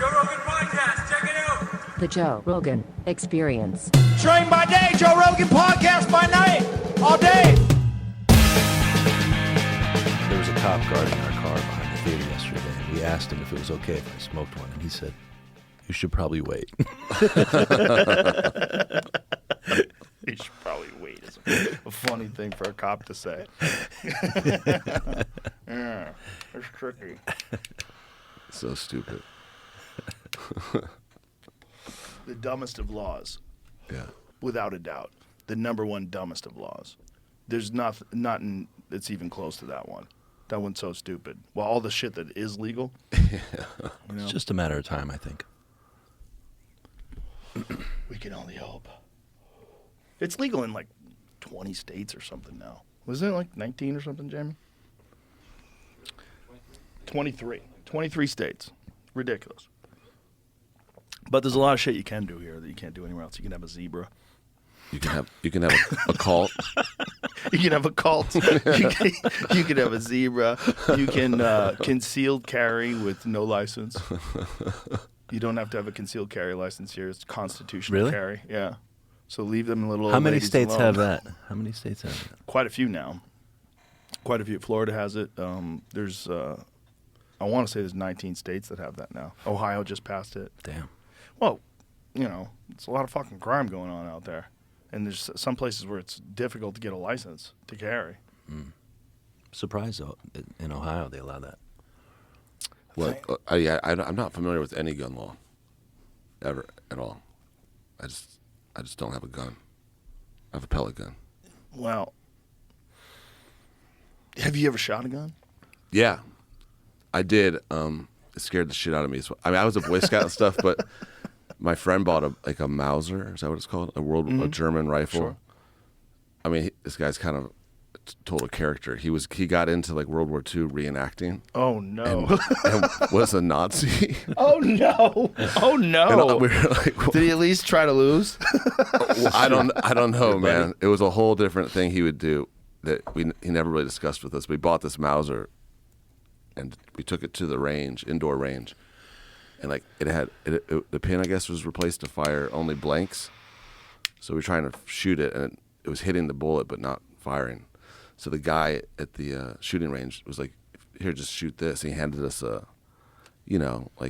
Joe Rogan Podcast. Check it out. The Joe Rogan Experience. Train by day, Joe Rogan Podcast by night, all day. There was a cop guarding our car behind the theater yesterday, and we asked him if it was okay if I smoked one, and he said, "You should probably wait." You should probably wait. Is a funny thing for a cop to say. Yeah, it's tricky. So stupid. The dumbest of laws. Yeah. Without a doubt. The number one dumbest of laws. There's nothing that's even close to that one. That one's so stupid. Well, all the shit that is legal. Yeah. You know, It's just a matter of time, I think. we can only hope. It's legal in like 20 states or something now. Wasn't it like 19 or something, Jamie? 23. 23 states. Ridiculous. But there's a lot of shit you can do here that you can't do anywhere else. You can have a zebra. You can have a cult. You can have a cult. You can have a zebra. You can concealed carry with no license. You don't have to have a concealed carry license here. It's constitutional Really? carry. Yeah. So leave them little How old many ladies states alone. have that? How many states have that? Quite a few now. Quite a few. Florida has it. There's, I want to say there's 19 states that have that now. Ohio just passed it. Damn. Well, you know, it's a lot of fucking crime going on out there. And there's some places where it's difficult to get a license to carry. Surprised, though, in Ohio they allow that. What? I'm not familiar with any gun law, ever at all. I just don't have a gun. I have a pellet gun. Well, have you ever shot a gun? Yeah, I did. It scared the shit out of me. I mean, I was a Boy Scout and stuff, but my friend bought a Mauser. Is that what it's called? A German rifle. Sure. I mean, this guy's kind of total character. He got into like World War II reenacting. Oh no! and was a Nazi. Oh no! Oh no! And we were like, did he at least try to lose? I don't know, man. It was a whole different thing he would do that he never really discussed with us. We bought this Mauser, and we took it to the range, indoor range, and like the pin I guess was replaced to fire only blanks. So we were trying to shoot it, and it was hitting the bullet but not firing. So the guy at the shooting range was like, "Here, just shoot this." And he handed us like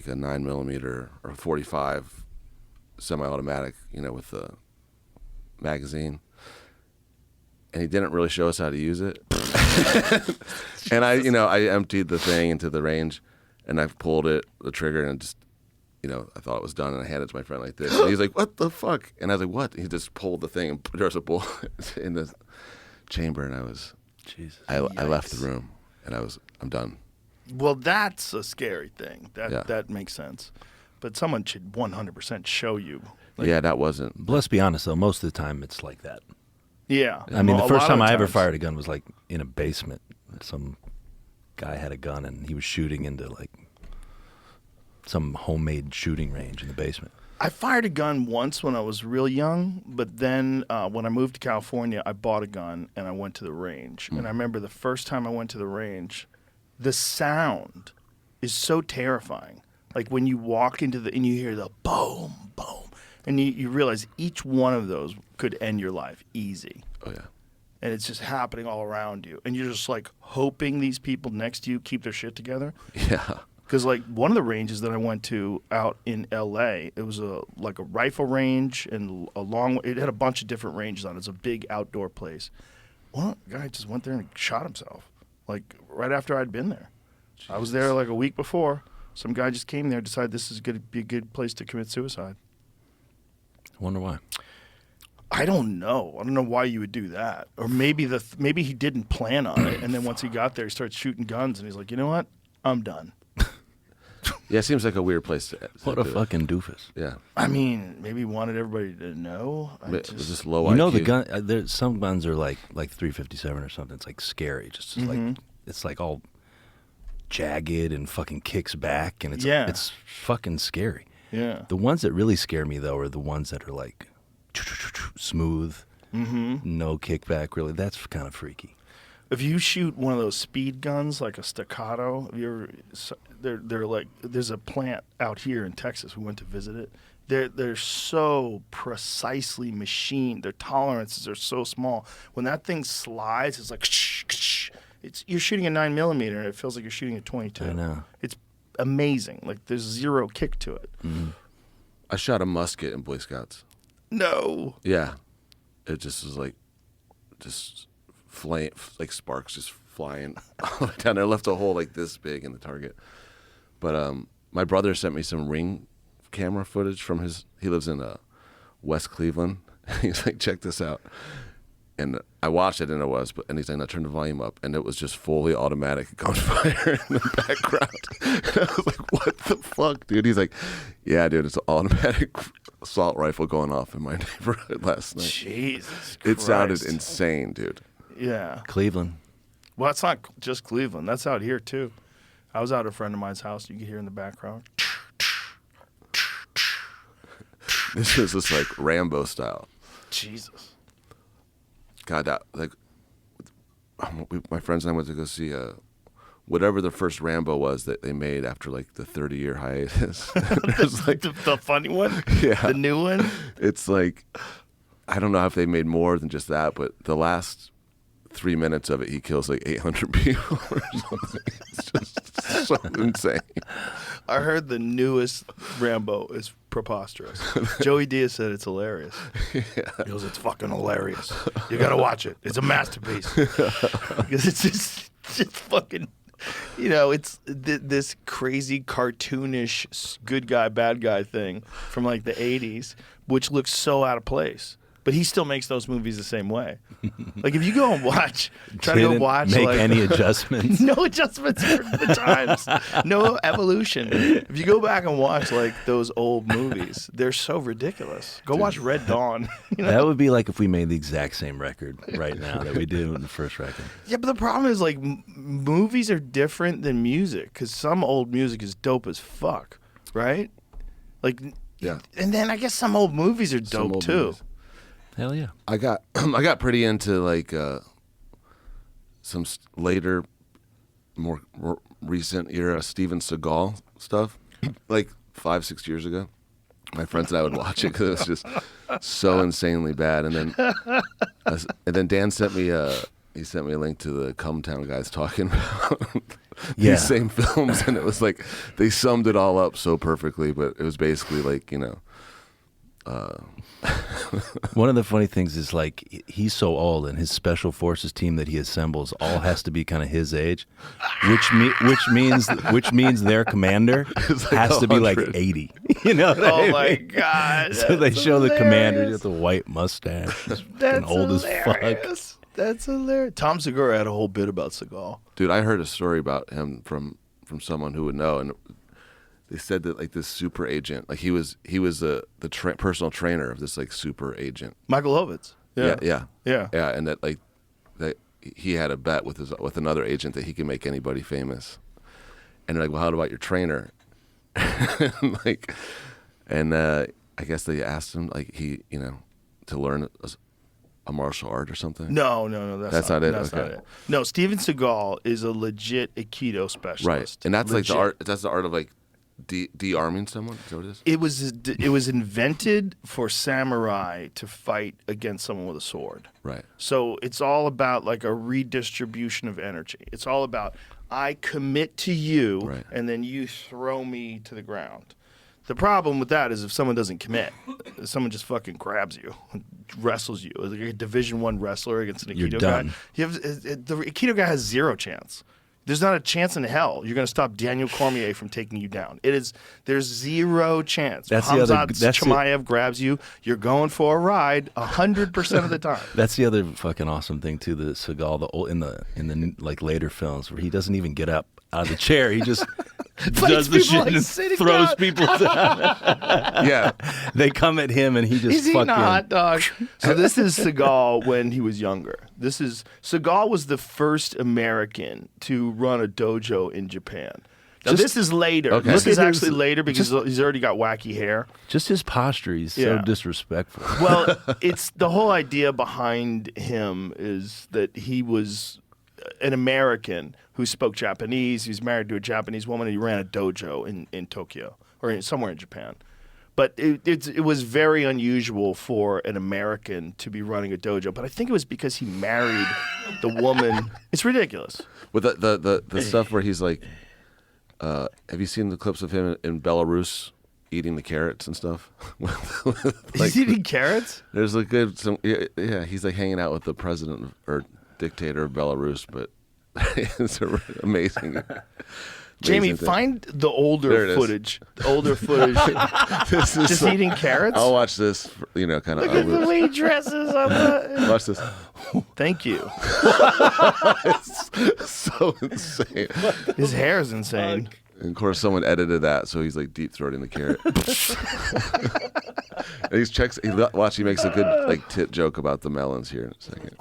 a 9mm or a 45 semi-automatic, with the magazine. And he didn't really show us how to use it. And I emptied the thing into the range, and I pulled the trigger, and just, I thought it was done, and I handed it to my friend like this. And he's like, "What the fuck?" And I was like, "What?" And he just pulled the thing, and there was a bullet in the chamber, and Jesus. I left the room, and I'm done. Well, that's a scary thing. Yeah. That makes sense. But someone should 100% show you. Yeah, that wasn't. But let's be honest, though. Most of the time, it's like that. Yeah. I mean, the A first lot time of I ever times. fired a gun was like in a basement. Some guy had a gun, and he was shooting into like some homemade shooting range in the basement. I fired a gun once when I was real young, but then when I moved to California, I bought a gun and I went to the range. And I remember the first time I went to the range, the sound is so terrifying. Like when you walk and you hear the boom, boom, and you realize each one of those could end your life easy. Oh yeah. And it's just happening all around you. And you're just like hoping these people next to you keep their shit together. Yeah. Because like one of the ranges that I went to out in L.A., it was a rifle range and it had a bunch of different ranges on it. It's a big outdoor place. Well, the guy just went there and shot himself, like right after I'd been there. Jesus. I was there like a week before. Some guy just came there, decided this is going to be a good place to commit suicide. I wonder why. I don't know. I don't know why you would do that. Or maybe he didn't plan on it, and then once he got there, he started shooting guns, and he's like, you know what? I'm done. Yeah, it seems like a weird place to What a do it. fucking doofus. Yeah. I mean, maybe he wanted everybody to know. It was just low You know, IQ. the gun. There's some guns are like 357 or something. It's like scary. Just like it's like all jagged and fucking kicks back, and it's fucking scary. Yeah. The ones that really scare me though are the ones that are like smooth, no kickback. Really, that's kind of freaky. If you shoot one of those speed guns like a staccato, they're like, there's a plant out here in Texas. We went to visit it. They're so precisely machined. Their tolerances are so small. When that thing slides, it's like you're shooting a 9mm and it feels like you're shooting a 22. I know. It's amazing. Like there's zero kick to it. Mm-hmm. I shot a musket in Boy Scouts. No. Yeah, it just was like, just flame, like sparks just flying all the way down there. I left a hole like this big in the target. But my brother sent me some Ring camera footage from he lives in West Cleveland. He's like, check this out. And I watched it, and and he's like, I turned the volume up, and it was just fully automatic gunfire in the background. And I was like, what the fuck, dude? He's like, yeah, dude, it's an automatic assault rifle going off in my neighborhood last night. Jesus Christ. It sounded insane, dude. Yeah. Cleveland. Well, it's not just Cleveland. That's out here, too. I was out at a friend of mine's house. You could hear in the background. This is just like Rambo style. Jesus. God, my friends and I went to go see whatever the first Rambo was that they made after like the 30-year hiatus. It was like the funny one? Yeah. The new one? It's like, I don't know if they made more than just that, but the last 3 minutes of it, he kills like 800 people or something. It's just so insane. I heard the newest Rambo is preposterous. Joey Diaz said it's hilarious. Yeah. He goes, it's fucking hilarious. You gotta watch it. It's a masterpiece. Because it's just fucking, it's this crazy cartoonish good guy, bad guy thing from like the 80s, which looks so out of place. But he still makes those movies the same way. Like if you go and try to go watch. Make like, any adjustments? No adjustments for the times. No evolution. If you go back and watch like those old movies, they're so ridiculous. Go watch Red Dawn. That would be like if we made the exact same record right now that we did in the first record. Yeah, but the problem is like movies are different than music because some old music is dope as fuck, right? Like, yeah. And then I guess some old movies are dope too. Movies. Hell yeah! I got pretty into like some later, more recent era Steven Seagal stuff, like 5-6 years ago. My friends and I would watch it because it was just so insanely bad. And then Dan sent me a link to the Come Town guys talking about these same films, and it was like they summed it all up so perfectly. But it was basically like one of the funny things is like he's so old, and his special forces team that he assembles all has to be kind of his age, which means their commander like has to be like 80. You know? What I mean? My God! So they show the commander with the white mustache, that's old hilarious. as fuck. That's hilarious. Tom Segura had a whole bit about Seagal. Dude, I heard a story about him from someone who would know, and they said that like this super agent, like he was the personal trainer of this like super agent, Michael Ovitz. Yeah, Yeah. and that he had a bet with another agent that he could make anybody famous, and they're like, well, how about your trainer? and I guess they asked him like to learn a martial art or something. No, that's not it. That's not it. No, Steven Seagal is a legit Aikido specialist. Right, and that's legit. Like the art. That's the art of like de-arming someone. Is that what it is? It was invented for samurai to fight against someone with a sword. Right. So it's all about like a redistribution of energy. It's all about I commit to you, right, and then you throw me to the ground. The problem with that is if someone doesn't commit, someone just fucking grabs you, wrestles you, like a Division I wrestler against an Aikido guy. The Aikido guy has zero chance. There's not a chance in hell you're going to stop Daniel Cormier from taking you down. There's zero chance. Hamzat Chimaev grabs you, you're going for a ride 100% of the time. That's the other fucking awesome thing too. The Seagal, in the like later films where he doesn't even get up out of the chair. He just does the shit and throws down. people down. Yeah. They come at him and he just He's eating a hot dog. So this is Seagal when he was younger. Seagal was the first American to run a dojo in Japan. Now this is later. Okay. This is actually later because he's already got wacky hair. Just his posture, he's so disrespectful. Well, it's the whole idea behind him is that he was an American who spoke Japanese. He was married to a Japanese woman, and he ran a dojo in Tokyo or somewhere in Japan. But it was very unusual for an American to be running a dojo. But I think it was because he married the woman. It's ridiculous. With the stuff where he's like, have you seen the clips of him in Belarus eating the carrots and stuff? He's eating carrots? There's yeah, he's like hanging out with the president or dictator of Belarus, but it's amazing. Jamie, thing. find the older footage. The older footage. Just eating carrots? I'll watch this, kind of. Look at the way he dresses on the... Watch this. Thank you. It's so insane. His hair is insane. And of course, someone edited that, so he's like deep throating the carrot. And he makes a good like tit joke about the melons here in a second.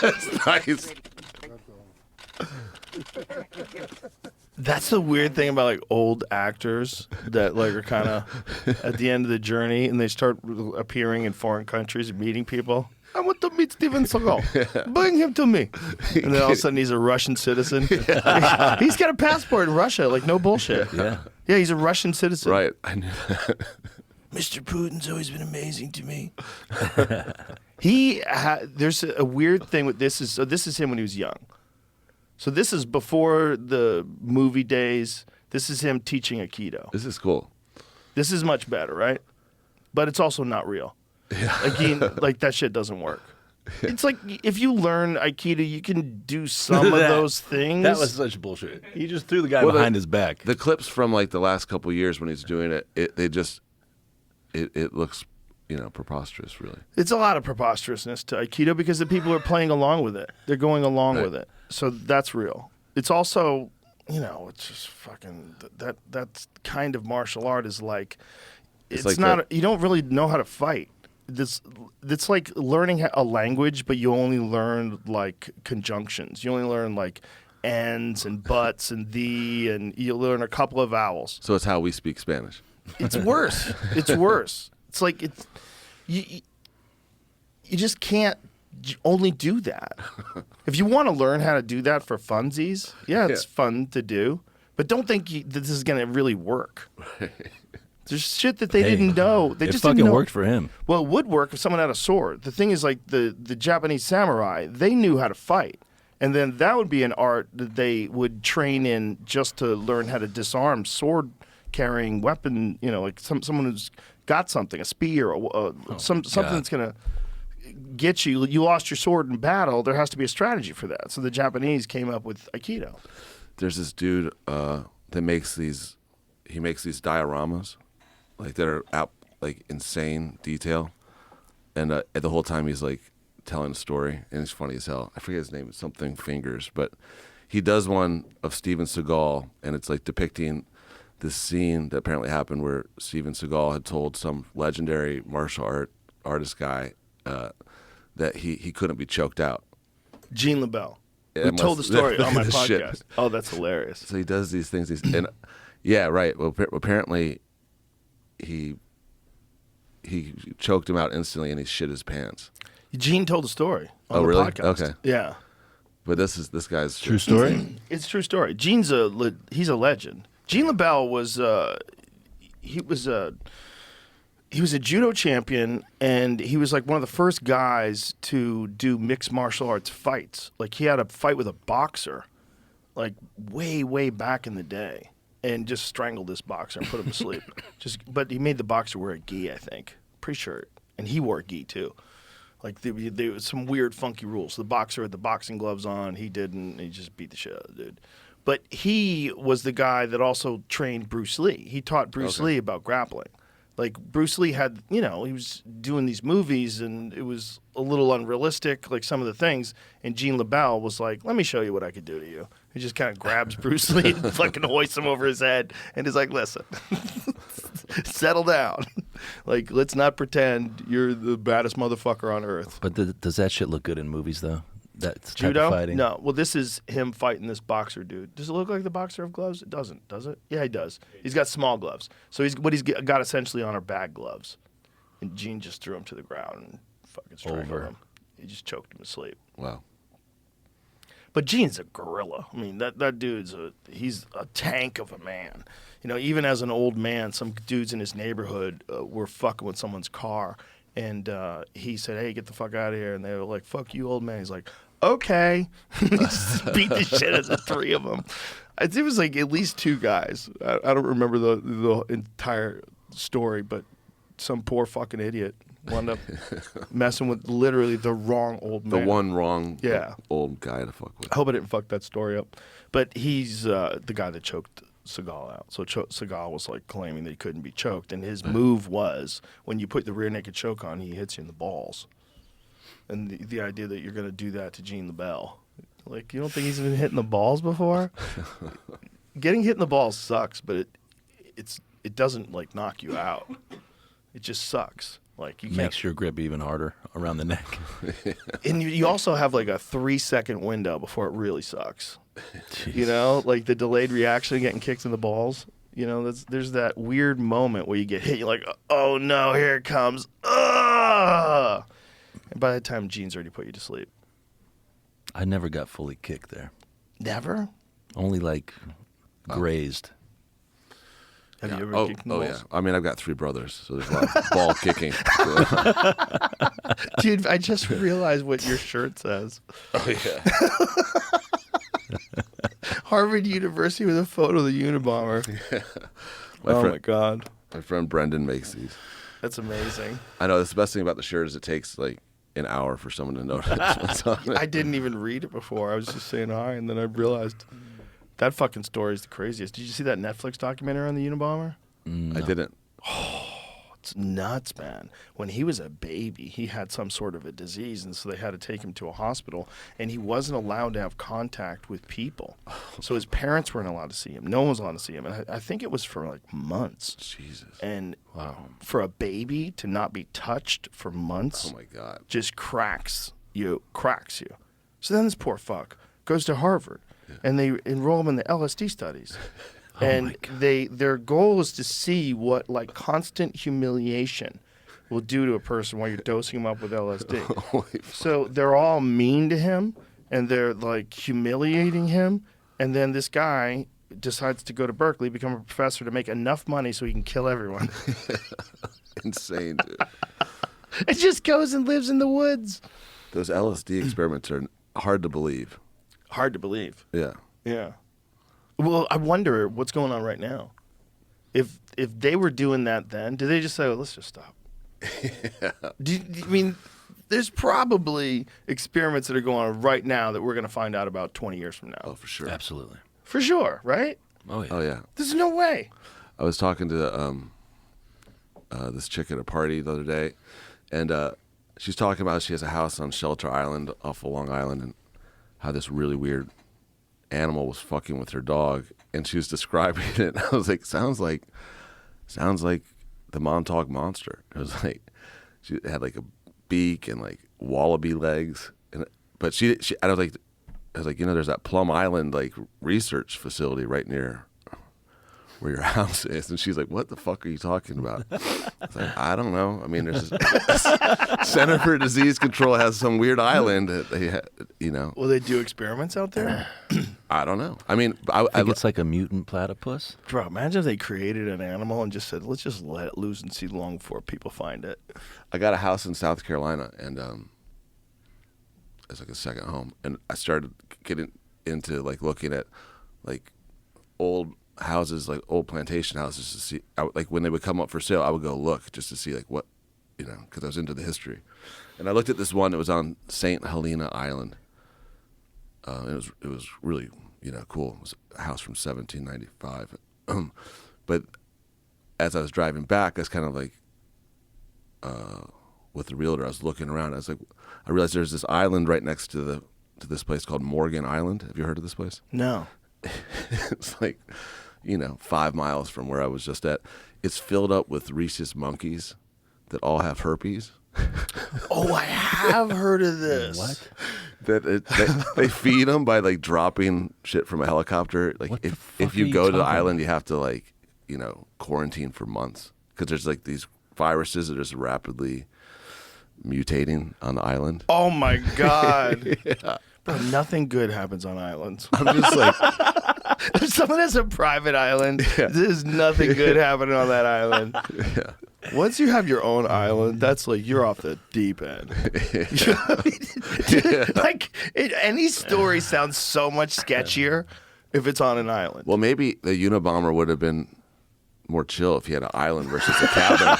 That's nice. That's the weird thing about like old actors that like are kind of at the end of the journey and they start appearing in foreign countries and meeting people. I want to meet Steven Seagal. Bring him to me. And then all of a sudden he's a Russian citizen. Yeah. He's got a passport in Russia, like no bullshit. Yeah. Yeah, he's a Russian citizen. Right. I knew that. Mr. Putin's always been amazing to me. There's a weird thing with this. So this is him when he was young. So this is before the movie days. This is him teaching Aikido. This is cool. This is much better, right? But it's also not real. Yeah. Like that shit doesn't work. It's like if you learn Aikido, you can do some of those things. That was such bullshit. He just threw the guy behind his back. The clips from like the last couple of years when he's doing it, it looks, preposterous, really. It's a lot of preposterousness to Aikido because the people are playing along with it. They're going along with it. So that's real. It's also, it's just fucking, that kind of martial art is like, it's like not, you don't really know how to fight. It's like learning a language, but you only learn like conjunctions. You only learn like ands and buts and thee, and you learn a couple of vowels. So it's how we speak Spanish. It's worse. It's worse. It's like you just can't only do that. If you want to learn how to do that for funsies, it's fun to do. But don't think that this is going to really work. There's shit that they didn't know. They just fucking didn't know. Worked for him. Well, it would work if someone had a sword. The thing is, like the Japanese samurai, they knew how to fight. And then that would be an art that they would train in just to learn how to disarm sword carrying weapon, like someone who's got something, a spear, or something that's going to get you. You lost your sword in battle. There has to be a strategy for that. So the Japanese came up with Aikido. There's this dude that makes these dioramas, like that are out, like insane detail, and the whole time he's like telling a story, and it's funny as hell. I forget his name. It's something Fingers, but he does one of Steven Seagal, and it's like depicting this scene that apparently happened where Steven Seagal had told some legendary martial artist guy that he couldn't be choked out. Gene LaBelle. We told the story on my podcast. Shit. Oh, that's hilarious. So he does these things. And yeah, right. Well, apparently he choked him out instantly, and he shit his pants. Gene told the story on the really? podcast. Okay. Yeah. But this guy's True story? It's a true story. Gene's he's a legend. Gene LaBelle was he was a judo champion, and he was like one of the first guys to do mixed martial arts fights. Like he had a fight with a boxer, like way back in the day, and just strangled this boxer and put him to sleep. But he made the boxer wear a gi, I think. Pretty sure, and he wore a gi too. Like there was some weird, funky rules. The boxer had the boxing gloves on. He didn't. And he just beat the shit out of the dude. But he was the guy that also trained Bruce Lee. He taught Bruce Lee about grappling. Like Bruce Lee had, he was doing these movies, and it was a little unrealistic, like some of the things. And Gene LaBelle was like, "Let me show you what I could do to you." He just kind of grabs Bruce Lee and fucking hoists him over his head, and is like, "Listen, settle down. Like, let's not pretend you're the baddest motherfucker on earth." But does that shit look good in movies, though? That Judo? type of fighting? No. Well, this is him fighting this boxer dude. Does it look like the boxer of gloves? It doesn't, does it? Yeah, he does. He's got small gloves. So he's got essentially on are bag gloves. And Gene just threw him to the ground and fucking strangled him. He just choked him to sleep. Wow. But Gene's a gorilla. I mean, that dude's he's a tank of a man. You know, even as an old man, some dudes in his neighborhood were fucking with someone's car. And he said, hey, get the fuck out of here. And they were like, fuck you, old man. He's like, okay. He just beat the shit out of the three of them. It was like at least two guys. I don't remember the entire story, but some poor fucking idiot wound up messing with literally the wrong old man. The one wrong old guy to fuck with. I hope I didn't fuck that story up. But he's the guy that choked Seagal out. So Seagal was like claiming that he couldn't be choked. And his move was when you put the rear naked choke on, he hits you in the balls. And the idea that you're going to do that to Gene LaBelle. Like, you don't think he's been hit in the balls before? Getting hit in the balls sucks, but it doesn't like knock you out. It just sucks. Like you makes your grip even harder around the neck. And you also have like a 3-second window before it really sucks. Jeez. You know, like the delayed reaction of getting kicked in the balls. You know, there's that weird moment where you get hit. You're like, oh no, here it comes. Ugh! And by the time Gene's already put you to sleep. I never got fully kicked there. Never? Only like grazed. Have you ever kicked in the balls? Yeah. I mean, I've got 3 brothers, so there's a lot of ball kicking. Dude, I just realized what your shirt says. Oh, yeah. Harvard University with a photo of the Unabomber. Yeah. My God. My friend Brendan makes these. That's amazing. I know. That's the best thing about the shirt is it takes like an hour for someone to notice what's on it. I didn't even read it before. I was just saying hi, and then I realized that fucking story is the craziest. Did you see that Netflix documentary on the Unabomber? No. I didn't. It's nuts, man. When he was a baby, he had some sort of a disease, and so they had to take him to a hospital, and he wasn't allowed to have contact with people. So his parents weren't allowed to see him. No one was allowed to see him. And I think it was for like months. Jesus. And for a baby to not be touched for months, oh my God, just cracks you. So then this poor fuck goes to Harvard, and they enroll him in the LSD studies. And their goal is to see what like constant humiliation will do to a person while you're dosing him up with LSD. So they're all mean to him, and they're like humiliating him. And then this guy decides to go to Berkeley, become a professor to make enough money so he can kill everyone. Insane, dude. It just goes and lives in the woods. Those LSD experiments are hard to believe. Hard to believe. Yeah. Yeah. Well, I wonder what's going on right now. If they were doing that then, do they just say, let's just stop? Yeah. I mean, there's probably experiments that are going on right now that we're going to find out about 20 years from now. Oh, for sure. Absolutely. For sure, right? Oh, yeah. Oh, yeah. There's no way. I was talking to this chick at a party the other day, and she's talking about she has a house on Shelter Island off of Long Island, and how this really weird animal was fucking with her dog, and she was describing it. I was like, sounds like the Montauk Monster. It was like she had like a beak and like wallaby legs, but she I was like, you know, there's that Plum Island like research facility right near where your house is, and she's like, what the fuck are you talking about? I was like, I don't know. I mean, there's Center for Disease Control has some weird island that they you know. Will they do experiments out there? I don't know. I mean, I think it's like a mutant platypus. Bro, imagine if they created an animal and just said, let's just let it loose and see long before people find it. I got a house in South Carolina, and it's like a second home, and I started getting into like looking at like old houses, like old plantation houses, to see like when they would come up for sale. I would go look just to see like what, you know, because I was into the history. And I looked at this one that was on St. Helena Island. It was really, you know, cool. It was a house from 1795. But as I was driving back, I was kind of like with the realtor, I was looking around. I realized there's this island right next to this place called Morgan Island. Have you heard of this place? No. It's like, you know, 5 miles from where I was just at. It's filled up with rhesus monkeys that all have herpes. Oh, I have heard of this. What? They feed them by like dropping shit from a helicopter. Like What the if fuck are you you go to the talking island, about? you have to like quarantine for months because there's like these viruses that are just rapidly mutating on the island. Oh my God. Bro, nothing good happens on islands. I'm just like, If someone has a private island, there's nothing good happening on that island. yeah. Once you have your own island, that's like you're off the deep end. You know what I mean? Like any story sounds so much sketchier if it's on an island. Well, maybe the Unabomber would have been more chill if he had an island versus a cabin.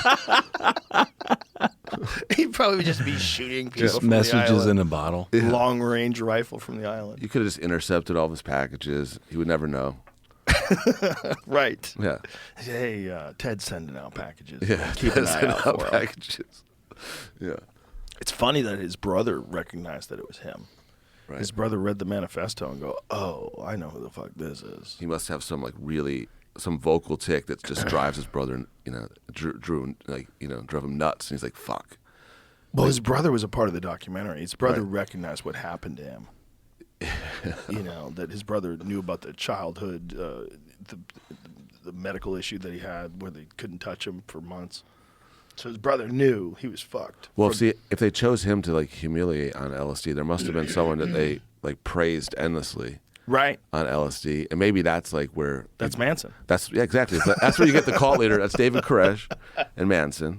He'd probably just be shooting people Just from messages the island. in a bottle. Long range rifle from the island. You could have just intercepted all of his packages. He would never know. Right. Yeah. Hey, Ted's sending out packages. Yeah. Keep an eye Send out out for him. packages. Yeah. It's funny that his brother recognized that it was him. Right. His brother read the manifesto and go, "Oh, I know who the fuck this is." He must have some some vocal tick that just drives his brother, drove him nuts. And he's like, "Fuck." Well, his brother was a part of the documentary. His brother recognized what happened to him. That his brother knew about the childhood, the medical issue that he had where they couldn't touch him for months. So his brother knew he was fucked. Well, see, if they chose him to like humiliate on LSD, there must have been someone that they like praised endlessly. Right. On LSD, and maybe that's like where That's Manson. Exactly. That's where you get the cult leader. That's David Koresh and Manson.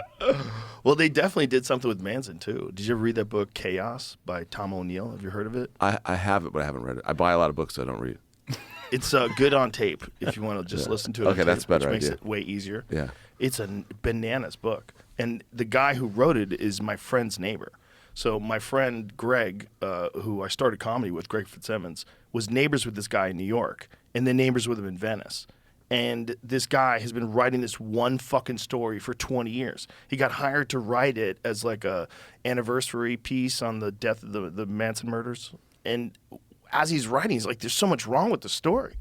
Well, they definitely did something with Manson too. Did you ever read that book Chaos by Tom O'Neill? Have you heard of it? I have it, but I haven't read it. I buy a lot of books I don't read. It's good on tape if you want to just listen to it. Okay, on that's tape, better which makes idea. it way easier. Yeah. It's a bananas book, and the guy who wrote it is my friend's neighbor. So my friend Greg, who I started comedy with, Greg Fitzsimmons, was neighbors with this guy in New York, and then neighbors with him in Venice. And this guy has been writing this one fucking story for 20 years. He got hired to write it as like a anniversary piece on the death of the Manson murders. And as he's writing, he's like, there's so much wrong with the story.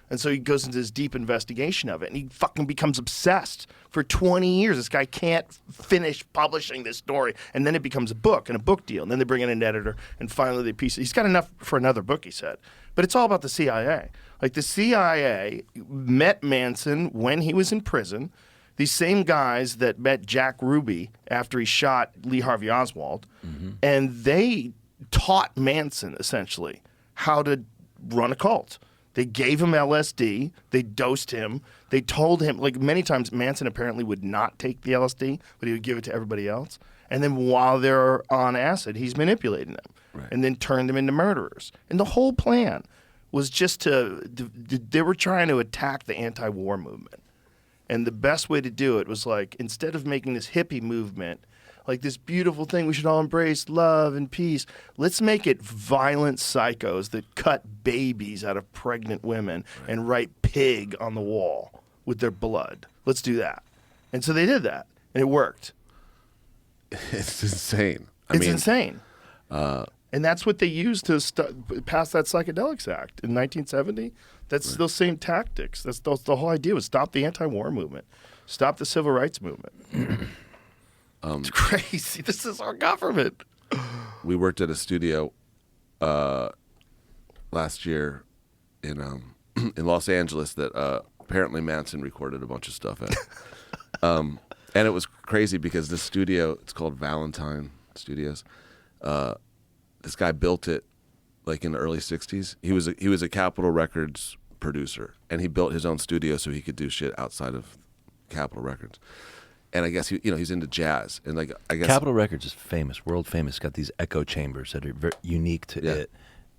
And so he goes into this deep investigation of it, and he fucking becomes obsessed. For 20 years, this guy can't finish publishing this story, and then it becomes a book and a book deal, and then they bring in an editor, and finally they piece it. He's got enough for another book, he said. But it's all about the CIA. Like, the CIA met Manson when he was in prison. These same guys that met Jack Ruby after he shot Lee Harvey Oswald, and they taught Manson, essentially, how to run a cult. They gave him LSD. They dosed him. They told him, like many times, Manson apparently would not take the LSD, but he would give it to everybody else. And then while they're on acid, he's manipulating them and then turned them into murderers. And the whole plan was just they were trying to attack the anti-war movement. And the best way to do it was like, instead of making this hippie movement, like this beautiful thing we should all embrace, love and peace, let's make it violent psychos that cut babies out of pregnant women and write pig on the wall with their blood. Let's do that. And so they did that, and it worked. It's insane. It's insane. And that's what they used to pass that Psychedelics Act in 1970. That's those same tactics. That's the whole idea was stop the anti-war movement, stop the civil rights movement. It's crazy. This is our government. We worked at a studio last year in Los Angeles that apparently Manson recorded a bunch of stuff at. And it was crazy because this studio, it's called Valentine Studios. This guy built it like in the early 60s. He was a Capitol Records producer, and he built his own studio so he could do shit outside of Capitol Records. And I guess he's into jazz, and like I guess Capitol Records is famous, world famous. Got these echo chambers that are very unique to it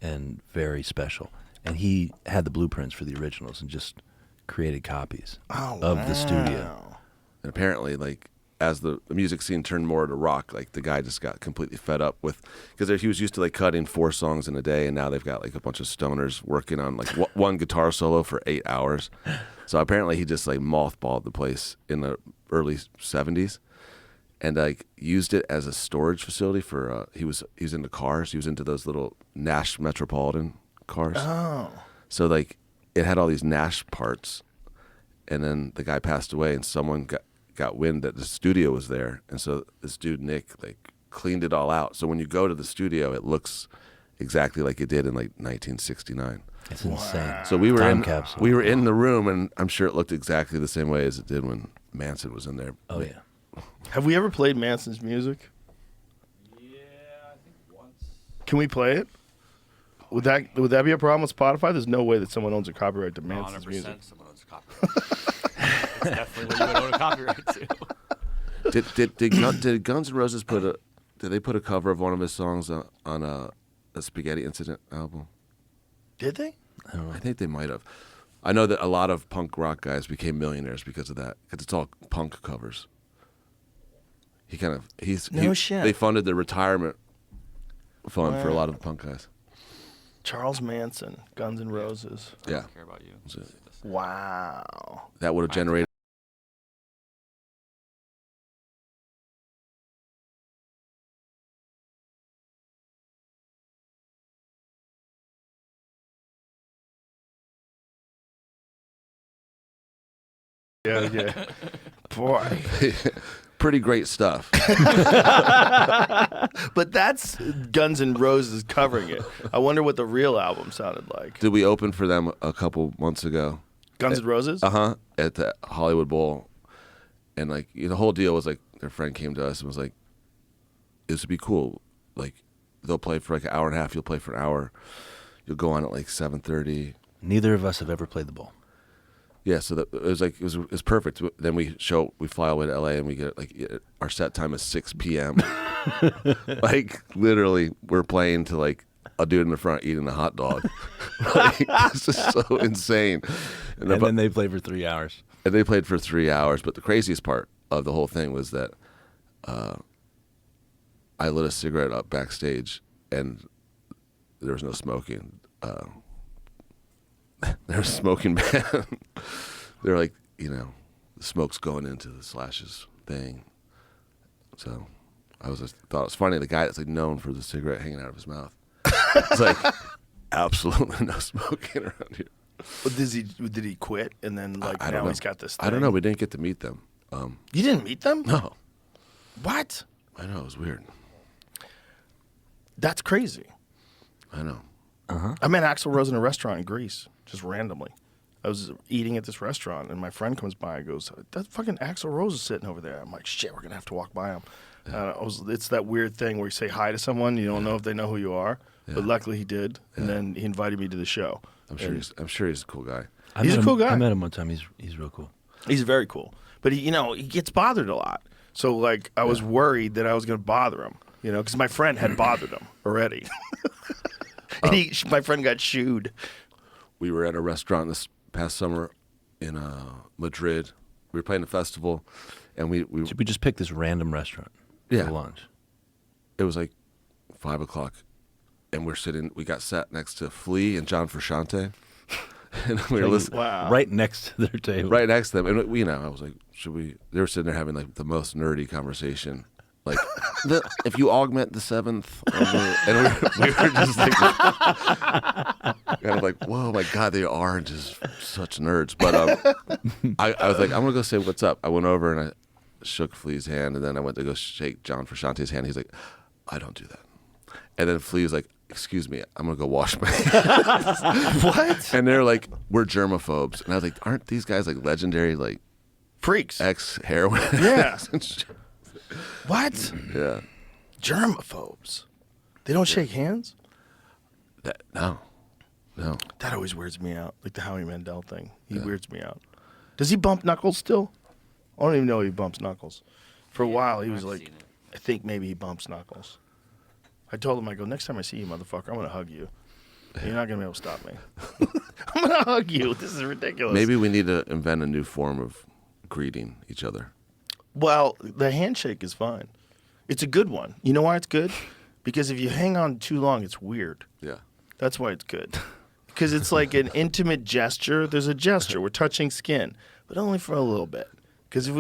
and very special. And he had the blueprints for the originals and just created copies of the studio. And apparently, like as the music scene turned more to rock, like the guy just got completely fed up with because he was used to like cutting 4 songs in a day, and now they've got like a bunch of stoners working on like one guitar solo for 8 hours. So apparently, he just like mothballed the place in the early 70s, and like used it as a storage facility for. He was into cars. He was into those little Nash Metropolitan cars. Oh, so like it had all these Nash parts, and then the guy passed away, and someone got wind that the studio was there, and so this dude Nick like cleaned it all out. So when you go to the studio, it looks exactly like it did in like 1969. It's insane. So we were Time in capsule. we were in the room, and I'm sure it looked exactly the same way as it did when Manson was in there. Oh yeah. Have we ever played Manson's music? Yeah, I think once. Can we play it? Would that be a problem with Spotify? There's no way that someone owns a copyright to Manson's 100% music. someone owns copyright. That's definitely what you would own a copyright to. Did Guns N' Roses did they put a cover of one of his songs on a Spaghetti Incident album? Did they? I don't know. I think they might have. I know that a lot of punk rock guys became millionaires because of that, because it's all punk covers. No shit. They funded the retirement fund for a lot of punk guys. Charles Manson, Guns N' Roses. Yeah, I don't care about you. Wow. that would have generated. Yeah. Boy. Pretty great stuff. But that's Guns N' Roses covering it. I wonder what the real album sounded like. Did we open for them a couple months ago? Guns N' Roses? At the Hollywood Bowl, and like the whole deal was like their friend came to us and was like, "This would be cool. Like they'll play for like an hour and a half. You'll play for an hour. You'll go on at like 7:30." Neither of us have ever played the bowl. Yeah, so it was perfect. Then we fly away to LA, and we get like our set time is 6 p.m. Like literally, we're playing to like a dude in the front eating a hot dog. Like, this is so insane. And then they played for 3 hours. And they played for 3 hours. But the craziest part of the whole thing was that I lit a cigarette up backstage, and there was no smoking. There was a smoking ban. They're like, the smoke's going into the Slash's thing. So I thought it was funny. The guy that's like known for the cigarette hanging out of his mouth. It's like absolutely no smoking around here. But did he quit and then like I now don't know. he's got this thing? I don't know. We didn't get to meet them. You didn't meet them? No. What? I know, it was weird. That's crazy. I know. I met Axl Rose in a restaurant in Greece, just randomly. I was eating at this restaurant, and my friend comes by and goes, "That fucking Axl Rose is sitting over there." I'm like, "Shit, we're gonna have to walk by him." It's that weird thing where you say hi to someone, you don't know if they know who you are, but luckily he did, and then he invited me to the show. I'm sure he's a cool guy. He's a cool guy. I met him one time. He's real cool. He's very cool, but he gets bothered a lot. So like, I was worried that I was gonna bother him, because my friend had bothered him already. And my friend got shooed. We were at a restaurant this past summer in Madrid. We were playing a festival, and we Should we just pick this random restaurant for lunch? It was like 5 o'clock, and we got sat next to Flea and John Frusciante, and we were listening. Wow. Right next to their table. Right next to them, and I was like, should we? They were sitting there having like the most nerdy conversation. Like, if you augment the seventh, and we were just like, kind of like, whoa, my God, they are just such nerds. But I was like, I'm gonna go say what's up. I went over and I shook Flea's hand, and then I went to go shake John Frusciante's hand. He's like, I don't do that. And then Flea was like, excuse me, I'm gonna go wash my hands. What? And they're like, we're germaphobes, and I was like, aren't these guys like legendary like Freaks. ex-heroin? Yeah. What? Yeah. Germaphobes. They don't shake hands? No. That always weirds me out. Like the Howie Mandel thing. He weirds me out. Does he bump Knuckles still? I don't even know if he bumps Knuckles. For a while, he was I've like, seen it. I think maybe he bumps Knuckles. I told him, I go, next time I see you, motherfucker, I'm going to hug you. You're not going to be able to stop me. I'm going to hug you. This is ridiculous. Maybe we need to invent a new form of greeting each other. Well, the handshake is fine. It's a good one. You know why it's good? Because if you hang on too long, it's weird. Yeah. That's why it's good. Because it's like an intimate gesture. There's a gesture. We're touching skin, but only for a little bit. Because if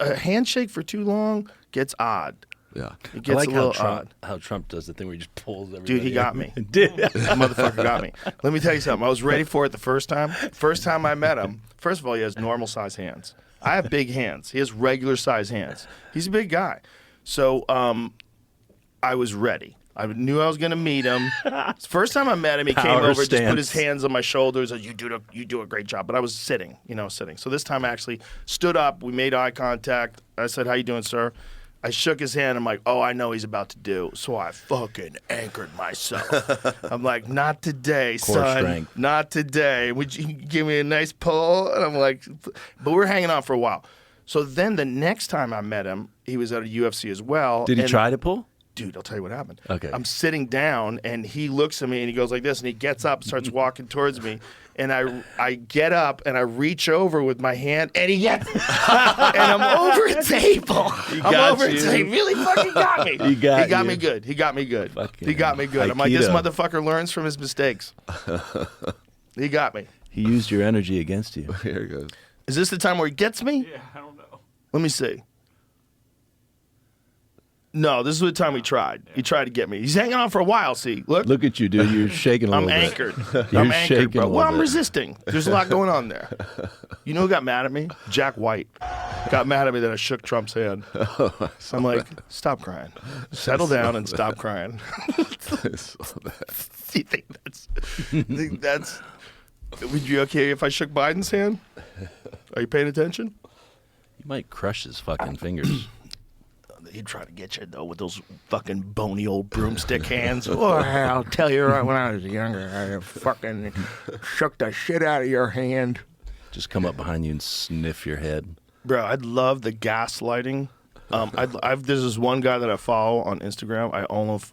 a handshake for too long gets odd. Yeah. It I gets like a little odd. how Trump does the thing where he just pulls everybody. Dude, he in. got me. Did. That motherfucker got me. Let me tell you something. I was ready for it the first time. First time I met him, first of all, he has normal size hands. I have big hands. He has regular size hands. He's a big guy. So I was ready. I knew I was going to meet him. First time I met him, he came Power over, just put stance. his hands on my shoulders. Said, you do a great job. But I was sitting. So this time I actually stood up. We made eye contact. I said, how you doing, sir? I shook his hand. I'm like, oh, I know he's about to do. So I fucking anchored myself. I'm like, not today, Core son. strength. Not today. Would you give me a nice pull? And I'm like, but we're hanging on for a while. So then the next time I met him, he was at a UFC as well. Did he and try to pull? Dude, I'll tell you what happened. Okay. I'm sitting down, and he looks at me, and he goes like this, and he gets up, starts walking towards me, and I get up, and I reach over with my hand, and he gets, and I'm over a table. I'm over a table. He really fucking got me. He got me good. He got me good. Fucking He got me good. I'm like, this Aikido. motherfucker learns from his mistakes. He got me. He used your energy against you. Here it goes. Is this the time where he gets me? Yeah, I don't know. Let me see. No, this is the time he tried. He tried to get me. He's hanging on for a while, see. Look Look at you, dude. You're shaking a I'm little bit. anchored. You're I'm anchored, shaking bro. a Well, little I'm bit. resisting. There's a lot going on there. You know who got mad at me? Jack White. Got mad at me that I shook Trump's hand. I'm like, stop crying. Settle down and stop crying. You think that's would you okay if I shook Biden's hand? Are you paying attention? You might crush his fucking fingers. He'd try to get you, though, with those fucking bony old broomstick hands. Oh, I'll tell you right, when I was younger, I fucking shook the shit out of your hand. Just come up behind you and sniff your head. Bro, I'd love the gaslighting. There's this one guy that I follow on Instagram. I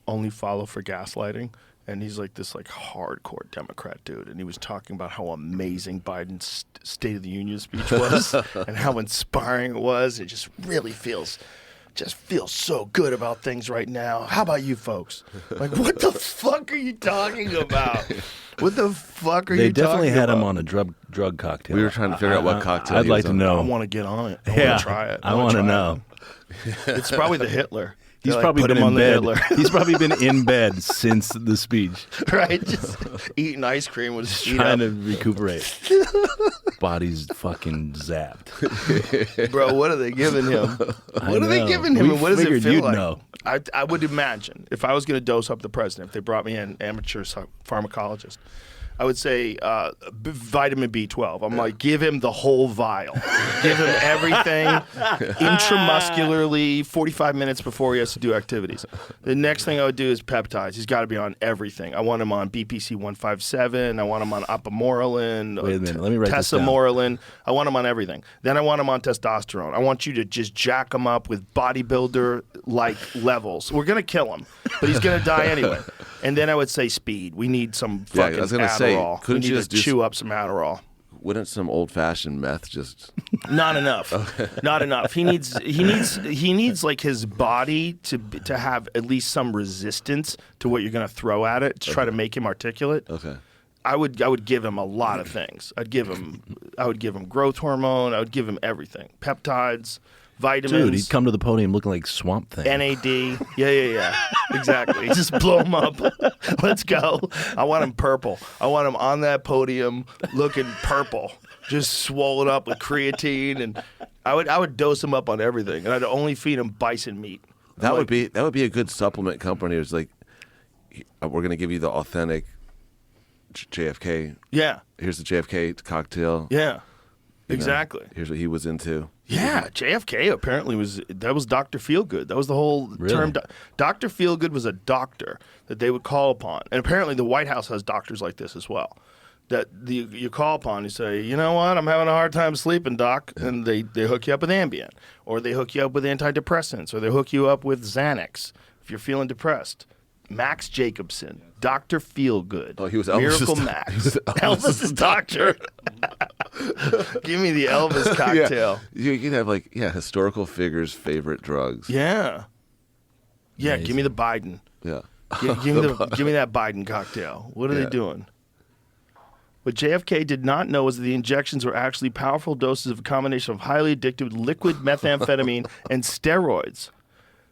only follow for gaslighting. And he's like this hardcore Democrat dude. And he was talking about how amazing Biden's State of the Union speech was and how inspiring it was. It just really feels so good about things right now. How about you folks? Like, what the fuck are you talking about? What the fuck are you talking about? They definitely had him on a drug cocktail. We were trying to figure out what cocktail. I'd he like was to on. know. I want to get on it. I Yeah, want to try it. I want to try know. it. It's probably the Hitler. He's They, like, probably put been him in on the bed. Hitler. He's probably been in bed since the speech, Right? Just eating ice cream with his feet trying up. to recuperate. Body's fucking zapped. Bro, what are they giving him? What are they know. giving him? We And what does it figured feel you'd like? know. I would imagine if I was going to dose up the president, if they brought me in amateur pharmacologist, I would say vitamin B12. I'm like, give him the whole vial. Give him everything intramuscularly 45 minutes before he has to do activities. The next thing I would do is peptides. He's got to be on everything. I want him on BPC 157. I want him on apomorelin. Wait a minute, let me write this down. Tesamorelin. I want him on everything. Then I want him on testosterone. I want you to just jack him up with bodybuilder-like levels. We're going to kill him, but he's going to die anyway. And then I would say speed. We need some Yeah, I fucking was gonna say, Adderall. We couldn't need you to just do chew up some Adderall. Wouldn't some old-fashioned meth just? Not enough. Not enough. He needs like his body to have at least some resistance to what you're going to throw at it to try to make him articulate. Okay. I would give him a lot of things. I would give him growth hormone. I would give him everything. Peptides, vitamins. Dude, he'd come to the podium looking like Swamp Thing. NAD. Yeah. Exactly. Just blow him up. Let's go. I want him purple. I want him on that podium looking purple, just swollen up with creatine, and I would dose him up on everything, and I'd only feed him bison meat. That would be a good supplement company. It's like, we're going to give you the authentic JFK. Yeah. Here's the JFK cocktail. Yeah. You know, Exactly. here's what he was into. Yeah, JFK apparently was Dr. Feelgood. That was the whole term. Dr. Feelgood was a doctor that they would call upon, and apparently the White House has doctors like this as well. That you call upon, you say, you know what, I'm having a hard time sleeping, doc, and they hook you up with Ambien, or they hook you up with antidepressants, or they hook you up with Xanax if you're feeling depressed. Max Jacobson, Dr. Feelgood. Oh, he was Elvis's Miracle Max. Elvis's doctor. Give me the Elvis cocktail. Yeah. You could have historical figures' favorite drugs. Yeah. Yeah, Amazing. give me the Biden. Yeah. Give me that Biden cocktail. What are they doing? What JFK did not know was that the injections were actually powerful doses of a combination of highly addictive liquid methamphetamine and steroids.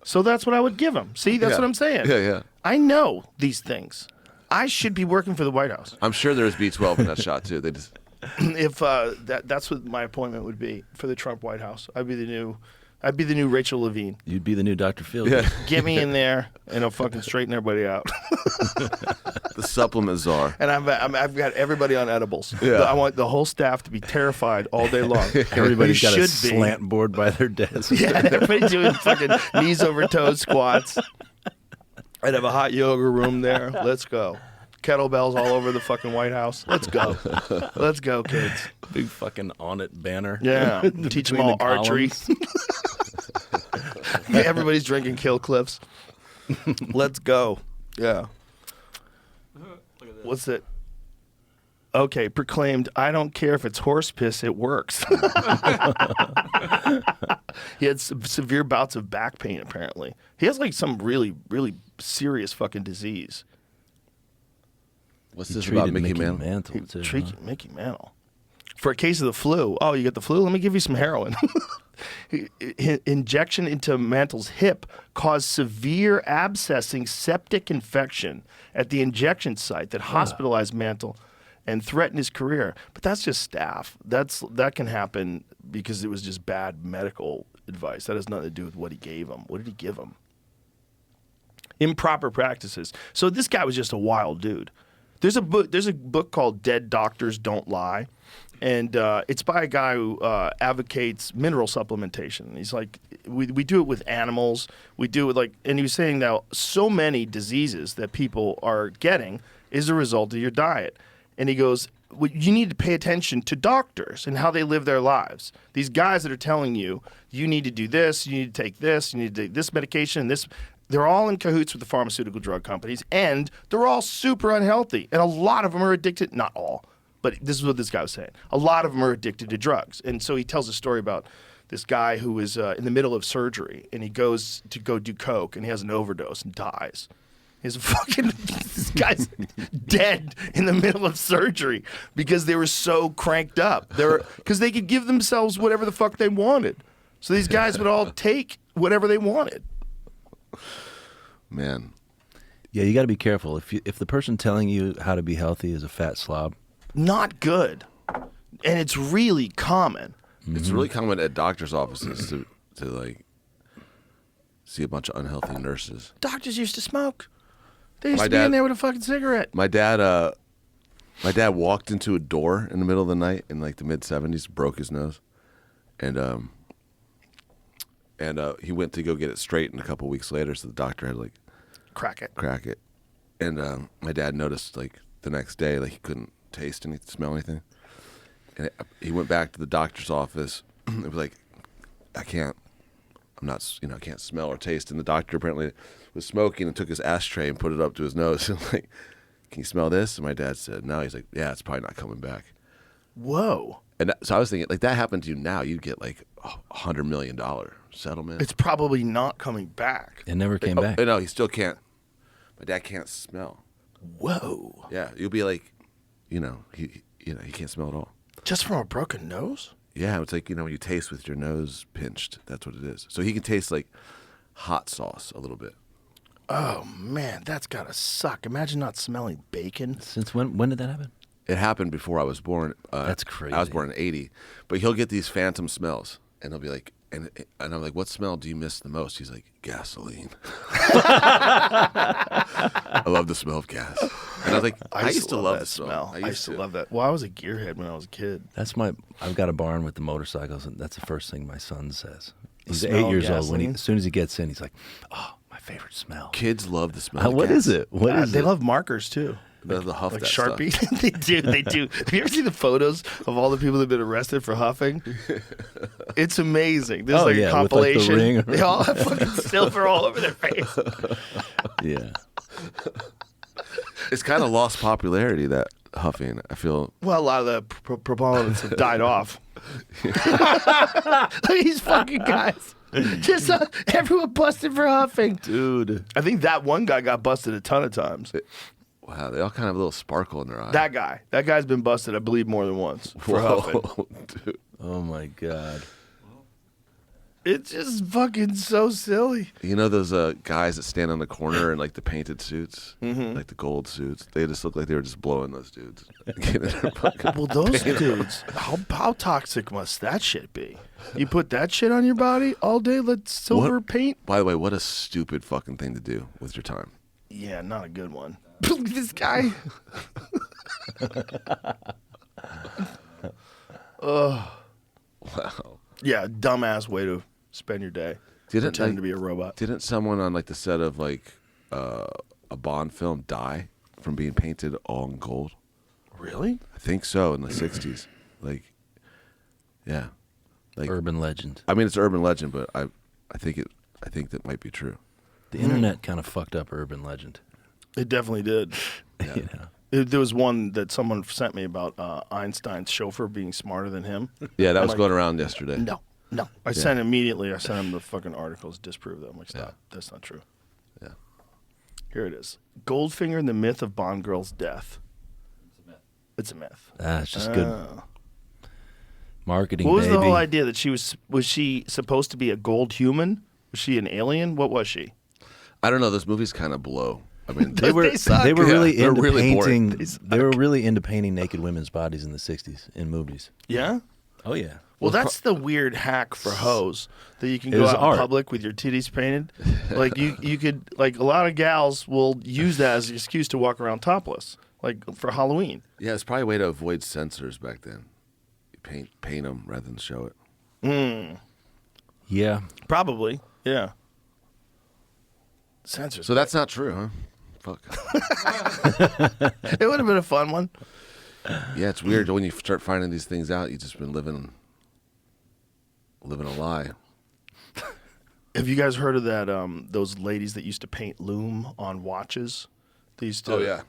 So that's what I would give him. See, that's what I'm saying. Yeah. I know these things. I should be working for the White House. I'm sure there's B12 in that shot too. They just If that's what my appointment would be for the Trump White House. I'd be the new I'd be the new Rachel Levine. You'd be the new Dr. Phil. Yeah. Get me in there, and I'll fucking straighten everybody out. The supplement czar. And I've got everybody on edibles. Yeah. I want the whole staff to be terrified all day long. Everybody's got a should be. slant board by their desk. Yeah, everybody's doing fucking knees over toes squats. I'd have a hot yoga room there. Let's go. Kettlebells all over the fucking White House. Let's go. Let's go, kids. Big fucking on it banner. Yeah. Teach them Between all the archery. columns. Everybody's drinking Kill Cliffs. Let's go. Yeah. What's it? Okay, proclaimed, I don't care if it's horse piss, it works. He had some severe bouts of back pain, apparently. He has like some really, really serious fucking disease. What's He this treated about Mickey Mantle? Mantle? Too, huh? Mickey Mantle. For a case of the flu. Oh, you get the flu? Let me give you some heroin. Injection into Mantle's hip caused severe abscessing septic infection at the injection site that hospitalized Mantle and threatened his career. But that's just staph. That can happen because it was just bad medical advice. That has nothing to do with what he gave him. What did he give him? Improper practices. So this guy was just a wild dude. There's a book called Dead Doctors Don't Lie, and it's by a guy who advocates mineral supplementation. He's like, we do it with animals. We do it and he was saying that so many diseases that people are getting is a result of your diet. And he goes, you need to pay attention to doctors and how they live their lives. These guys that are telling you, you need to do this, you need to take this, you need to take this medication, this. They're all in cahoots with the pharmaceutical drug companies, and they're all super unhealthy. And a lot of them are addicted, not all, but this is what this guy was saying. A lot of them are addicted to drugs. And so he tells a story about this guy who is in the middle of surgery, and he goes to go do coke, and he has an overdose and dies. This guy's dead in the middle of surgery because they were so cranked up. Because they could give themselves whatever the fuck they wanted. So these guys would all take whatever they wanted. Man. Yeah, you got to be careful. If the person telling you how to be healthy is a fat slob, not good, and it's really common. It's really common at doctors' offices to like see a bunch of unhealthy nurses. Doctors used to smoke. They used to be in there with a fucking cigarette. My dad walked into a door in the middle of the night in like the mid-'70s, broke his nose, and he went to go get it straightened a couple weeks later. So the doctor had like crack it, and my dad noticed like the next day like he couldn't taste and smell anything, and he went back to the doctor's office. It was like I can't smell or taste, and the doctor apparently was smoking and took his ashtray and put it up to his nose and like, can you smell this? And my dad said no. He's like, yeah, it's probably not coming back. Whoa. And so I was thinking, like, that happened to you now, you'd get like $100 million settlement. It's probably not coming back. it never came back. No, he still can't. My dad can't smell. Whoa. Yeah, you'll be like, he can't smell at all. Just from a broken nose? Yeah, it's like, when you taste with your nose pinched. That's what it is. So he can taste like hot sauce a little bit. Oh, man, that's got to suck. Imagine not smelling bacon. Since when did that happen? It happened before I was born. That's crazy. I was born in 1980. But he'll get these phantom smells, and he'll be like, and I'm like, what smell do you miss the most? He's like, gasoline. I love the smell of gas. And I was like, I used to love the smell. I used to love that. Well, I was a gearhead when I was a kid. I've got a barn with the motorcycles, and that's the first thing my son says. He's smell 8 years of old. gasoline? As soon as he gets in, he's like, oh, my favorite smell. Kids love the smell of What gas. is it? What is They it? love markers, too. The huff Like that Sharpie. stuff. They do. Have you ever seen the photos of all the people that have been arrested for huffing? It's amazing. There's Oh, like yeah, a with, like, the compilation. ring. They all have fucking silver all over their face. Yeah. It's kind of lost popularity, that huffing, I feel. Well, a lot of the proponents have died off. Look at these fucking guys. Just everyone busted for huffing. Dude. I think that one guy got busted a ton of times. Wow, they all kind of have a little sparkle in their eye. That guy's been busted, I believe, more than once for huffing. Dude. Oh, my God. It's just fucking so silly. You know those guys that stand on the corner in like the painted suits, like the gold suits? They just look like they were just blowing those dudes. Well, those dudes, how toxic must that shit be? You put that shit on your body all day, let silver paint? By the way, what a stupid fucking thing to do with your time. Yeah, not a good one. Look at this guy. Wow. Yeah, dumbass way to spend your day. Pretending to be a robot. Didn't someone on like the set of like a Bond film die from being painted all in gold? Really? I think so, in the 60s. Like, yeah. Like, Urban legend. I mean, it's urban legend, but I think that might be true. The internet kind of fucked up urban legend. It definitely did. Yeah. There was one that someone sent me about Einstein's chauffeur being smarter than him. Yeah, that I'm was like, going around yesterday. No. I sent him the fucking articles, disprove that. I'm like, stop. Yeah. That's not true. Yeah. Here it is. Goldfinger and the myth of Bond girl's death. It's a myth. It's just good marketing, What was baby. the whole idea that she was she supposed to be a gold human? Was she an alien? What was she? I don't know. Those movies kind of blow. I mean, They were suck. really they're into really boring. painting. They were really into painting naked women's bodies in the '60s in movies. Yeah? Oh yeah. Well, that's the weird hack for hoes that you can It go was out art. in public with your titties painted. Like you could like a lot of gals will use that as an excuse to walk around topless, like for Halloween. yeah, it's probably a way to avoid censors back then. You paint them rather than show it. Yeah. Probably, yeah. Censors. So that's not true, huh? Fuck. It would have been a fun one. Yeah, it's weird when you start finding these things out. You've just been living a lie. Have you guys heard of that? Those ladies that used to paint loom on watches. They used to. Oh, yeah.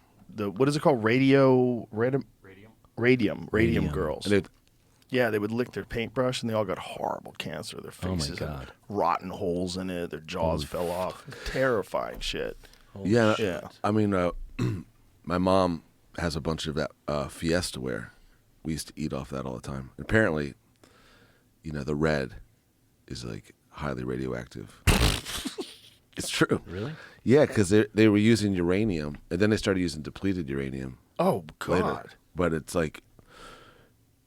What is it called? Radium girls. And Yeah, they would lick their paintbrush, and they all got horrible cancer. Their Oh, my faces had God. rotten holes in it. Their jaws fell off. Terrifying shit. yeah, shit. I mean, my mom has a bunch of that Fiesta ware. We used to eat off that all the time. Apparently, the red is like highly radioactive. It's true. Really? Yeah, because they were using uranium, and then they started using depleted uranium. Oh later. God! But it's like,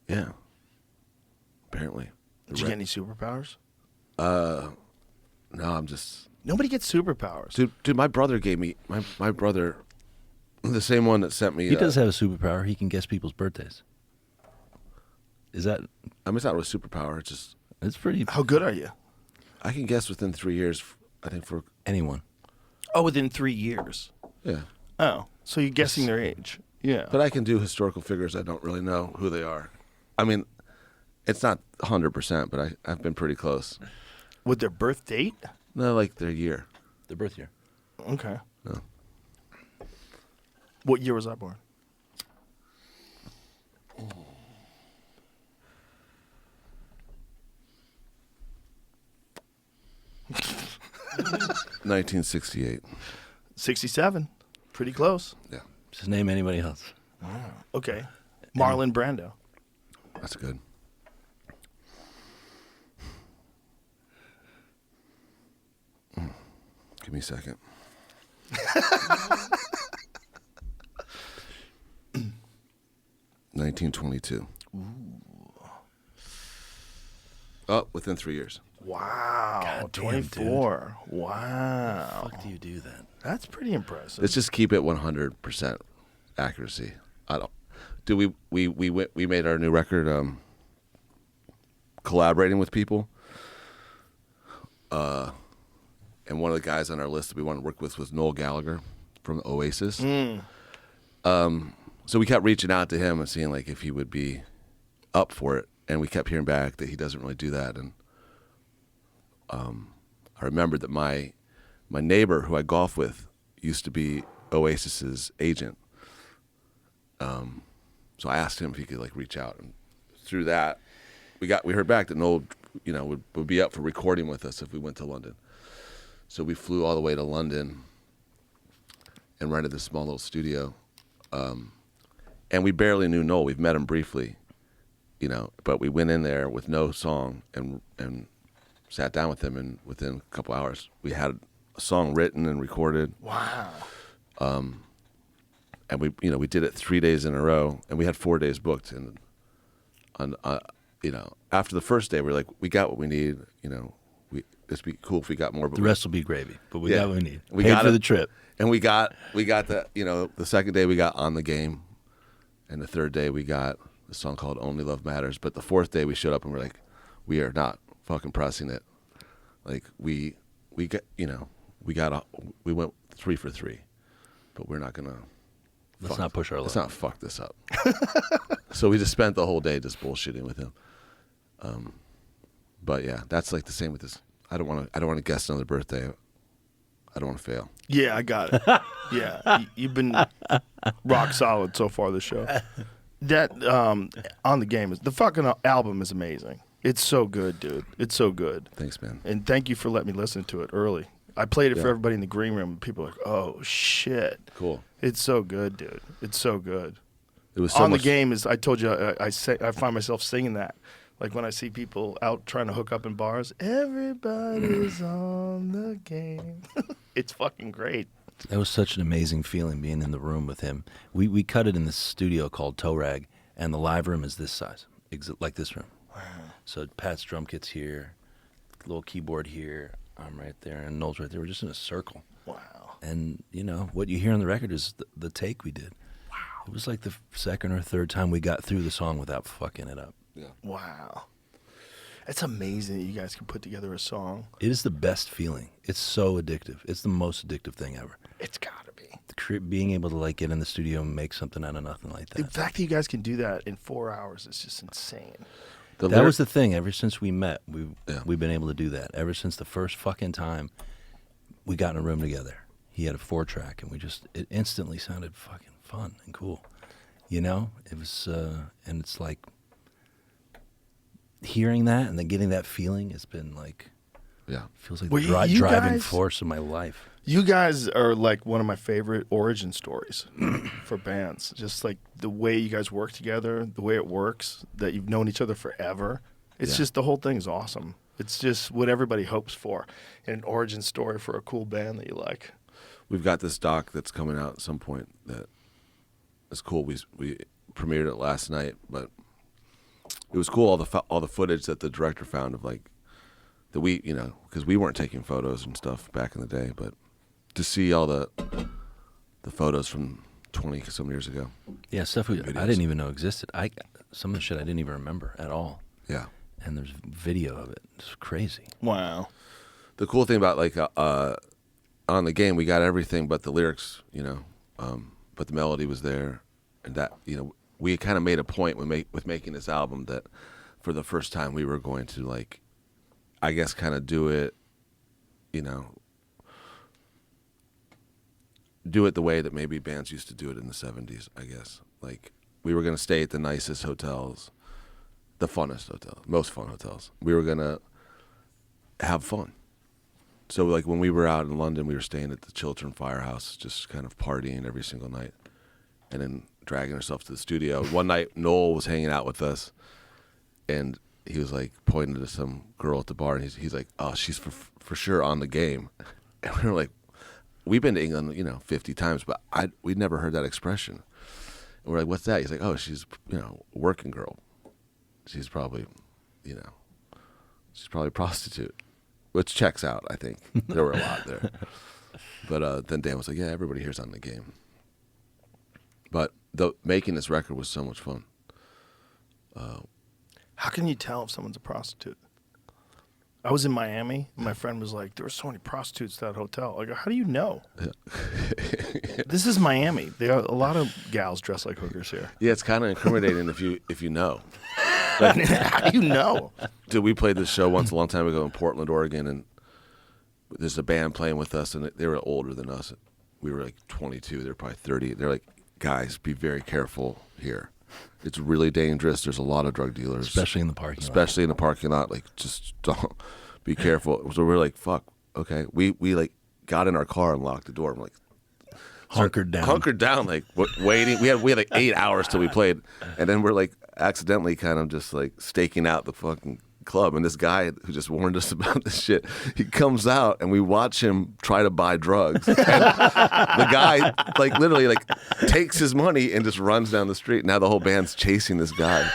yeah. Apparently. Did you get any superpowers? No, I'm just. Nobody gets superpowers. Dude, my brother gave me my brother, the same one that sent me. He does have a superpower. He can guess people's birthdays. Is that? I mean, it's not really a superpower. It's just It's pretty. How good are you? I can guess within 3 years. I think for Anyone. Oh, within 3 years. yeah, Oh, so you're guessing their age? Yeah. but I can do historical figures. I don't really know who they are. I mean, it's not 100%, but I've been pretty close. With their birth date? No, like their year. The birth year. Okay. No. What year was I born? – 1968. 67. Pretty close. Yeah, Just name anybody else. Okay. Marlon Brando. that's good. Give me a second. $1922. Oh, within 3 years. Wow. God damn, 24. Wow. Fuck do you do that? That's pretty impressive. Let's just keep it 100% accuracy. I don't. Do we made our new record collaborating with people. And one of the guys on our list that we wanted to work with was Noel Gallagher from Oasis. So we kept reaching out to him and seeing like if he would be up for it, and we kept hearing back that he doesn't really do that. And I remembered that my neighbor who I golf with used to be Oasis's agent. So I asked him if he could like reach out, and through that we heard back that Noel would be up for recording with us if we went to London. So we flew all the way to London and rented this small little studio. And we barely knew Noel. We've met him briefly, but we went in there with no song and sat down with him, and within a couple hours, we had a song written and recorded. Wow. And we did it 3 days in a row, and we had 4 days booked. And after the first day, we were like, we got what we need. It'd be cool if we got more. But The rest will be gravy, but we got what we need. We Paid got for it. the trip. And we got the the second day we got On the Game, and the third day we got a song called Only Love Matters. But the fourth day we showed up and we're like, we are not fucking pressing it. Like we went 3 for 3, but we're not gonna. Let's not push our luck. Let's not fuck this up. So we just spent the whole day just bullshitting with him. But yeah, that's like the same with this. I don't want to guest another birthday. I don't want to fail. Yeah, I got it. Yeah, you've been rock solid so far this show. That On the Game the fucking album is amazing. It's so good, dude. It's so good. Thanks, man. And thank you for letting me listen to it early. I played it for everybody in the green room. And people are like, "Oh shit, Cool." It's so good, dude. It's so good. It was so On much. the Game is. I told you, I find myself singing that. Like when I see people out trying to hook up in bars, everybody's on the game. It's fucking great. That was such an amazing feeling being in the room with him. We cut it in this studio called Toe Rag, and the live room is this size, like this room. Wow. So Pat's drum kit's here, little keyboard here, I'm right there, and Noel's right there. We're just in a circle. Wow. And, what you hear on the record is the take we did. Wow. It was like the second or third time we got through the song without fucking it up. Yeah. Wow. It's amazing that you guys can put together a song. It is the best feeling. It's so addictive. It's the most addictive thing ever. It's got to be. Being able to get in the studio and make something out of nothing like The that. fact that you guys can do that in 4 hours is just insane. That was the thing. Ever since we met, we've been able to do that. Ever since the first fucking time we got in a room together. He had a 4-track, and it instantly sounded fucking fun and cool. It was, and it's like, hearing that and then getting that feeling has been like, feels like the driving force of my life. You guys are like one of my favorite origin stories for bands. Just like the way you guys work together, the way it works, that you've known each other forever. It's just, the whole thing is awesome. It's just what everybody hopes for, an origin story for a cool band that you like. We've got this doc that's coming out at some point that is cool. We premiered it last night, but it was cool, all the footage that the director found of because we weren't taking photos and stuff back in the day, but to see all the photos from 20 some years ago. Yeah, stuff I didn't even know existed. Some of the shit I didn't even remember at all. Yeah. And there's video of it. It's crazy. Wow. The cool thing about On the Game, we got everything but the lyrics, but the melody was there, and that we kind of made a point with making this album that for the first time we were going to I guess kind of do it, do it the way that maybe bands used to do it in the 70s, I guess. We were going to stay at the nicest hotels, the funnest hotels, most fun hotels. We were going to have fun. So when we were out in London, we were staying at the Chiltern Firehouse, just kind of partying every single night, and then dragging ourselves to the studio. One night, Noel was hanging out with us, and he was pointing to some girl at the bar, and he's like, "Oh, she's for sure on the game." And we were like, "We've been to England, 50 times, but we'd never heard that expression." And we're like, "What's that?" He's like, "Oh, she's a working girl. She's probably, she's probably a prostitute." Which checks out, I think. There were a lot there. But then Dan was like, yeah, everybody here's on the game. But making this record was so much fun. How can you tell if someone's a prostitute? I was in Miami, and my friend was like, there were so many prostitutes at that hotel. I go, how do you know? Yeah. This is Miami. There are a lot of gals dressed like hookers here. Yeah, it's kind of incriminating if you know. How do you know? Dude, we played this show once a long time ago in Portland, Oregon, and there's a band playing with us, and they were older than us. We were 22. They were probably 30. They're like, guys, be very careful here. It's really dangerous. There's a lot of drug dealers. Especially in the parking lot. Especially in the parking lot. Just don't be careful. So we're like, fuck, okay. We got in our car and locked the door. I'm like, hunkered down, waiting. We had 8 hours till we played, and then we're accidentally kind of just staking out the fucking club, and this guy who just warned us about this shit, he comes out, and we watch him try to buy drugs. And the guy, like, literally, like, takes his money and just runs down the street. Now the whole band's chasing this guy.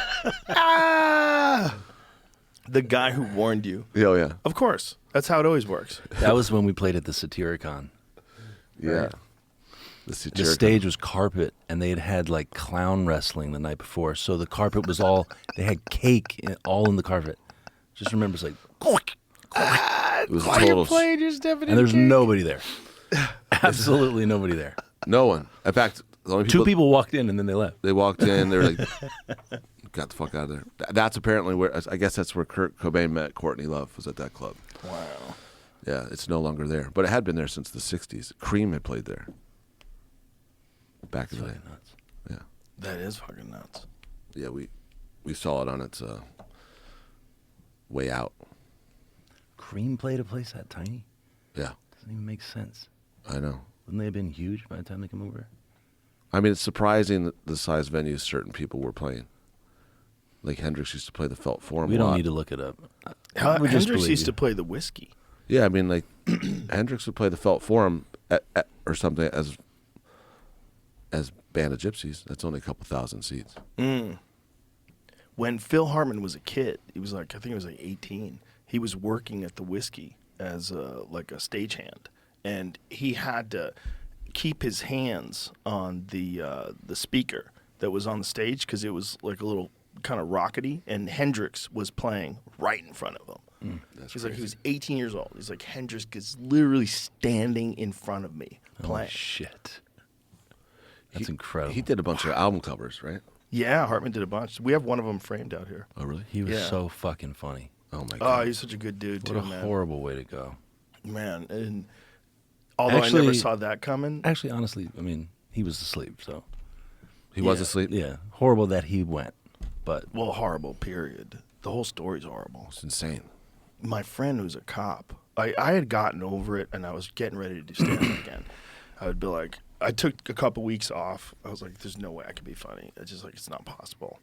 The guy who warned you. Oh, yeah. Of course. That's how it always works. That was when we played at the Satyricon. Yeah. Right. The stage was carpet, and they had like clown wrestling the night before. So the carpet was they had cake all in the carpet. Just remember, it's like, It was a total. and there's nobody there. Absolutely nobody there. No one. In fact, the only Two people walked in, and then they left. They walked in. They were like, "Got the fuck out of there." That's apparently where. I guess that's where Kurt Cobain met Courtney Love. Was at that club. Wow. Yeah, it's no longer there, but it had been there since the '60s. Cream had played there. Back in the day. Nuts. Yeah. That is fucking nuts. Yeah, we saw it on its way out. Cream played a place that tiny? Yeah. Doesn't even make sense. I know. Wouldn't they have been huge by the time they came over? I mean, it's surprising that the size venues certain people were playing. Like Hendrix used to play the Felt Forum. We a don't lot. need to look it up. Hendrix used to play the Whiskey. Yeah, I mean, like Hendrix would play the Felt Forum or something as Band of Gypsies. That's only a couple thousand seats. When Phil Hartman was a kid, he was like, I think he was like 18. He was working at the Whiskey as like a stagehand, and he had to keep his hands on the speaker that was on the stage because it was like a little kind of rockety, and Hendrix was playing right in front of him. He's like, he was 18 years old. He's like, Hendrix is literally standing in front of me playing. Oh, shit. That's incredible. He did a bunch of album covers, right? Yeah, Hartman did a bunch. We have one of them framed out here. Oh, really? He was Yeah. so fucking funny. Oh, my Oh, God. he's such a good dude, What too, a man. horrible way to go. Man, and although I Actually- never saw that coming. Actually, honestly, I mean, he was asleep, so. He was Yeah. asleep? Yeah, horrible that he went, but Well, horrible, period. The whole story's horrible. It's insane. My friend who's a cop, I had gotten over it, and I was getting ready to do stand-up again. I would be like, I took a couple weeks off. I was like, there's no way I can be funny. It's just like, it's not possible.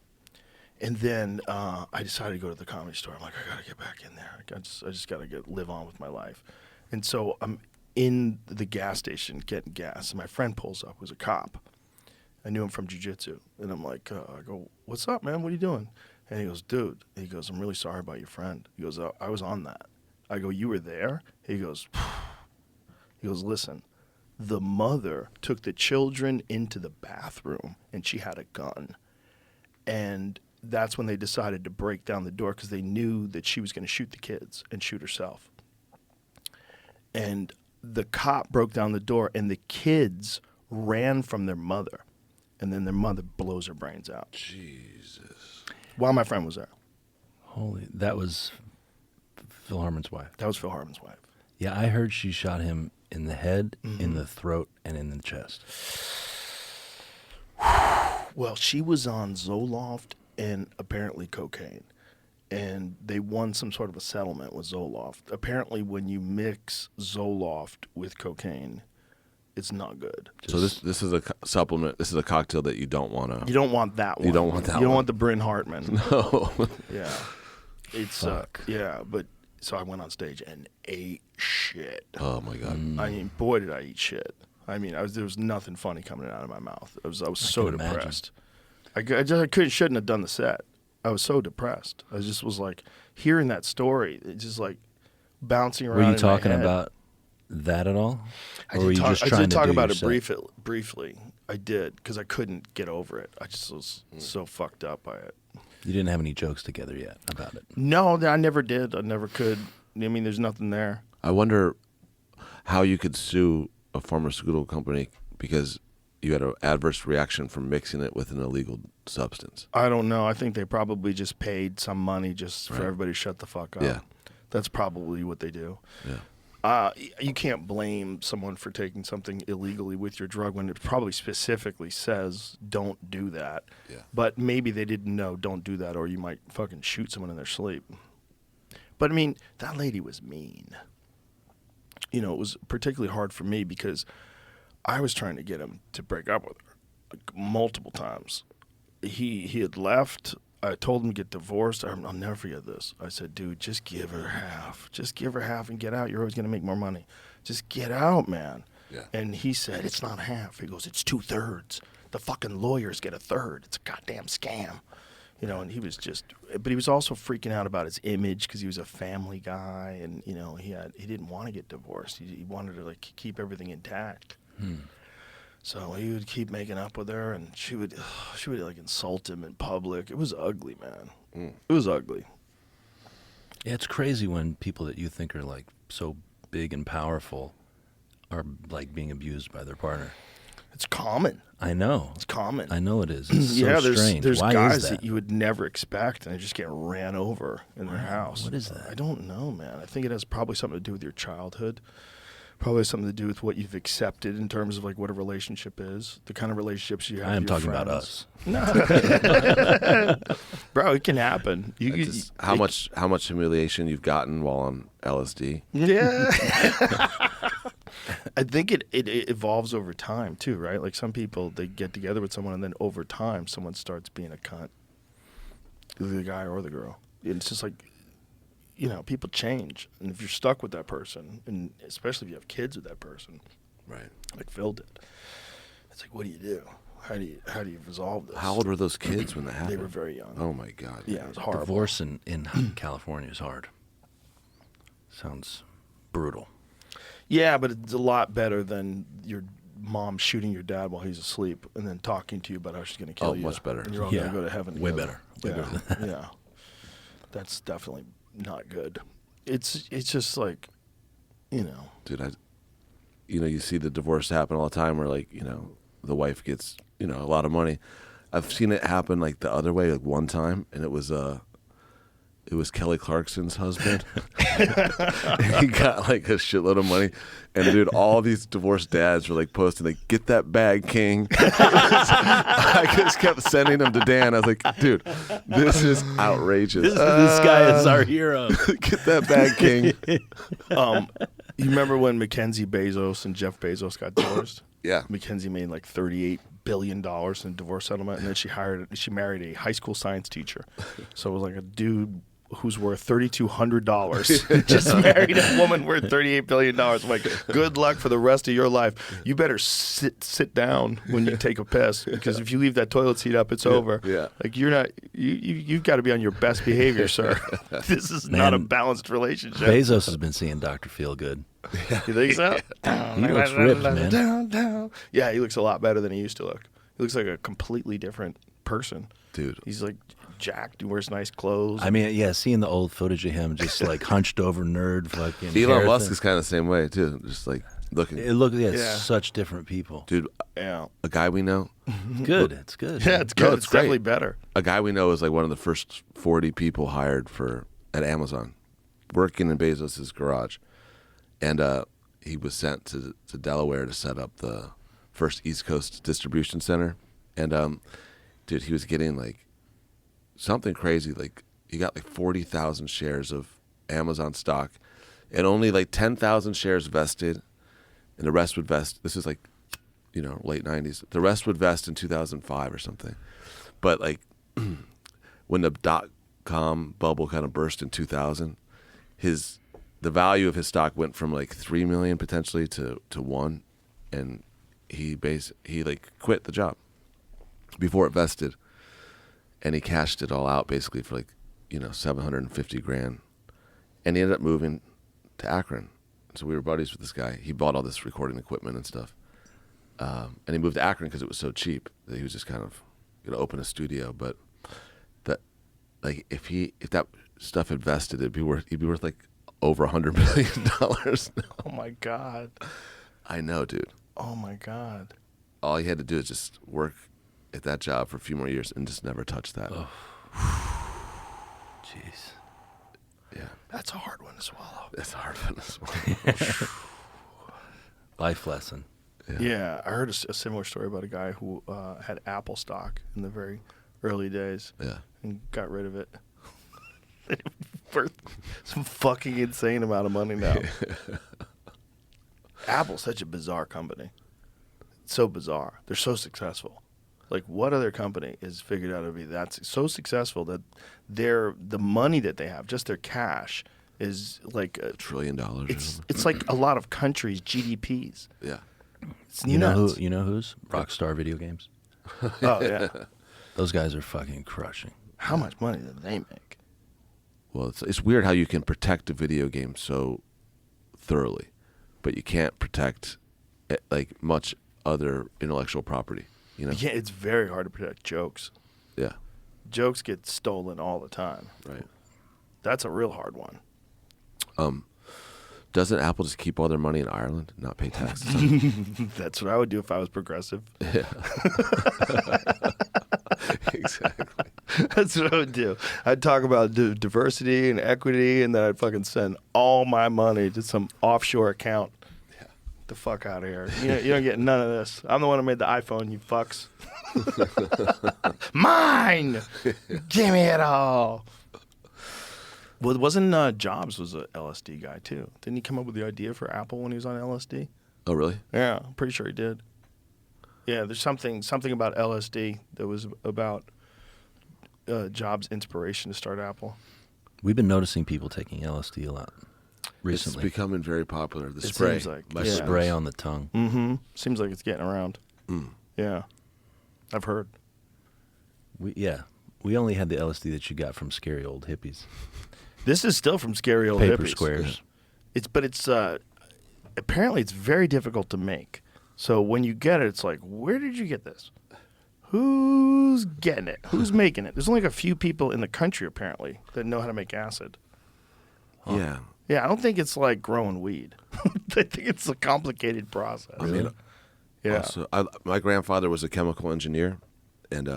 And then I decided to go to the Comedy Store. I'm like, I got to get back in there. I just got to live on with my life. And so I'm in the gas station getting gas, and my friend pulls up, who's a cop. I knew him from jiu-jitsu. And I'm like, I go, what's up, man? What are you doing? And he goes, dude, he goes, I'm really sorry about your friend. He goes, I was on that. I go, you were there? He goes, listen, the mother took the children into the bathroom, and she had a gun. And that's when they decided to break down the door because they knew that she was going to shoot the kids and shoot herself. And the cop broke down the door, and the kids ran from their mother. And then their mother blows her brains out. Jesus. While my friend was there. that was Phil Hartman's wife. That was Phil Hartman's wife. Yeah, I heard she shot him in the head, in the throat, and in the chest. Well, she was on Zoloft and apparently cocaine. And they won some sort of a settlement with Zoloft. Apparently, when you mix Zoloft with cocaine, it's not good. So this is a supplement. This is a cocktail that you don't want to. You don't want that one. You don't want that You don't one. want the Bryn Hartman. No. Yeah. It's yeah, but so I went on stage and ate shit. Oh my God. I mean, boy, did I eat shit. I mean, there was nothing funny coming out of my mouth. I was so can imagine. depressed. I shouldn't have done the set. I was so depressed. I just was like hearing that story. It just like bouncing around. Were you in my talking head. about that at all? I Or did were you talk, just I trying did to talk do about your it set? briefly. I did because I couldn't get over it. I just was so fucked up by it. You didn't have any jokes together yet about it. No, I never did. I never could. I mean, there's nothing there. I wonder how you could sue a pharmaceutical company because you had an adverse reaction from mixing it with an illegal substance. I don't know. I think they probably just paid some money just for everybody to shut the fuck up. Yeah. That's probably what they do. Yeah. You can't blame someone for taking something illegally with your drug when it probably specifically says don't do that. Yeah. But maybe they didn't know don't do that or you might fucking shoot someone in their sleep. But I mean, that lady was mean. You know, it was particularly hard for me because I was trying to get him to break up with her like, multiple times. He had left I told him to get divorced. I'll never forget this. I said, dude, just give her half. Just give her half and get out. You're always going to make more money. Just get out, man. Yeah. And he said, it's not half. He goes, it's 2/3. The fucking lawyers get 1/3. It's a goddamn scam. You know, and he was just, but he was also freaking out about his image because he was a family guy, and you know, he didn't want to get divorced. He wanted to like keep everything intact. So he would keep making up with her, and she would like insult him in public. It was ugly, man. It was ugly. Yeah, it's crazy when people that you think are like so big and powerful are like being abused by their partner. It's common. I know. It's common. I know it is. It's so strange. There's Why guys is that? you would never expect, and they just get ran over in their house. What is that? I don't know, man. I think it has probably something to do with your childhood. Probably has something to do with what you've accepted in terms of like what a relationship is, the kind of relationships you have. I am with your talking about friends. us. No, bro, it can happen. How much humiliation you've gotten while on LSD? Yeah. I think it evolves over time too, right? Like some people, they get together with someone and then over time someone starts being a cunt, the guy or the girl. And it's just like, you know, people change, and if you're stuck with that person, and especially if you have kids with that person, Right. like Phil did, it's like, what do you do? How do you resolve this? How old were those kids when that happened? They were very young. Oh my God. Yeah, it was horrible. Divorce in California is hard. Sounds brutal. Yeah, but it's a lot better than your mom shooting your dad while he's asleep and then talking to you about how she's going to kill Oh, you. much better. And you're all going to go to heaven Way together. better. Way Yeah, better than that. yeah. That's definitely not good. It's just like, you know. Dude, you see the divorce happen all the time where, like, you know, the wife gets, you know, a lot of money. I've seen it happen like the other way, like one time, and it was Kelly Clarkson's husband. He got like a shitload of money, and dude, all these divorced dads were like posting like, "Get that bag, King." I just kept sending them to Dan. I was like, "Dude, this is outrageous. This guy is our hero. Get that bag, King." You remember when Mackenzie Bezos and Jeff Bezos got divorced? Yeah. Mackenzie made like $38 billion in divorce settlement, and then she married a high school science teacher. So it was like a dude who's worth $3,200 just married a woman worth $38 billion. I'm like, good luck for the rest of your life. You better sit down when you take a piss, because if you leave that toilet seat up, it's over. Yeah. Like you've got to be on your best behavior, sir. This is not a balanced relationship. Bezos has been seeing Dr. Feelgood. You think so? He looks ripped, man. Down. Yeah, he looks a lot better than he used to look. He looks like a completely different person. Dude. He's like jacked. He wears nice clothes. I mean, yeah, seeing the old footage of him just like hunched over nerd fucking. Elon hair Musk thing. is kind of the same way too. Just like looking. It looks, yeah, it's Yeah. such different people. Dude, yeah. a guy we know, Good, it's good. Yeah, it's good. No, it's it's great. definitely better. a guy we know is like one of the first 40 people hired at Amazon, working in Bezos' garage, and he was sent to Delaware to set up the first East Coast distribution center, and dude, he was getting like something crazy, like he got like 40,000 shares of Amazon stock, and only like 10,000 shares vested, and the rest would vest. This is like, you know, late 90s. The rest would vest in 2005 or something. But like when the .com bubble kind of burst in 2000, the value of his stock went from like 3 million potentially to 1, and he like quit the job before it vested, and he cashed it all out basically for like, you know, $750,000, and he ended up moving to Akron. So we were buddies with this guy. He bought all this recording equipment and stuff, and he moved to Akron because it was so cheap that he was just kind of gonna open a studio. But that, like, if that stuff had vested, he'd be worth like over $100 million. Oh my God. I know, dude. Oh my God. All he had to do is just work at that job for a few more years and just never touch that. Oh. Jeez. Yeah, That's a hard one to swallow. that's a hard one as well. Life lesson. Yeah, I heard a similar story about a guy who had Apple stock in the very early days Yeah. and got rid of it. Worth some fucking insane amount of money now. Apple's such a bizarre company. It's so bizarre. They're so successful. Like, what other company is figured out to be that's so successful that the money that they have, just their cash, is like $1 trillion. It's like a lot of countries' GDPs. Yeah. It's You nuts. know who's Rockstar Video Games? Oh yeah. Those guys are fucking crushing. How much money do they make? Well, it's weird how you can protect a video game so thoroughly, but you can't protect like much other intellectual property. You know? Yeah, it's very hard to protect jokes. Yeah. Jokes get stolen all the time. Right. That's a real hard one. Doesn't Apple just keep all their money in Ireland and not pay taxes on it? That's what I would do if I was progressive. Yeah. Exactly. That's what I would do. I'd talk about diversity and equity, and then I'd fucking send all my money to some offshore account. Yeah. The fuck out of here. You don't get none of this. I'm the one who made the iPhone, you fucks. Mine! Give me it all. Well, wasn't Jobs was a LSD guy, too? Didn't he come up with the idea for Apple when he was on LSD? Oh, really? Yeah, I'm pretty sure he did. Yeah, there's something about LSD that was about Jobs' inspiration to start Apple. We've been noticing people taking LSD a lot recently. It's becoming very popular. The It spray. seems like, My yeah. Spray on the tongue. Mm-hmm. Seems like it's getting around. Yeah, I've heard. We only had the LSD that you got from scary old hippies. This is still from scary old Paper hippies. squares. It's apparently it's very difficult to make. So when you get it, it's like, where did you get this? Who's getting it? Who's making it? There's only like a few people in the country apparently that know how to make acid. Yeah. Yeah, I don't think it's like growing weed. I think it's a complicated process. I mean, Yeah. also, my grandfather was a chemical engineer, and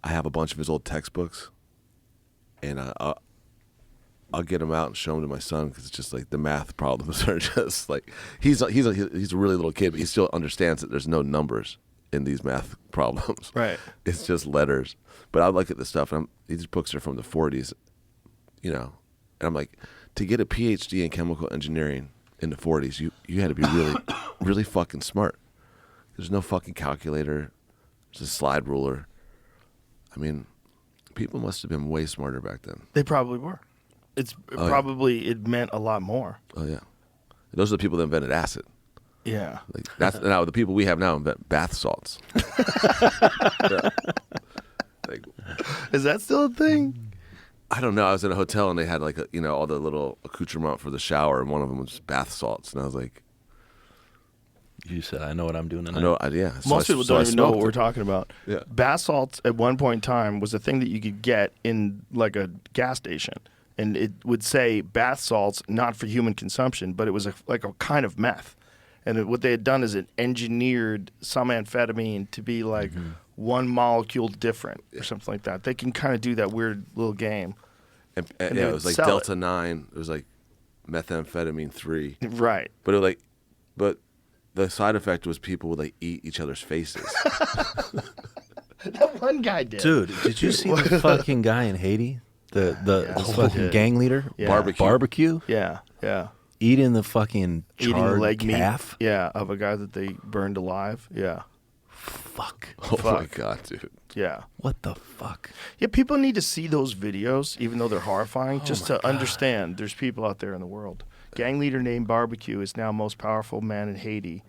I have a bunch of his old textbooks, and I'll get them out and show them to my son because it's just like the math problems are just like he's a really little kid, but he still understands that there's no numbers in these math problems. Right. It's just letters. But I look at this stuff, and these books are from the 40s, you know, and I'm like, to get a PhD in chemical engineering in the 40s, you had to be really, really fucking smart. There's no fucking calculator. There's a slide ruler. I mean, people must have been way smarter back then. They probably were. It meant a lot more. Oh yeah, those are the people that invented acid. Yeah. Like that's now the people we have now invent bath salts. Yeah. Like, Is that still a thing? I don't know. I was in a hotel and they had like all the little accoutrement for the shower, and one of them was bath salts, and I was like, You said, I know what I'm doing tonight. I know, yeah. Most people don't even know what smoked we're it. talking about. Yeah. Bath salts at one point in time was a thing that you could get in like a gas station. And it would say bath salts, not for human consumption, but it was like a kind of meth. And what they had done is it engineered some amphetamine to be like one molecule different or something like that. They can kind of do that weird little game. And And yeah, they it was would like sell Delta it. 9. It was like methamphetamine 3. Right. But but the side effect was people would like eat each other's faces. That one guy did. Dude, did you see the fucking guy in Haiti? The fucking yeah. gang leader? Yeah. Barbecue? Yeah, yeah. Eating the fucking Eating charred leg calf? meat. Yeah, of a guy that they burned alive. Yeah, Fuck. Oh my Fuck. god, dude. yeah. What the fuck? Yeah, people need to see those videos, even though they're horrifying, just to understand there's people out there in the world. Gang leader named Barbecue is now most powerful man in Haiti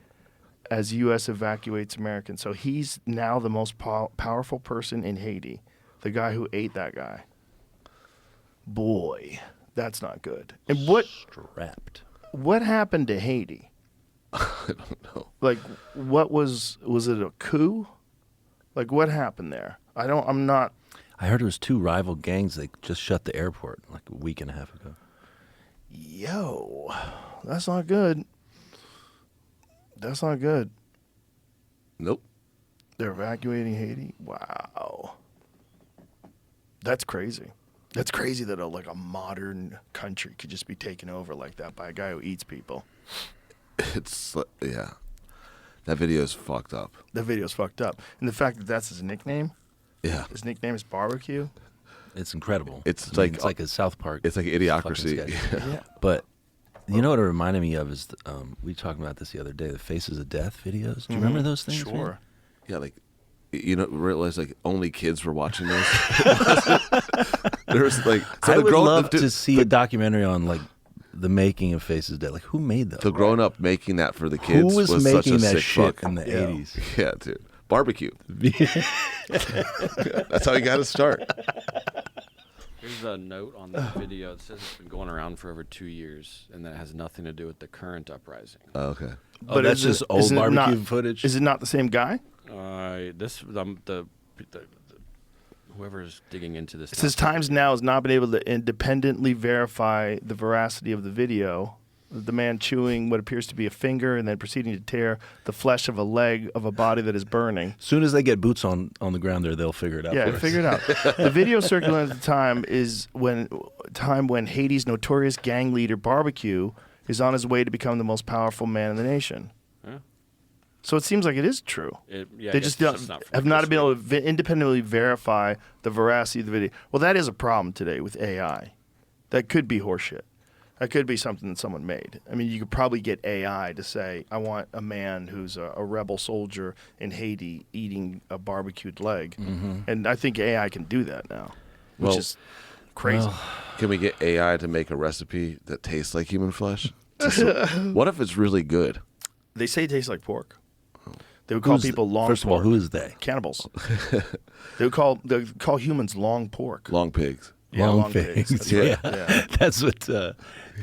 as U.S. evacuates Americans. So he's now the most powerful person in Haiti, the guy who ate that guy. Boy, that's not good. And Strapped. what happened to Haiti? I don't know. Like, what was it a coup? Like, what happened there? I'm not. I heard it was two rival gangs that just shut the airport like a week and a half ago. Yo, that's not good. That's not good. Nope. They're evacuating Haiti. Wow, that's crazy. That's crazy that a modern country could just be taken over like that by a guy who eats people. It's yeah. That video is fucked up. The video's fucked up, and the fact that that's his nickname. Yeah. His nickname is Barbecue. It's incredible. It's I mean, like- it's like a South Park. It's like fucking Idiocracy. sketch. Yeah. But you know what it reminded me of is we talked about this the other day, the Faces of Death videos. Do you remember those things? man? Sure. Yeah, like you know, realize like only kids were watching those. There was like I would love to see a documentary on like the making of Faces Dead. Like, who made that? The grown up making that for the kids. Who was such making a that sick shit fuck. in the 80s? Yeah, dude. Barbecue. That's how you got to start. Here's a note on the video. It says it's been going around for over 2 years, and that has nothing to do with the current uprising. Oh, okay. But that's just old barbecue footage. Is it not the same guy? Whoever's digging into this. It says Times Now has not been able to independently verify the veracity of the video. The man chewing what appears to be a finger and then proceeding to tear the flesh of a leg of a body that is burning. As soon as they get boots on the ground there, they'll figure it out. Yeah, for us. figure it out. The video circulating at the time is when Haiti's notorious gang leader Barbecue is on his way to become the most powerful man in the nation. Yeah. So it seems like it is true. They just have not been able to independently verify the veracity of the video. Well, that is a problem today with AI. That could be horseshit. That could be something that someone made. I mean, you could probably get AI to say, I want a man who's a rebel soldier in Haiti eating a barbecued leg. Mm-hmm. And I think AI can do that now, which is crazy. Can we get AI to make a recipe that tastes like human flesh? What if it's really good? They say it tastes like pork. They would call people long First pork. of all, who is they? Cannibals. They would call humans long pork. Long pigs. Yeah, long pigs. pigs. That's Yeah. right. Yeah. That's what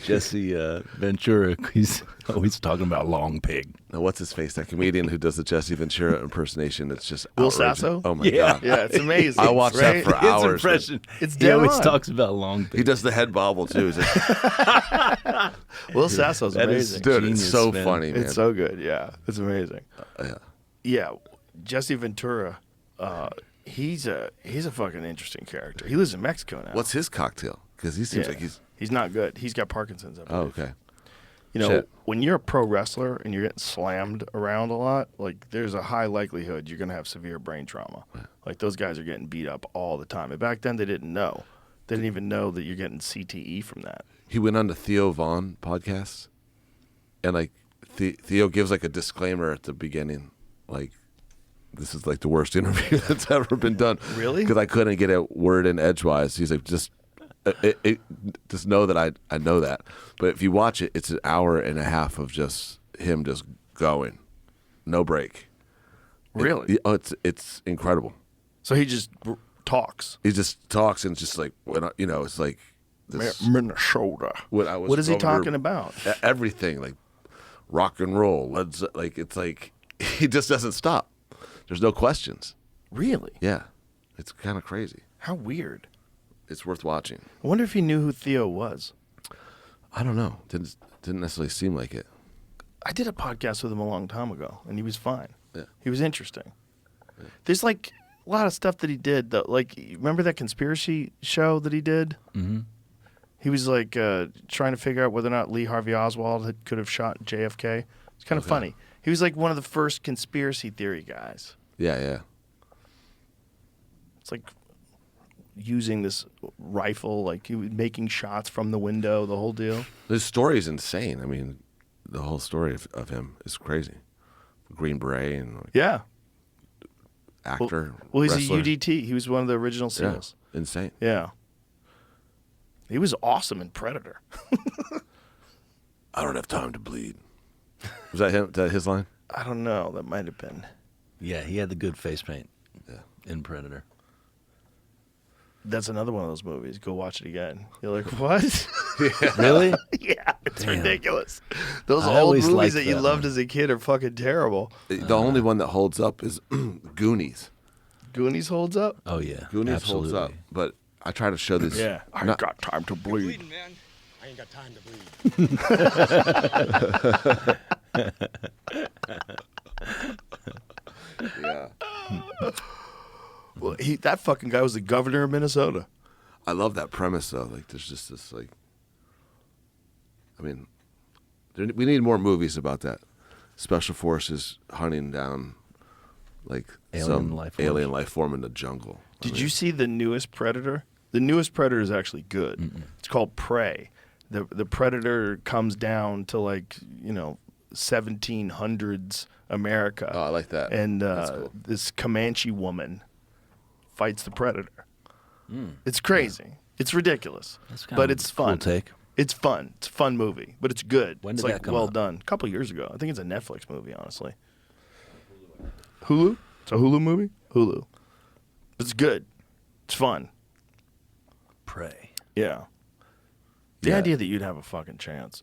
Jesse Ventura, he's always talking about long pig. Now, what's his face? That comedian who does the Jesse Ventura impersonation. It's just Will outrageous. Sasso? Oh my Yeah. god! Yeah, it's amazing. I watched that right? for hours. His impression. It's He dead always on. talks about long pig. He does the head bobble too. He's like, Will Sasso's That is amazing. dude, Genius, it's so man. funny, man. It's so good. Yeah, it's amazing. Yeah. Yeah, Jesse Ventura. He's a fucking interesting character. He lives in Mexico now. What's his cocktail? Because he seems like he's not good. He's got Parkinson's. I Oh, believe. okay. You know, Shit. when you're a pro wrestler and you're getting slammed around a lot, like there's a high likelihood you're gonna have severe brain trauma. Like those guys are getting beat up all the time. And back then they didn't know. They didn't even know that you're getting CTE from that. He went on the Theo Vaughn podcast, and like Theo gives like a disclaimer at the beginning, like this is like the worst interview that's ever been done. Really? Because I couldn't get a word in edgewise. He's like, just know that I know that. But if you watch it, it's an hour and a half of just him just going, no break. Really? It's incredible. So he just talks. He just talks and just like it's like this. Minnesota. What is he talking about? Everything, like rock and roll. It's like he just doesn't stop. There's no questions. Really? Yeah, it's kind of crazy. How weird. It's worth watching. I wonder if he knew who Theo was. I don't know. Didn't necessarily seem like it. I did a podcast with him a long time ago, and he was fine. Yeah. He was interesting. Yeah. There's like a lot of stuff that he did. That, like, remember that conspiracy show that he did? Mm-hmm. He was like trying to figure out whether or not Lee Harvey Oswald could have shot JFK. It's kind of funny. He was like one of the first conspiracy theory guys. Yeah. It's like using this rifle, like he was making shots from the window, the whole deal. His story is insane. I mean, the whole story of him is crazy. Green Beret and actor. Well, he's wrestler. a UDT. He was one of the original SEALs. Yeah, insane. Yeah. He was awesome in Predator. I don't have time to bleed. Was that him? Is that his line? I don't know. That might have been. Yeah, he had the good face paint. Yeah. In Predator. That's another one of those movies. Go watch it again. You're like, what? Really? Yeah, it's Damn. ridiculous. Those I old always movies liked that you that loved one. as a kid are fucking terrible. The only one that holds up is Goonies. Goonies holds up? Oh, yeah. Goonies absolutely. holds up. But I try to show this. Yeah. I ain't got time to bleed. Man. I ain't got time to bleed. Yeah. Well, that fucking guy was the governor of Minnesota. I love that premise though. Like, there's just this like. I mean, we need more movies about that. Special forces hunting down, like some alien life form in the jungle. Did you see the newest Predator? The newest Predator is actually good. It's called Prey. The Predator comes down to 1700s America. Oh, I like that. And That's cool. this Comanche woman fights the predator. It's crazy. It's ridiculous, That's kind but of it's a cool fun. take. It's fun. It's a fun movie, but it's good. When it's did like that come well out? done. A couple years ago. I think it's a Netflix movie, honestly. Hulu? It's a Hulu movie? Hulu. It's good. It's fun. Prey. Yeah. The Yeah. idea that you'd have a fucking chance.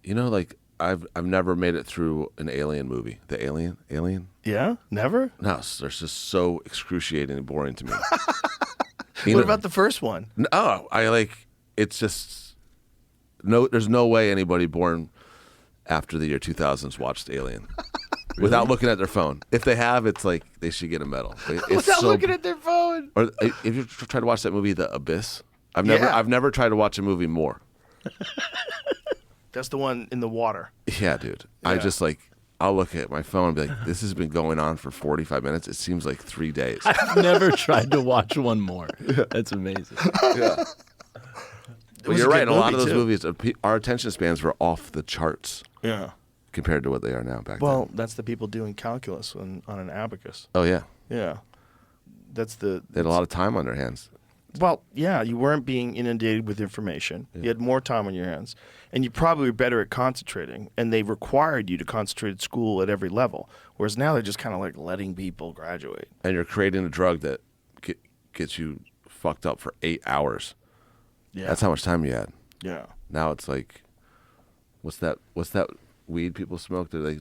You know, like I've never made it through an Alien movie. The Alien. Yeah? Never? No, they're just so excruciatingly boring to me. What about the first one? No, I like. It's just no. There's no way anybody born after the year 2000s watched Alien without looking at their phone. If they have, it's like they should get a medal. It's Without so, looking at their phone. Or if you try to watch that movie, The Abyss. I've never tried to watch a movie more. That's the one in the water. Yeah, dude. I Yeah. just like. I'll look at my phone and be like, this has been going on for 45 minutes. It seems like 3 days. I've never tried to watch one more. That's amazing. Yeah. But was you're a right. good In a lot of movie, those too. movies, our attention spans were off the charts Yeah. compared to what they are now back Well, then. that's the people doing calculus on an abacus. Oh, yeah. Yeah. That's the. They had a lot of time on their hands. Well, yeah, you weren't being inundated with information. You had more time on your hands. And you probably were better at concentrating. And they required you to concentrate at school at every level. Whereas now they're just kind of like letting people graduate. And you're creating a drug that gets you fucked up for 8 hours. Yeah. That's how much time you had. Yeah. Now it's like, what's that weed people smoke that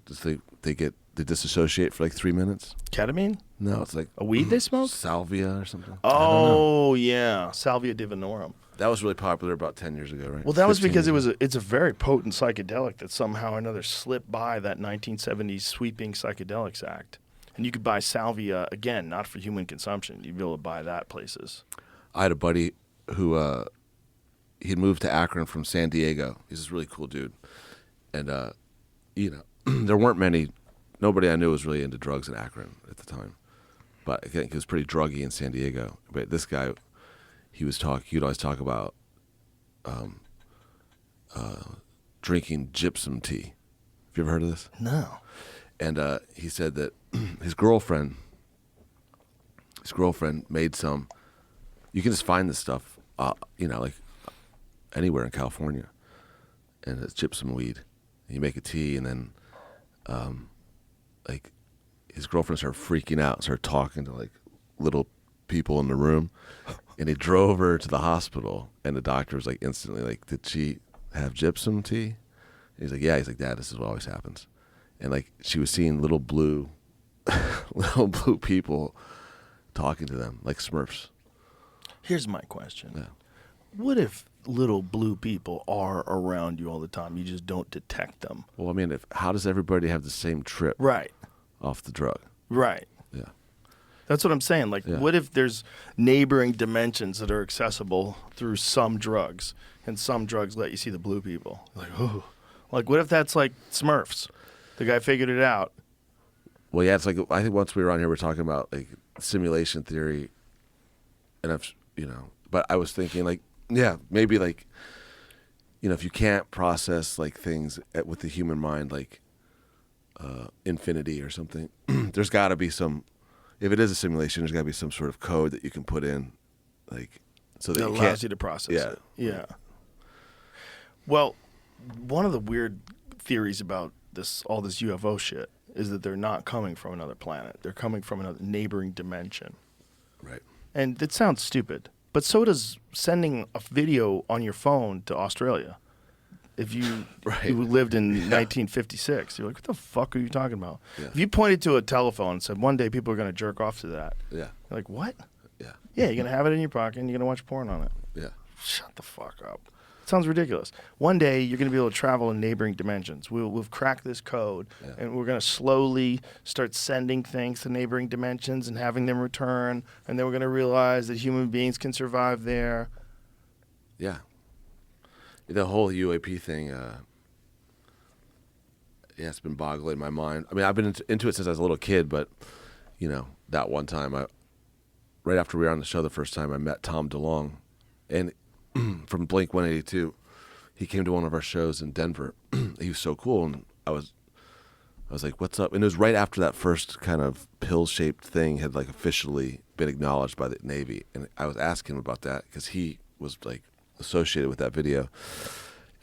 they disassociate for like 3 minutes? Ketamine? No, it's like A weed they smoke? salvia or something. Oh, yeah. Salvia divinorum. That was really popular about 10 years ago, right? Well, that was 15 because years it's a very potent psychedelic that somehow or another slipped by that 1970s Sweeping Psychedelics Act. And you could buy salvia, again, not for human consumption. You'd be able to buy that places. I had a buddy who he'd moved to Akron from San Diego. He's this really cool dude. And, there weren't nobody I knew was really into drugs in Akron at the time. But I think it was pretty druggy in San Diego. But this guy, he'd always talk about drinking gypsum tea. Have you ever heard of this? No. And he said that his girlfriend made some. You can just find this stuff, like anywhere in California, and it's gypsum weed. And you make a tea, and then, like, his girlfriend started freaking out, started talking to like little people in the room, and he drove her to the hospital, and the doctor was like instantly like, "Did she have gypsum tea?" And he's like, "Yeah." He's like, "Dad, this is what always happens." And like she was seeing little blue people talking to them like Smurfs. Here's my question. Yeah. What if little blue people are around you all the time? You just don't detect them. Well, I mean, how does everybody have the same trip Right. off the drug? Right. Yeah. That's what I'm saying. Like, Yeah. what if there's neighboring dimensions that are accessible through some drugs, and some drugs let you see the blue people? Like, oh, like what if that's like Smurfs? The guy figured it out. Well, yeah, it's like I think once we were on here, we were talking about like simulation theory, and but I was thinking like, yeah, maybe like, if you can't process like things with the human mind, like infinity or something, there's got to be some. If it is a simulation, there's got to be some sort of code that you can put in, like so that That you allows can't. you to process Yeah. it. Yeah. Well, one of the weird theories about all this UFO shit is that they're not coming from another planet. They're coming from another neighboring dimension. Right. And it sounds stupid, but so does sending a video on your phone to Australia. If you, Right. you lived in 1956, you're like, what the fuck are you talking about? Yeah. If you pointed to a telephone and said, one day people are going to jerk off to that, Yeah. you're like, what? Yeah. Yeah, you're going to have it in your pocket and you're going to watch porn on it. Yeah. Shut the fuck up. It sounds ridiculous. One day you're going to be able to travel in neighboring dimensions. We've cracked this code, Yeah. and we're going to slowly start sending things to neighboring dimensions and having them return, and then we're going to realize that human beings can survive there. Yeah. The whole UAP thing, it's been boggling my mind. I mean, I've been into it since I was a little kid, but, that one time, right after we were on the show the first time, I met Tom DeLonge, and from Blink-182. He came to one of our shows in Denver. He was so cool, and I was like, what's up? And it was right after that first kind of pill-shaped thing had like officially been acknowledged by the Navy. And I was asking him about that because he was like associated with that video.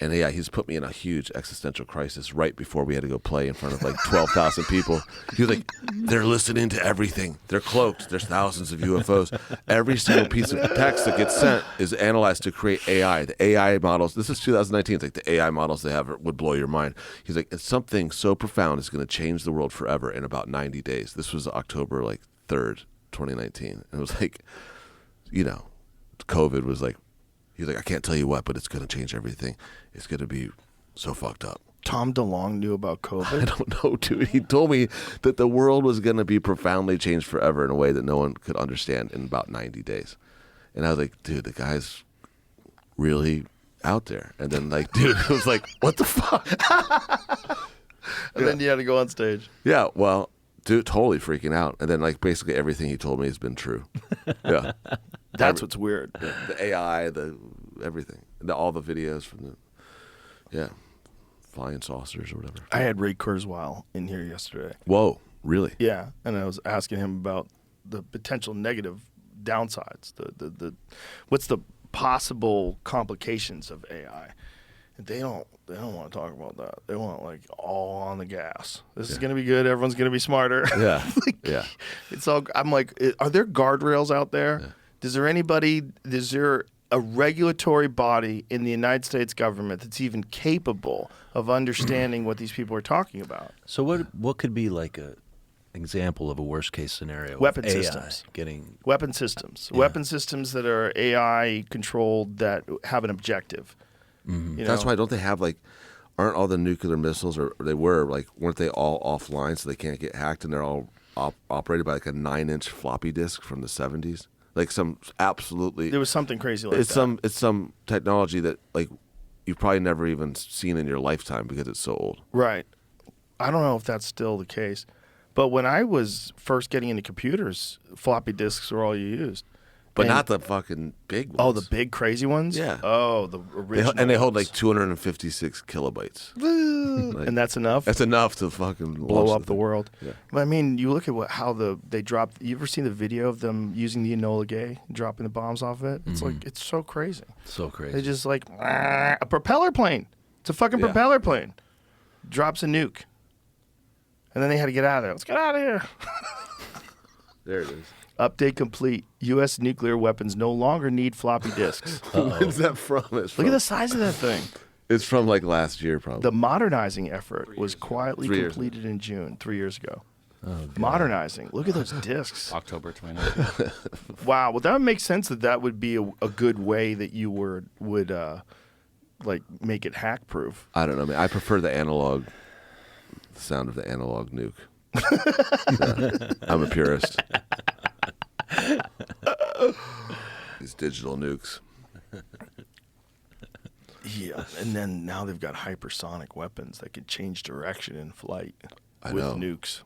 And yeah, he's put me in a huge existential crisis right before we had to go play in front of like 12,000 people. He was like, they're listening to everything. They're cloaked. There's thousands of UFOs. Every single piece of text that gets sent is analyzed to create AI. The AI models, this is 2019, it's like the AI models they have would blow your mind. He's like, it's something so profound, it's going to change the world forever in about 90 days. This was October like 3rd, 2019. And it was like, you know, COVID was like, he's like, I can't tell you what, but it's going to change everything. It's going to be so fucked up. Tom DeLonge knew about COVID? I don't know, dude. He told me that the world was going to be profoundly changed forever in a way that no one could understand in about 90 days. And I was like, dude, the guy's really out there. And then, like, dude, it was like, what the fuck? And then you had to go on stage. Yeah, well, dude, totally freaking out. And then, like, basically everything he told me has been true. Yeah. That's what's weird. The AI, the everything. All the videos from the, flying saucers or whatever. I had Ray Kurzweil in here yesterday. Whoa, really? Yeah, and I was asking him about the potential negative downsides. The what's the possible complications of AI? And they don't want to talk about that. They want like all on the gas. This is gonna be good. Everyone's gonna be smarter. Yeah, Like, yeah. It's all. I'm like, are there guardrails out there? Yeah. Is there a regulatory body in the United States government that's even capable of understanding what these people are talking about? So what could be like a example of a worst case scenario? Weapon of AI systems. getting Weapon systems. Yeah. Weapon systems that are AI controlled that have an objective. Mm-hmm. You That's know? why don't they have like, aren't all the nuclear missiles, or they were like, weren't they all offline so they can't get hacked, and they're all operated by like a 9-inch floppy disk from the 70s? Like some absolutely. There was something crazy like It's that. some technology that like you've probably never even seen in your lifetime because it's so old. Right. I don't know if that's still the case. But when I was first getting into computers, floppy disks were all you used. But And- not the fucking big ones. Oh, the big crazy ones? Yeah. Oh, the original and they hold ones. like 256 kilobytes. Like, and that's enough? That's enough to fucking blow launch up the world. Yeah. But I mean, you look at how they dropped. You ever seen the video of them using the Enola Gay, dropping the bombs off of it? It's like, it's so crazy. so crazy. They just like a propeller plane. It's a fucking Yeah. propeller plane. Drops a nuke, and then they had to get out of there. Let's get out of here. There it is. Update complete. U.S. nuclear weapons no longer need floppy disks. When's that from? It's Look at the size of that thing. It's from like last year, probably. The modernizing effort was quietly 3 years completed in June, 3 years ago. Oh, God. Modernizing. Look at those discs. October 2019. Wow. Well, that would make sense that would be a good way that you would like make it hack proof. I don't know, man. I prefer the sound of the analog nuke. Yeah. I'm a purist. These digital nukes. Yeah. And then now they've got hypersonic weapons that can change direction in flight I with know. nukes.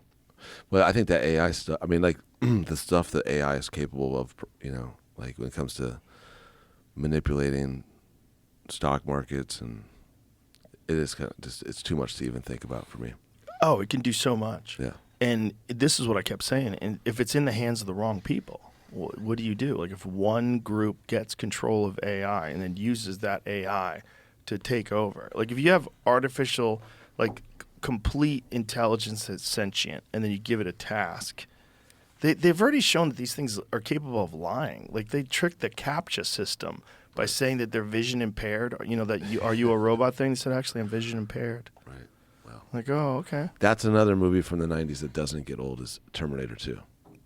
Well, I think that AI stuff, I mean, like, the stuff that AI is capable of, you know, like when it comes to manipulating stock markets, and it is kind of just, it's too much to even think about for me. Oh, it can do so much. Yeah. And this is what I kept saying. And if it's in the hands of the wrong people, what do you do? Like if one group gets control of AI and then uses that AI to take over, like if you have artificial, like complete intelligence that's sentient, and then you give it a task, they've already shown that these things are capable of lying. Like they tricked the CAPTCHA system by saying that they're vision impaired. You know, that are you a robot thing? They said, actually, I'm vision impaired. Right. Well, Like, oh, okay. that's another movie from the 90s that doesn't get old, is Terminator 2.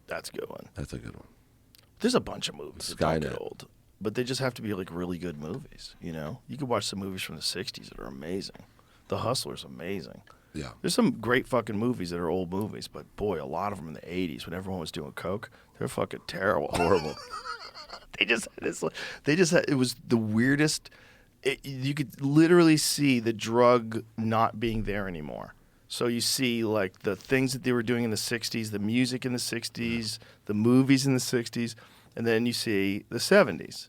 That's a good one. That's a good one. There's a bunch of movies that don't get Skynet. old, but they just have to be like really good movies. You know, you could watch some movies from the '60s that are amazing. The Hustler's amazing. Yeah. There's some great fucking movies that are old movies, but boy, a lot of them in the '80s when everyone was doing coke, they're fucking terrible, horrible. They just had, it was the weirdest. You could literally see the drug not being there anymore. So you see like the things that they were doing in the 60s, the music in the 60s, the movies in the 60s, and then you see the 70s.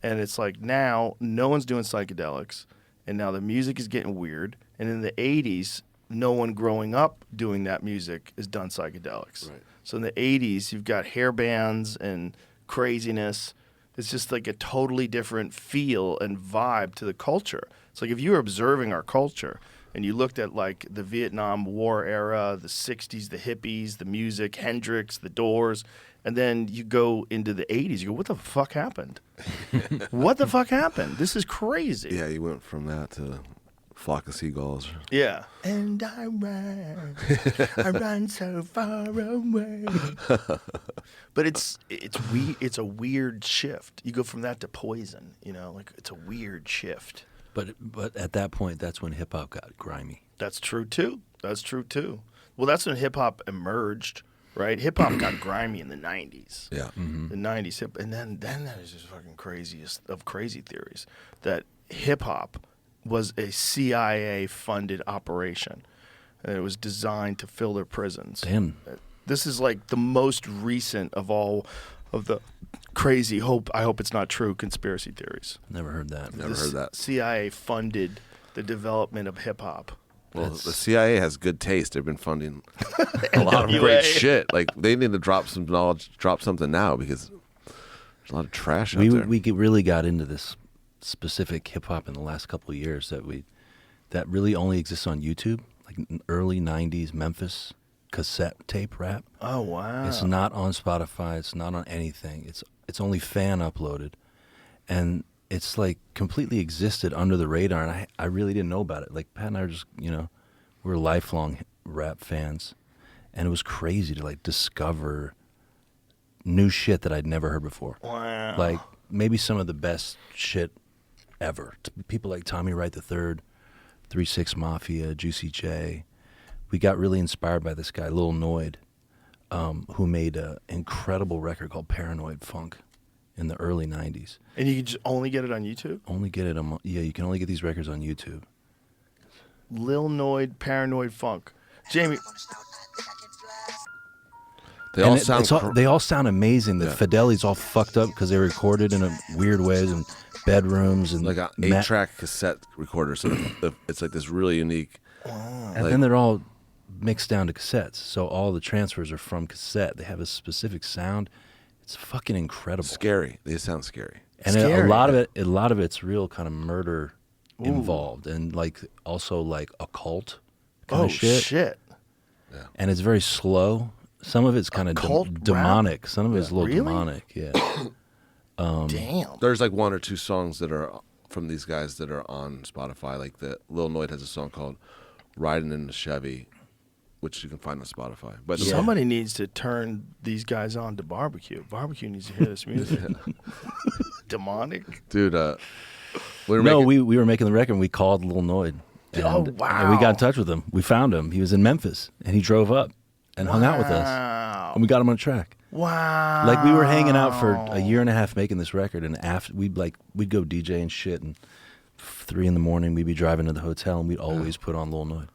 And it's like now no one's doing psychedelics, and now the music is getting weird. And in the 80s, no one growing up doing that music has done psychedelics. Right. So in the 80s, you've got hair bands and craziness. It's just like a totally different feel and vibe to the culture. It's like if you were observing our culture and you looked at like the Vietnam War era, the 60s, the hippies, the music, Hendrix, the Doors, and then you go into the 80s, you go, what the fuck happened? What the fuck happened? This is crazy. Yeah, you went from that to Flock of Seagulls. Yeah. And I run so far away. But it's a weird shift. You go from that to Poison, you know, like it's a weird shift. But at that point, that's when hip hop got grimy. That's true too. Well, that's when hip hop emerged, right? Hip hop got grimy in the 90s. Yeah. The 90s hip, and then there's just fucking craziest of crazy theories that hip hop was a CIA funded operation, and it was designed to fill their prisons. Damn. This is like the most recent of all of the crazy I hope it's not true conspiracy theories. Never heard that. Never heard that. CIA funded the development of hip hop. Well, the CIA has good taste. They've been funding a lot of great shit. Like they need to drop some knowledge, drop something now because there's a lot of trash out there. We really got into this specific hip hop in the last couple of years that really only exists on YouTube, like early 90s Memphis cassette tape rap. Oh wow. It's not on Spotify, it's not on anything. It's only fan uploaded. And it's like completely existed under the radar, and I really didn't know about it. Like Pat and I are just, we're lifelong rap fans, and it was crazy to like discover new shit that I'd never heard before. Wow. Like maybe some of the best shit ever. People like Tommy Wright III, 3-6 Mafia, Juicy J. We got really inspired by this guy, Lil Noid, who made an incredible record called Paranoid Funk in the early 90s. And you can just only get it on YouTube? Only get it on, you can only get these records on YouTube. Lil Noid, Paranoid Funk. Jamie. They all sound amazing. The fidelity's all fucked up because they recorded in a weird ways in bedrooms and like an 8-track cassette recorder. So it's like this really unique. And then they're all mixed down to cassettes. So all the transfers are from cassette. They have a specific sound. It's fucking incredible. Scary. They sound scary. And a lot of it's real kind of murder involved, and like also like occult kind of shit. Shit. Yeah. And it's very slow. Some of it's kind of demonic. Some of it's a little demonic. Yeah. Damn. There's like one or two songs that are from these guys that are on Spotify. Like Lil Noid has a song called "Riding in the Chevy," which you can find on Spotify. But somebody needs to turn these guys on to Barbecue. Barbecue needs to hear this music. Demonic. Dude, we were making the record and we called Lil Noid. And, wow. And we got in touch with him. We found him. He was in Memphis and he drove up and hung out with us. And we got him on track. Wow. Like we were hanging out for a year and a half making this record, and after we'd go DJ and shit, and 3 a.m. we'd be driving to the hotel and we'd always put on Lil Noid.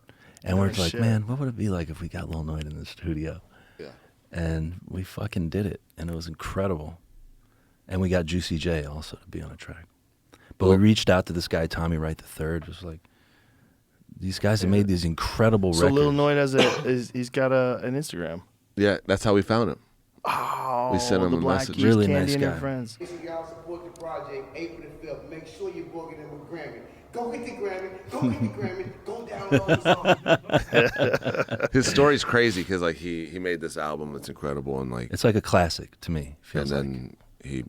And we're like, man, what would it be like if we got Lil Noid in the studio? Yeah. And we fucking did it, and it was incredible. And we got Juicy J also to be on a track. But we reached out to this guy, Tommy Wright III, just like, these guys have made these incredible records. So Lil Noid he's got an Instagram. Yeah, that's how we found him. Oh, we sent him the a Black message. Keys, Really Candy nice and their guy. friends. Make sure y'all support the project April the 5th. Make sure you booking them with Grammy. Go get the Grammy. Go get the Grammy. Go download the song. His story's crazy because like he made this album that's incredible, and like It's like a classic to me. and then he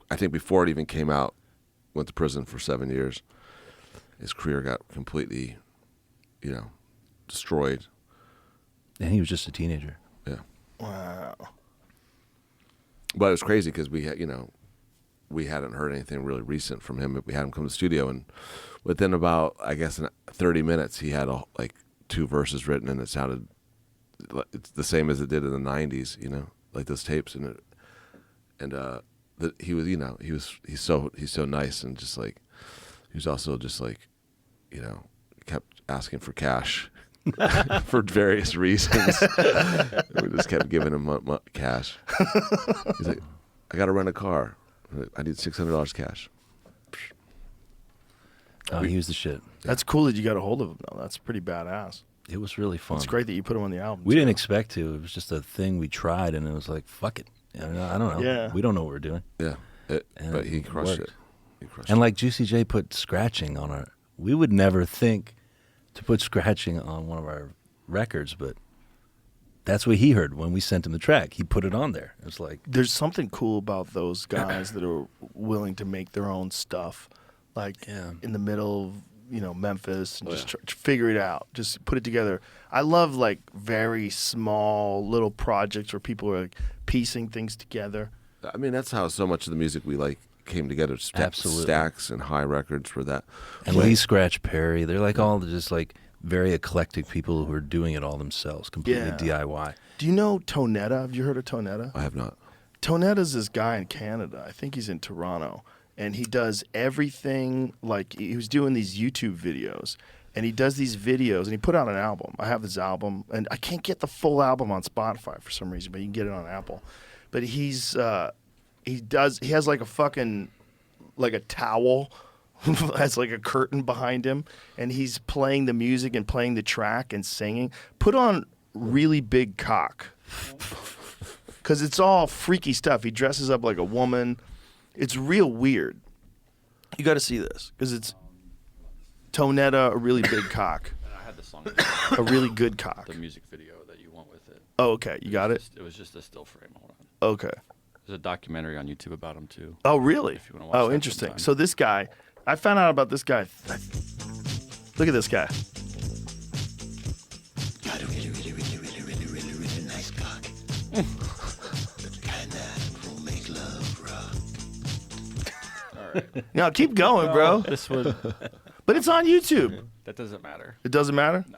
I think before it even came out, went to prison for 7 years. His career got completely destroyed. And he was just a teenager. Yeah. Wow. But it was crazy because we had, we hadn't heard anything really recent from him. We had him come to the studio, and within about, I guess, 30 minutes, he had like 2 verses written, and it sounded it's the same as it did in the 90s, like those tapes. He was, he's so nice, and just like, he was also just like, kept asking for cash. For various reasons. We just kept giving him cash. He's like, I got to rent a car. I need $600 cash. Oh, he was the shit. That's cool that you got a hold of him, though. That's pretty badass. It was really fun. It's great that you put him on the album. We too. didn't expect to. It was just a thing we tried, and it was like, fuck it. I don't know. Yeah. We don't know what we're doing. Yeah, And but he it crushed worked. it. He crushed And it. like Juicy J put scratching on our. We would never think to put scratching on one of our records, but that's what he heard when we sent him the track. He put it on there. It was like, There's something cool about those guys that are willing to make their own stuff, like Yeah. in the middle of Memphis, and just figure it out, just put it together. I love like very small little projects where people are like piecing things together. I mean, that's how so much of the music we like came together. Absolutely. Stax and High Records were that. and Lee Scratch Perry. They're like all just like very eclectic people who are doing it all themselves, completely Yeah. DIY. Do you know Tonetta? Have you heard of Tonetta? I have not. Tonetta's this guy in Canada. I think he's in Toronto. And he does everything, like he was doing these YouTube videos. And he does these videos, and he put out an album. I have this album, and I can't get the full album on Spotify for some reason, but you can get it on Apple. But he has like a fucking, like a towel, has like a curtain behind him, and he's playing the music and playing the track and singing. Put on Really Big Cock. Because it's all freaky stuff. He dresses up like a woman. It's real weird. You got to see this because it's Tonetta, a really big cock, I had the song, a really good cock. the music video that you want with it. Oh, okay, you got it. It was just a still frame. Hold on. Okay. There's a documentary on YouTube about him too. Oh, really? If you wanna watch Oh, that interesting. sometime. So this guy, I found out about this guy. Look at this guy. Got a really, really, really, really, really, really, really nice cock. Kinda will make love rock. All right. No, keep going, bro. This one. But it's on YouTube. That doesn't matter. It doesn't matter. No,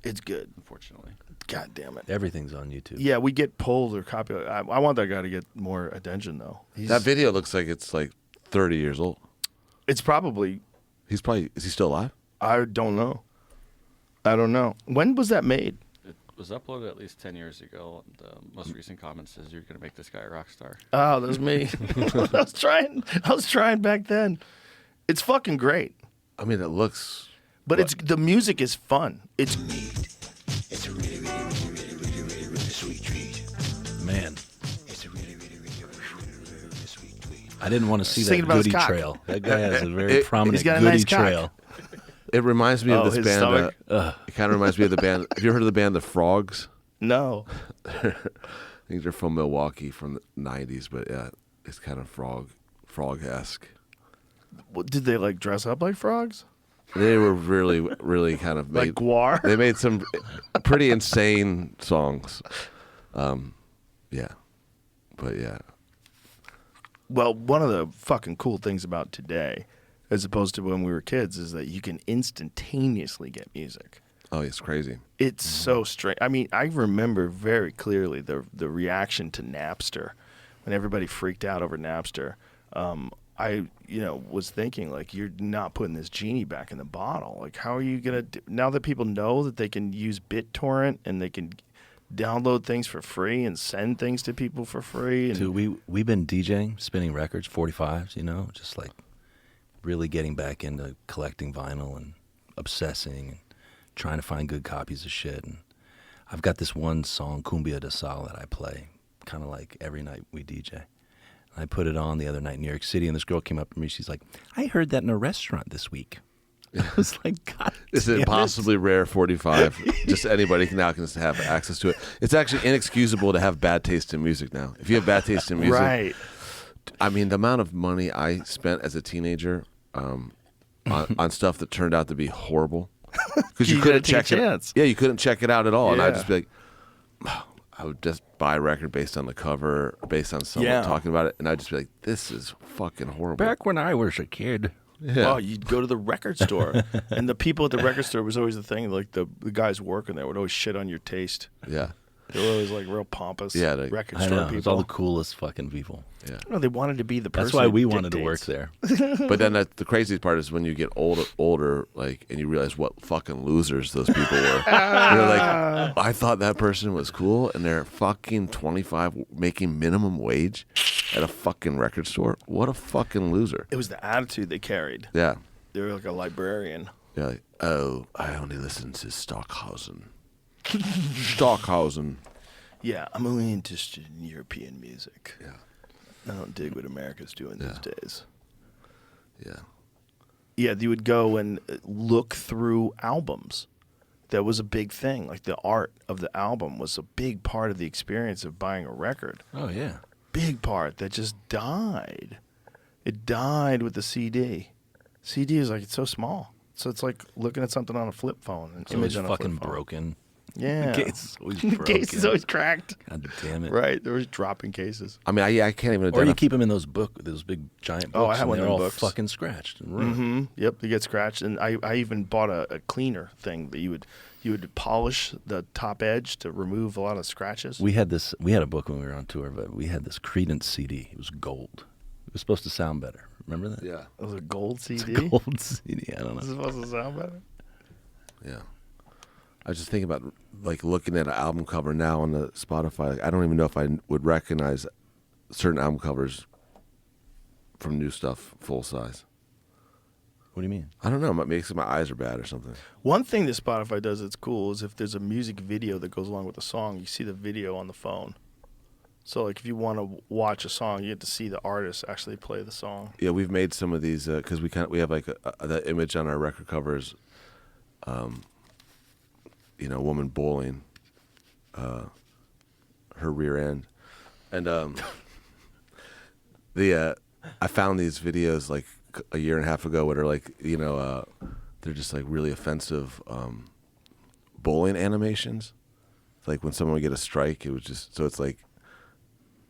It's good. unfortunately. God damn it. Everything's on YouTube. Yeah, we get pulled or copyright. I want that guy to get more attention, though. That video looks like it's like 30 years old. It's probably. Is he still alive? I don't know. I don't know. When was that made? It was uploaded at least 10 years ago. The most recent comment says you're gonna make this guy a rock star. Oh, that was me. I was trying back then. It's fucking great. I mean, it looks. But it's the music is fun. It's It's a really, really, really, really, really, really, really sweet treat. Man, It's a really, really, really, really, really, really sweet treat. I didn't want to see Singing that about his goody cock. trail. That guy has a very prominent he's got a goody nice cock. trail. It reminds me of Oh, this his band. stomach? It kind of reminds me of the band. Have you heard of the band The Frogs? no. I think they're from Milwaukee from the 90s, but yeah, it's kind of frog-esque. What, did they like dress up like frogs? They were really, really kind of Like made. Guar? They made some pretty insane songs. Yeah, but yeah, Well, one of the fucking cool things about today, as opposed to when we were kids, is that you can instantaneously get music. oh, it's crazy. It's so strange. I mean, I remember very clearly the reaction to Napster when everybody freaked out over Napster. I was thinking like, you're not putting this genie back in the bottle. Like, how are you gonna now that people know that they can use BitTorrent and they can download things for free and send things to people for free? And Dude, we've been DJing, spinning records, 45s, just like really getting back into collecting vinyl and obsessing and trying to find good copies of shit. And I've got this one song, Cumbia de Sal, that I play kind of like every night we DJ. I put it on the other night in New York City, and this girl came up to me. She's like, I heard that in a restaurant this week. I was like, God It's damn an it. impossibly rare 45. Just anybody now can just have access to it. It's actually inexcusable to have bad taste in music now. If you have bad taste in music, right. I mean, the amount of money I spent as a teenager on stuff that turned out to be horrible because you You couldn't gotta take check a it. chance. Yeah, you couldn't check it out at all, and I'd Yeah. just be like, I would just buy a record based on the cover, or based on someone Yeah. talking about it, and I'd just be like, this is fucking horrible. Back when I was a kid. Yeah. Oh, you'd go to the record store, and the people at the record store was always the thing. Like the guys working there would always shit on your taste. Yeah, They were always like real pompous. Yeah, like- record I store know. people. It's all the coolest fucking people. yeah. No, they wanted to be the person. That's why who we wanted to work dictates. there. But then the craziest part is when you get older, like, and you realize what fucking losers those people were. You're like, I thought that person was cool, and they're fucking 25 making minimum wage at a fucking record store. What a fucking loser. It was the attitude they carried. Yeah, They're like a librarian. Yeah. Like, oh, I only listen to Stockhausen. Stockhausen. Yeah, I'm only interested in European music. Yeah. I don't dig what America's doing these days. Yeah. Yeah, you would go and look through albums. That was a big thing. Like the art of the album was a big part of the experience of buying a record. Oh yeah. Big part that just died. It died with the CD. CD is like, it's so small. So it's like looking at something on a flip phone. An It's always image on a fucking flip phone. broken. Yeah. Case is always The broken. case is always cracked. God damn it. Right. There was dropping cases. I mean, I can't even Or identify. you keep them in those big giant books. Oh, I have and one of they're them all books. fucking scratched and ruined. Mm-hmm. Yep, they get scratched. And I even bought a cleaner thing that you would polish the top edge to remove a lot of scratches. We had a book when we were on tour, but we had this Creedence CD. It was gold. It was supposed to sound better. Remember that? Yeah. It was a gold It's CD. a gold CD. I don't Is it know. supposed to sound better? Yeah. I was just thinking about like looking at an album cover now on the Spotify. Like, I don't even know if I would recognize certain album covers from new stuff full size. What do you mean? I don't know. It makes my eyes are bad or something. One thing that Spotify does that's cool is if there's a music video that goes along with the song, you see the video on the phone. So like if you want to watch a song, you get to see the artist actually play the song. Yeah, we've made some of these because we have like the image on our record covers. A woman bowling, her rear end, and I found these videos like a year and a half ago, that are like they're just like really offensive bowling animations. Like when someone would get a strike, it was just so it's like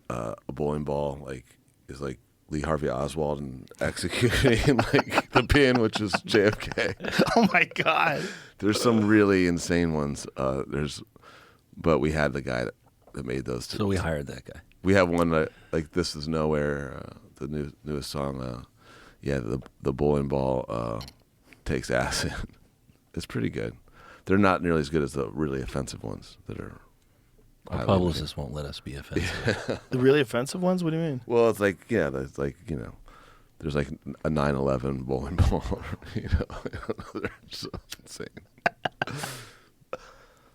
a bowling ball like is like Lee Harvey Oswald and executing like the pin, which is JFK. Oh my God. There's some really insane ones. But we had the guy that made those. So we hired that guy. We have one like "This Is Nowhere," the newest song. The bowling ball takes acid. It's pretty good. They're not nearly as good as the really offensive ones that are. Our publicist won't let us be offensive. The really offensive ones? What do you mean? Well, it's like there's like there's like a 9/11 bowling ball. They're so insane.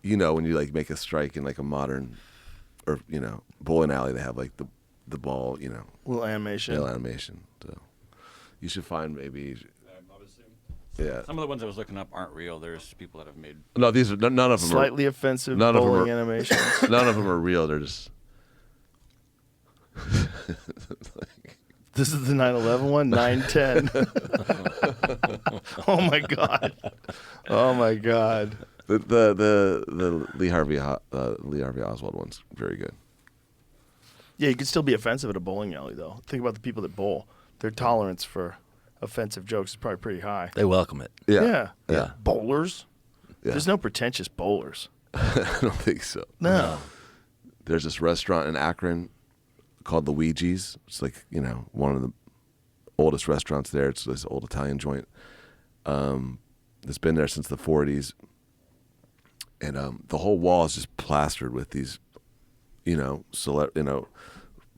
When you like make a strike in like a modern or bowling alley, they have like the ball, Little animation. little animation. So you should find maybe. Yeah. Some of the ones I was looking up aren't real. There's people that have made. No, these are none of them. Slightly offensive none of them bowling are- animations. None of them are real. They're just. This is the 9/11 one? 9/10. Oh my God. Oh my God. The Lee Harvey Oswald one's very good. Yeah, you could still be offensive at a bowling alley, though. Think about the people that bowl. Their tolerance for offensive jokes is probably pretty high. They welcome it. Yeah. Yeah. Bowlers? Yeah. There's no pretentious bowlers. I don't think so. No. There's this restaurant in Akron called the Ouija's. It's like, one of the oldest restaurants there. It's this old Italian joint that's been there since the 40s. And the whole wall is just plastered with these,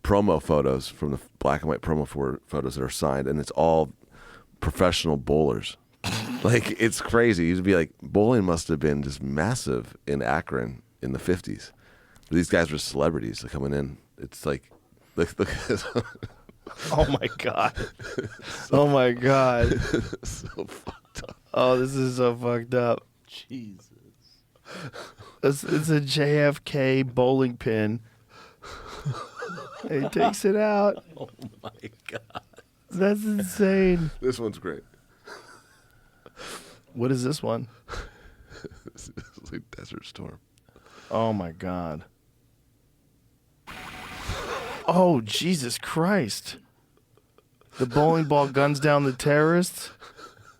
promo photos from the black and white promo photos that are signed. And it's all professional bowlers. Like, it's crazy. You'd be like, bowling must have been just massive in Akron in the 50s. These guys were celebrities coming in. It's like, look at this. Oh my God. Oh my God. So fucked up. Oh, this is so fucked up. Jesus. It's a JFK bowling pin. And he takes it out. Oh my God. That's insane. This one's great. What is this one? It's like Desert Storm. Oh my God. Oh, Jesus Christ. The bowling ball guns down the terrorists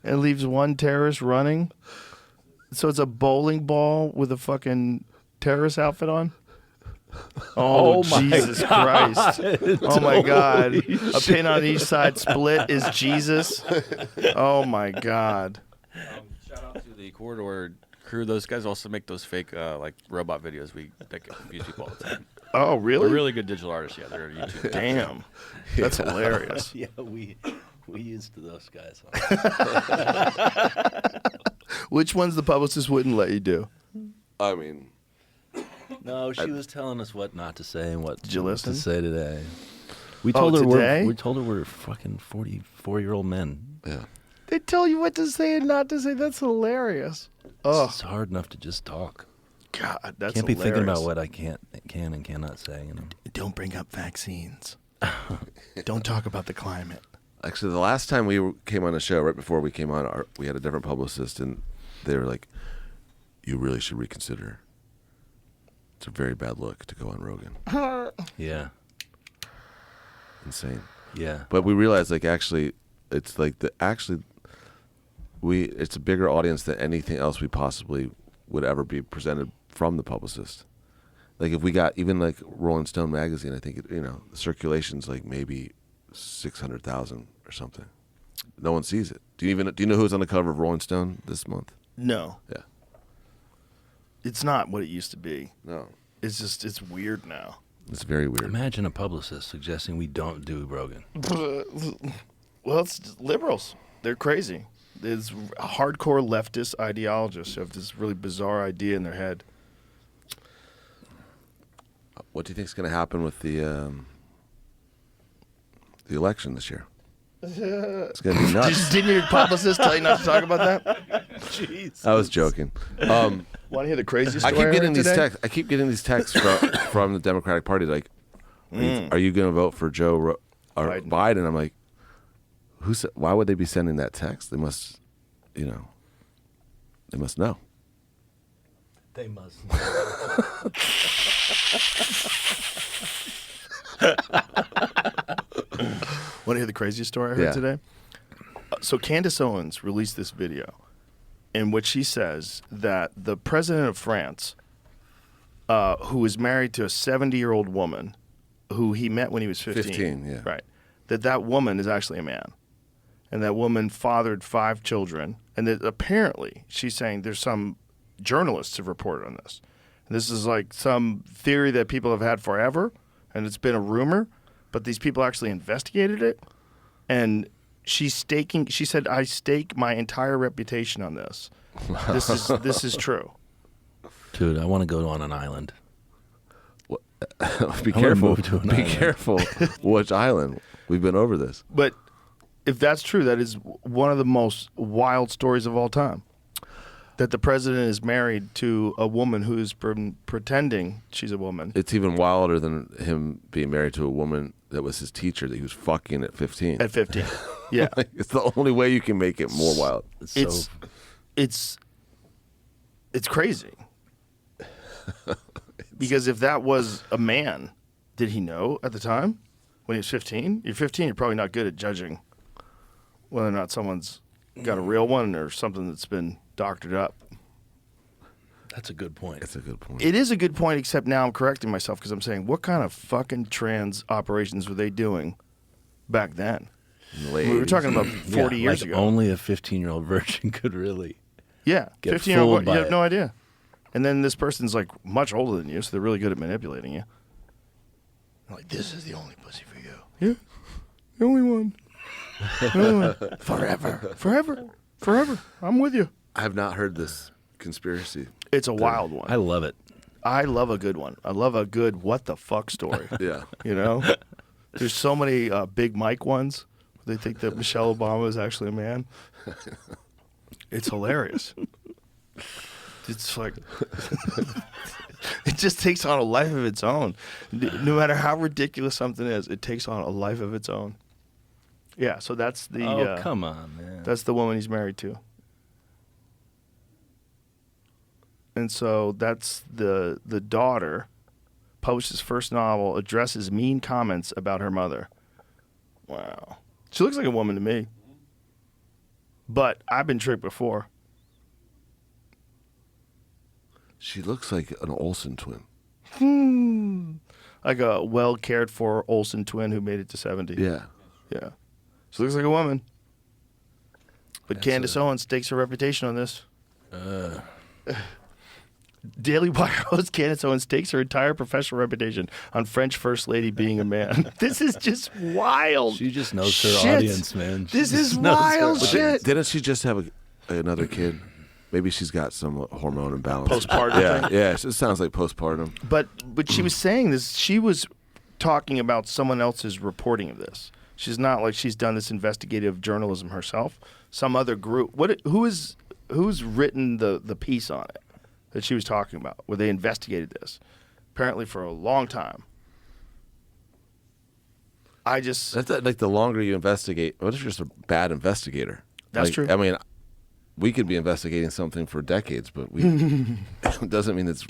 and leaves one terrorist running. So it's a bowling ball with a fucking terrorist outfit on? Oh, my Jesus Christ. Oh my God. A pin on each side split is Jesus. Oh my God. Shout out to the Corridor crew. Those guys also make those fake like robot videos that confuse people all the time. Oh, really? They're really good digital artists. Yeah, they're YouTube. Damn. That's hilarious. Yeah, we We used to those guys. Which ones the publicist wouldn't let you do? I mean, No, she was telling us what not to say and what Did you listen? to say today. We Oh, told her today? we told her we're fucking 44-year-old men. yeah. They tell you what to say and not to say. That's hilarious. Oh, It's hard enough to just talk. God, that's Can't be hilarious. thinking about what I can and cannot say. You know. Don't bring up vaccines. Don't talk about the climate. Actually, the last time came on a show, right before we came on, we had a different publicist, and they were like, "You really should reconsider. It's a very bad look to go on Rogan." Yeah. Insane. Yeah. But we realized, like, actually, it's like it's a bigger audience than anything else we possibly would ever be presented from the publicist. Like, if we got even like Rolling Stone magazine, I think the circulation's like maybe 600,000 or something. No one sees it. Do you know who's on the cover of Rolling Stone this month? No, Yeah. it's not what it used to be. No. It's weird now. It's very weird. Imagine a publicist suggesting we don't do Rogan. Well, it's just liberals. They're crazy. There's hardcore leftist ideologists who have this really bizarre idea in their head. What do you think is going to happen with the election this year? It's going to be nuts. Didn't your publicist tell you not to talk about that? Jeez. I was joking. Want to hear the craziest I story keep getting heard these today? texts. I keep getting these texts from the Democratic Party, like, "Are you going to vote for Joe or Biden. Biden?" I'm like, why would they be sending that text? They must, they must know. They must. Want to hear the craziest story I heard Yeah. today? So Candace Owens released this video in which she says that the president of France, who is married to a 70-year-old woman who he met when he was 15. 15, yeah. Right. That woman is actually a man. And that woman fathered 5 children. And that apparently, she's saying there's some journalists have reported on this. And this is like some theory that people have had forever, and it's been a rumor, but these people actually investigated it. And she said, I stake my entire reputation on this. This is true. Dude, I want to go on an island. Be I wanna careful. move to an Be island. careful. Which island? We've been over this. But if that's true, that is one of the most wild stories of all time. That the president is married to a woman who's pretending she's a woman. It's even wilder than him being married to a woman that was his teacher that he was fucking at 15. At 15. Yeah. Like, it's the only way you can make it more wild. It's crazy. Because if that was a man, did he know at the time when he was 15? You're 15, you're probably not good at judging whether or not someone's got a real one or something that's been doctored up. That's a good point. That's a good point. It is a good point, except now I'm correcting myself because I'm saying, what kind of fucking trans operations were they doing back then? In the late We were 80s. talking about 40 years like ago. Only a 15-year-old virgin could really. Yeah, get 15-year-old, fooled you by have it. no idea. And then this person's like much older than you, so they're really good at manipulating you. They're like, this is the only pussy for you. Yeah, the only one. The only one. Forever. I'm with you. I have not heard this conspiracy. It's a wild one. I love it. I love a good one. I love a good what the fuck story. Yeah. You know? There's so many Big Mike ones. They think that Michelle Obama is actually a man. It's hilarious. It's like it just takes on a life of its own. No matter how ridiculous something is, it takes on a life of its own. Yeah, so that's the come on, man. that's the woman he's married to. And so that's the daughter published his first novel, addresses mean comments about her mother. Wow. She looks like a woman to me. But I've been tricked before. She looks like an Olsen twin. Like a well cared for Olsen twin who made it to 70. Yeah. Yeah. She looks like a woman. But Candace Owens stakes her reputation on this. Daily Wire host Candace Owens stakes her entire professional reputation on French First Lady being a man. This is just wild. She just knows her Shit. audience, man. She This just is knows her wild audience. shit. Didn't she just have another kid? Maybe she's got some hormone imbalance. Postpartum Yeah, thing? yeah. It sounds like postpartum. But she was saying this. She was talking about someone else's reporting of this. She's not like she's done this investigative journalism herself. Some other group. Who's written the piece on it that she was talking about, where they investigated this, apparently for a long time. That's like the longer you investigate. What if you're just a bad investigator? That's Like, true. I mean, we could be investigating something for decades, but it doesn't mean it's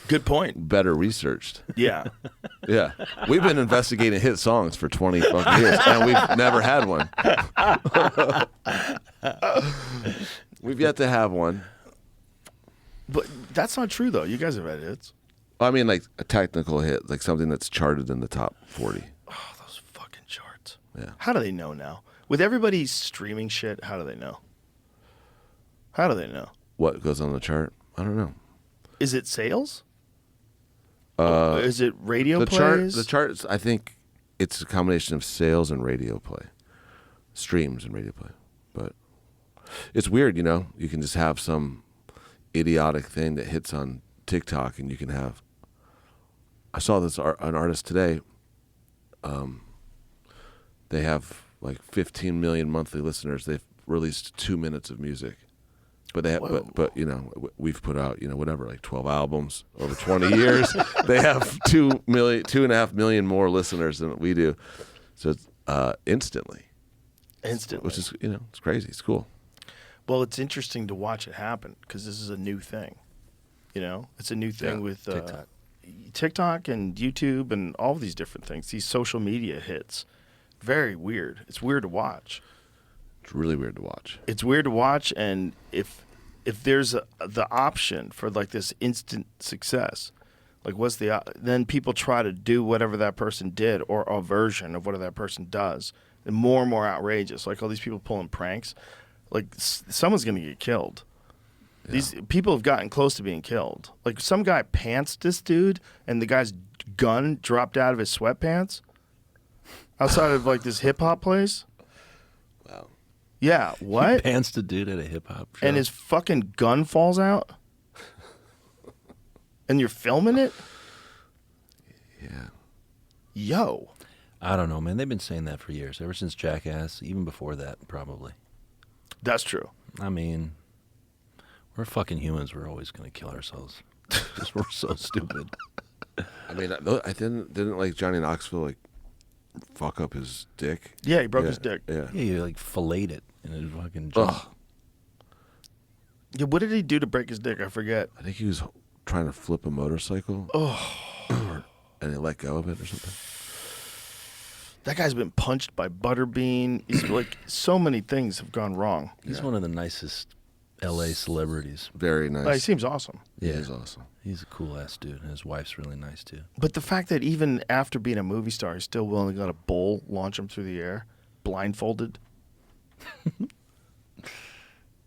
Good point. better researched. Yeah. Yeah, we've been investigating hit songs for 20 fucking years, and we've never had one. We've yet to have one. But that's not true, though. You guys have had hits. I mean, like a technical hit, like something that's charted in the top 40. Oh, those fucking charts. Yeah. How do they know now? With everybody streaming shit, how do they know? How do they know? What goes on the chart? I don't know. Is it sales? Is it radio The plays? chart. The charts. I think it's a combination of sales and radio play, streams and radio play. But it's weird, you know. You can just have some idiotic thing that hits on TikTok, and you can have. I saw this an artist today. They have like 15 million monthly listeners. They've released 2 minutes of music. But they have, but you know, we've put out, you know, whatever, like 12 albums over 20 years. They have 2.5 million more listeners than we do. So it's instantly, which is, you know, it's crazy. It's cool. Well, it's interesting to watch it happen because this is a new thing. You know, it's a new thing with TikTok and YouTube and all these different things. These social media hits, very weird. It's weird to watch. It's really weird to watch. It's weird to watch, and if there's the option for like this instant success, like what's then people try to do whatever that person did or a version of what that person does, and more outrageous. Like all these people pulling pranks, like someone's gonna get killed. Yeah. These people have gotten close to being killed. Like some guy pantsed this dude, and the guy's gun dropped out of his sweatpants outside of like this hip hop place. Wow. Yeah, what? He pants the dude at a hip hop show. And his fucking gun falls out? And you're filming it? Yeah. Yo. I don't know, man. They've been saying that for years, ever since Jackass, even before that, probably. That's true. I mean, we're fucking humans. We're always going to kill ourselves. Because we're so stupid. I mean, I didn't like Johnny Knoxville like fuck up his dick. Yeah, he broke his dick. Yeah. Yeah, you like fillet it in his fucking junk. Ugh. Yeah, what did he do to break his dick? I forget. I think he was trying to flip a motorcycle. And he let go of it or something. That guy's been punched by Butterbean. He's like, so many things have gone wrong. He's one of the nicest L.A. celebrities. Very nice. He seems awesome. Yeah, he's awesome. He's a cool ass dude, and his wife's really nice too. But the fact that even after being a movie star, he's still willing to let a bull launch him through the air, blindfolded.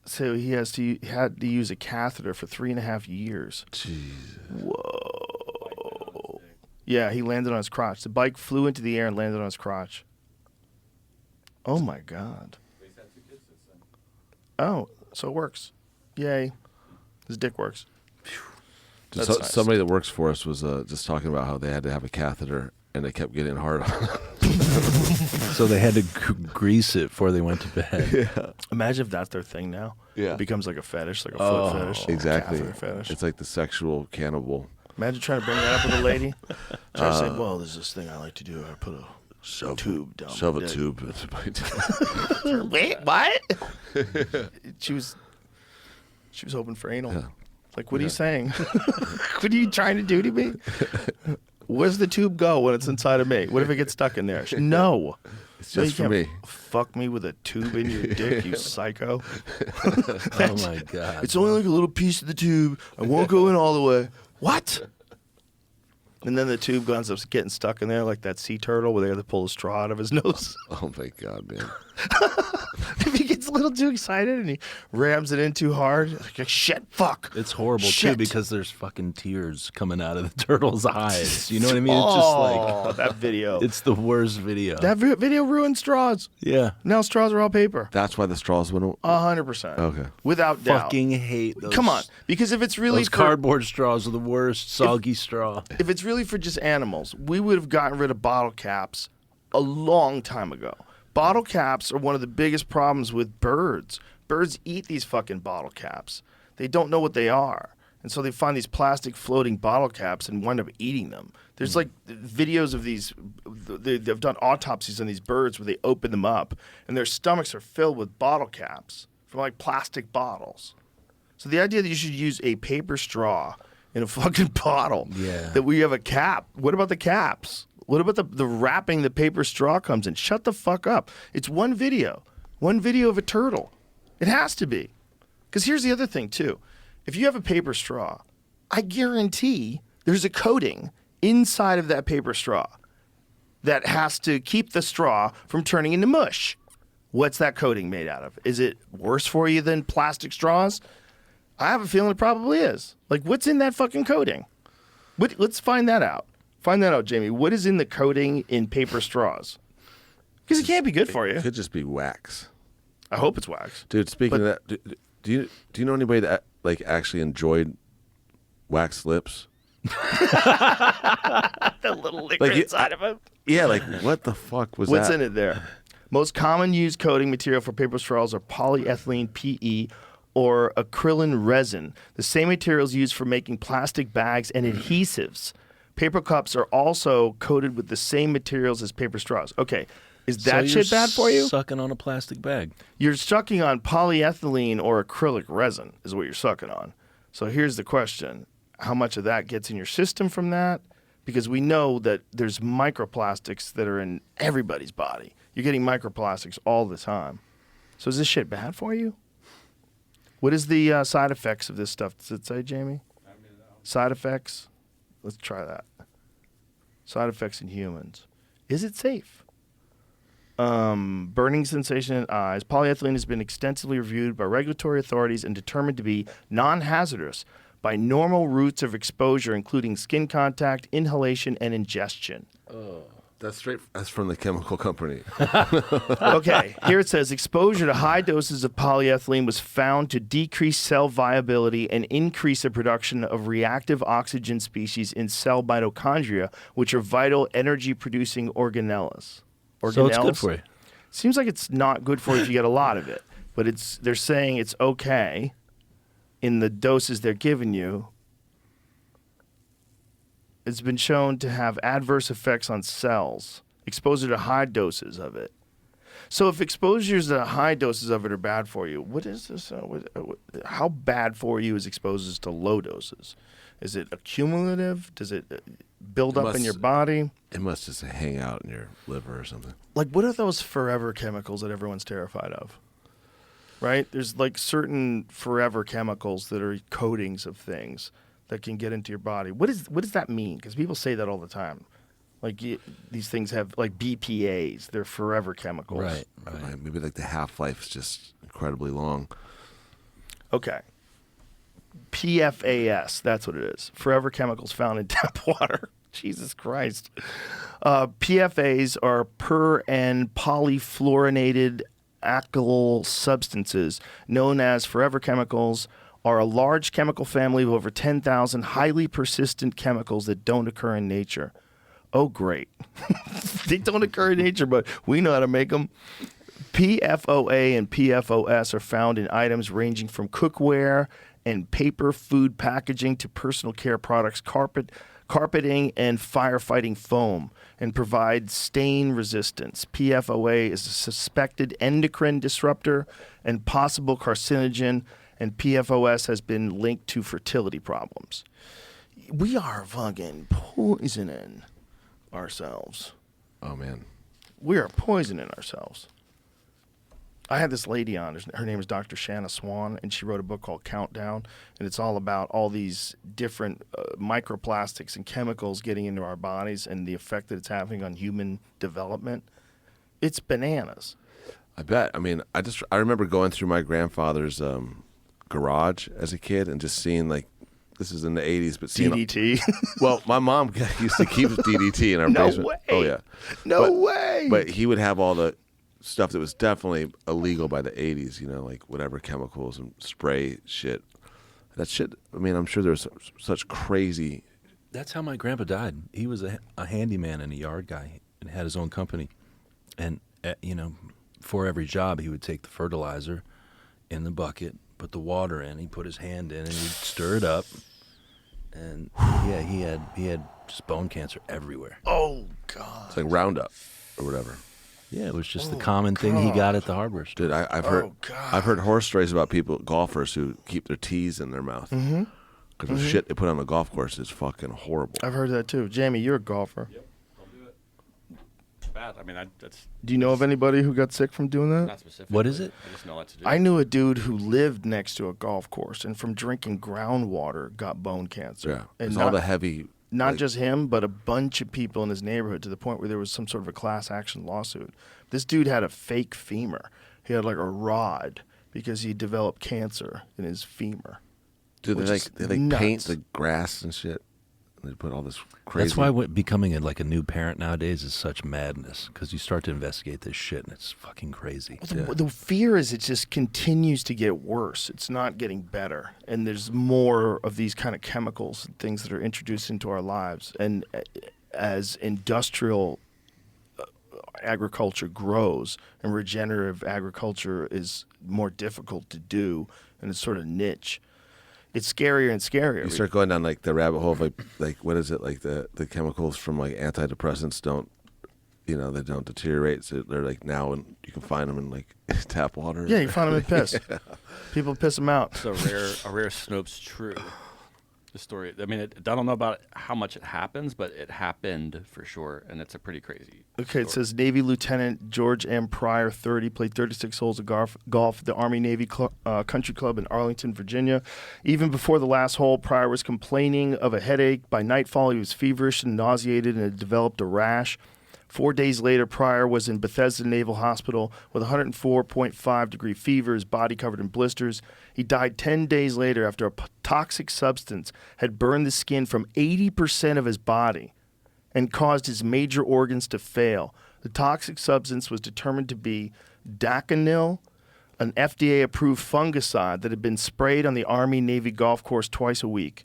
So he had to use a catheter for 3.5 years. Jesus. Whoa. Yeah, he landed on his crotch. The bike flew into the air and landed on his crotch. Oh my God. Oh, so it works. Yay. His dick works. That's nice. Somebody that works for us was just talking about how they had to have a catheter and they kept getting hard on it. So they had to grease it before they went to bed. Yeah. Imagine if that's their thing now. Yeah. It becomes like a fetish, like a foot fetish. Exactly. Catheter fetish. It's like the sexual cannibal. Imagine trying to bring that up with a lady. Try to say, well, there's this thing I like to do. I put a tube down. Shove my a dick." tube. Wait, what? She was hoping for anal. Yeah. Like, what are you saying? What are you trying to do to me? Where's the tube go when it's inside of me? What if it gets stuck in there? No. It's just you for can't me. Fuck me with a tube in your dick, you psycho. Oh my God. It's only like a little piece of the tube. I won't go in all the way. What? And then the tube ends up getting stuck in there like that sea turtle where they have to pull a straw out of his nose. Oh my God, man. If he gets a little too excited and he rams it in too hard, like, shit, fuck. It's horrible Shit. too because there's fucking tears coming out of the turtle's eyes. You know what I mean? It's just like that video. it's the worst video. That video ruined straws. Yeah. Now straws are all paper. That's why the straws went. 100%. Okay. Without doubt. Fucking hate those. Come on, because if it's really Those cardboard straws are the worst. Soggy straw. if it's really for just animals, we would have gotten rid of bottle caps a long time ago. Bottle caps are one of the biggest problems with birds. Birds eat these fucking bottle caps. They don't know what they are. And so they find these plastic floating bottle caps and wind up eating them. There's like videos of these, they've done autopsies on these birds where they open them up and their stomachs are filled with bottle caps from like plastic bottles. So the idea that you should use a paper straw in a fucking bottle, that we have a cap. What about the caps? What about the wrapping the paper straw comes in? Shut the fuck up. It's one video of a turtle. It has to be. Because here's the other thing, too. If you have a paper straw, I guarantee there's a coating inside of that paper straw that has to keep the straw from turning into mush. What's that coating made out of? Is it worse for you than plastic straws? I have a feeling it probably is. Like, what's in that fucking coating? Let's find that out. Find that out, Jamie. What is in the coating in paper straws? Because it can't be good for you. It could just be wax. I hope it's wax. Dude, speaking of that, do you know anybody that like actually enjoyed wax lips? The little liquor inside of it. Yeah, like what the fuck was What's that? in it there? Most common used coating material for paper straws are polyethylene, PE, or acrylene resin, the same materials used for making plastic bags and adhesives. Paper cups are also coated with the same materials as paper straws. Okay, is that shit bad for you? Sucking on a plastic bag. You're sucking on polyethylene or acrylic resin is what you're sucking on. So here's the question. How much of that gets in your system from that? Because we know that there's microplastics that are in everybody's body. You're getting microplastics all the time. So is this shit bad for you? What is the side effects of this stuff? Does it say, Jamie? Side effects? Let's try that. Side effects in humans. Is it safe? Burning sensation in eyes. Polyethylene has been extensively reviewed by regulatory authorities and determined to be non-hazardous by normal routes of exposure, including skin contact, inhalation, and ingestion. That's from the chemical company. Okay, here it says exposure to high doses of polyethylene was found to decrease cell viability and increase the production of reactive oxygen species in cell mitochondria, which are vital energy-producing organelles. So it's good for you. Seems like it's not good for you if you get a lot of it, but they're saying it's okay in the doses they're giving you. It's been shown to have adverse effects on cells, exposure to high doses of it. So if exposures to high doses of it are bad for you, what is this? How bad for you is exposures to low doses? Is it accumulative? Does it build up in your body? It must just hang out in your liver or something. Like, what are those forever chemicals that everyone's terrified of? Right? There's like certain forever chemicals that are coatings of things that can get into your body. What does that mean? Because people say that all the time. Like these things have like BPAs. They're forever chemicals. Right. Maybe like the half-life is just incredibly long. Okay. PFAS. That's what it is. Forever chemicals found in tap water. Jesus Christ. PFAs are per- and polyfluorinated alkyl substances known as forever chemicals, are a large chemical family of over 10,000 highly persistent chemicals that don't occur in nature. Oh, great. They don't occur in nature, but we know how to make them. PFOA and PFOS are found in items ranging from cookware and paper food packaging to personal care products, carpeting, and firefighting foam, and provide stain resistance. PFOA is a suspected endocrine disruptor and possible carcinogen, and PFOS has been linked to fertility problems. We are fucking poisoning ourselves. Oh, man. We are poisoning ourselves. I had this lady on. Her name is Dr. Shanna Swan, and she wrote a book called Countdown, and it's all about all these different microplastics and chemicals getting into our bodies and the effect that it's having on human development. It's bananas. I bet. I mean, I remember going through my grandfather's garage as a kid and just seeing, like, this is in the 80s, but seeing DDT. Well, my mom used to keep DDT in our No basement. way. Oh yeah. No way. But he would have all the stuff that was definitely illegal by the 80s, you know, like whatever chemicals and spray shit. That shit, I mean, I'm sure there's such crazy. That's how my grandpa died. He was a handyman and a yard guy and had his own company. And, you know, for every job, he would take the fertilizer in the bucket, put the water in, he'd put his hand in, and he'd stir it up. And, yeah, he had just bone cancer everywhere. Oh, God. It's like Roundup or whatever. Yeah, it was just the common thing he got at the hardware store. Dude, I've heard horror stories about golfers who keep their teas in their mouth. Because the shit they put on the golf course is fucking horrible. I've heard that, too. Jamie, you're a golfer. Yep, I'll do it. It's bad. I mean, that's Do you know of anybody who got sick from doing that? not specific. What is it? I just know what to do. I knew a dude who lived next to a golf course and from drinking groundwater got bone cancer. Yeah. And It's all the heavy. Not like, just him, but a bunch of people in his neighborhood, to the point where there was some sort of a class action lawsuit. This dude had a fake femur. He had like a rod because he developed cancer in his femur. Dude, which is they nuts. paint the grass and shit. They put all this crazy. That's why becoming like a new parent nowadays is such madness, because you start to investigate this shit and it's fucking crazy. The fear is it just continues to get worse. It's not getting better. And there's more of these kind of chemicals and things that are introduced into our lives. And as industrial agriculture grows and regenerative agriculture is more difficult to do, and it's sort of niche, it's scarier and scarier. You start going down like the rabbit hole of like what is it, like the chemicals from like antidepressants don't, you know, they don't deteriorate, so they're like now, and you can find them in like tap water. Yeah, you find them in piss. People piss them out. It's a rare Snopes true. The story. I mean, I don't know about how much it happens, but it happened for sure, and it's a pretty crazy. Okay, it story. says Navy Lieutenant George M. Pryor, 30, played 36 holes of golf at the Army-Navy Country Club in Arlington, Virginia. Even before the last hole, Pryor was complaining of a headache. By nightfall, he was feverish and nauseated and had developed a rash. 4 days later, Pryor was in Bethesda Naval Hospital with 104.5-degree fever, his body covered in blisters. He died 10 days later after a toxic substance had burned the skin from 80% of his body and caused his major organs to fail. The toxic substance was determined to be daconil, an FDA-approved fungicide that had been sprayed on the Army-Navy golf course twice a week.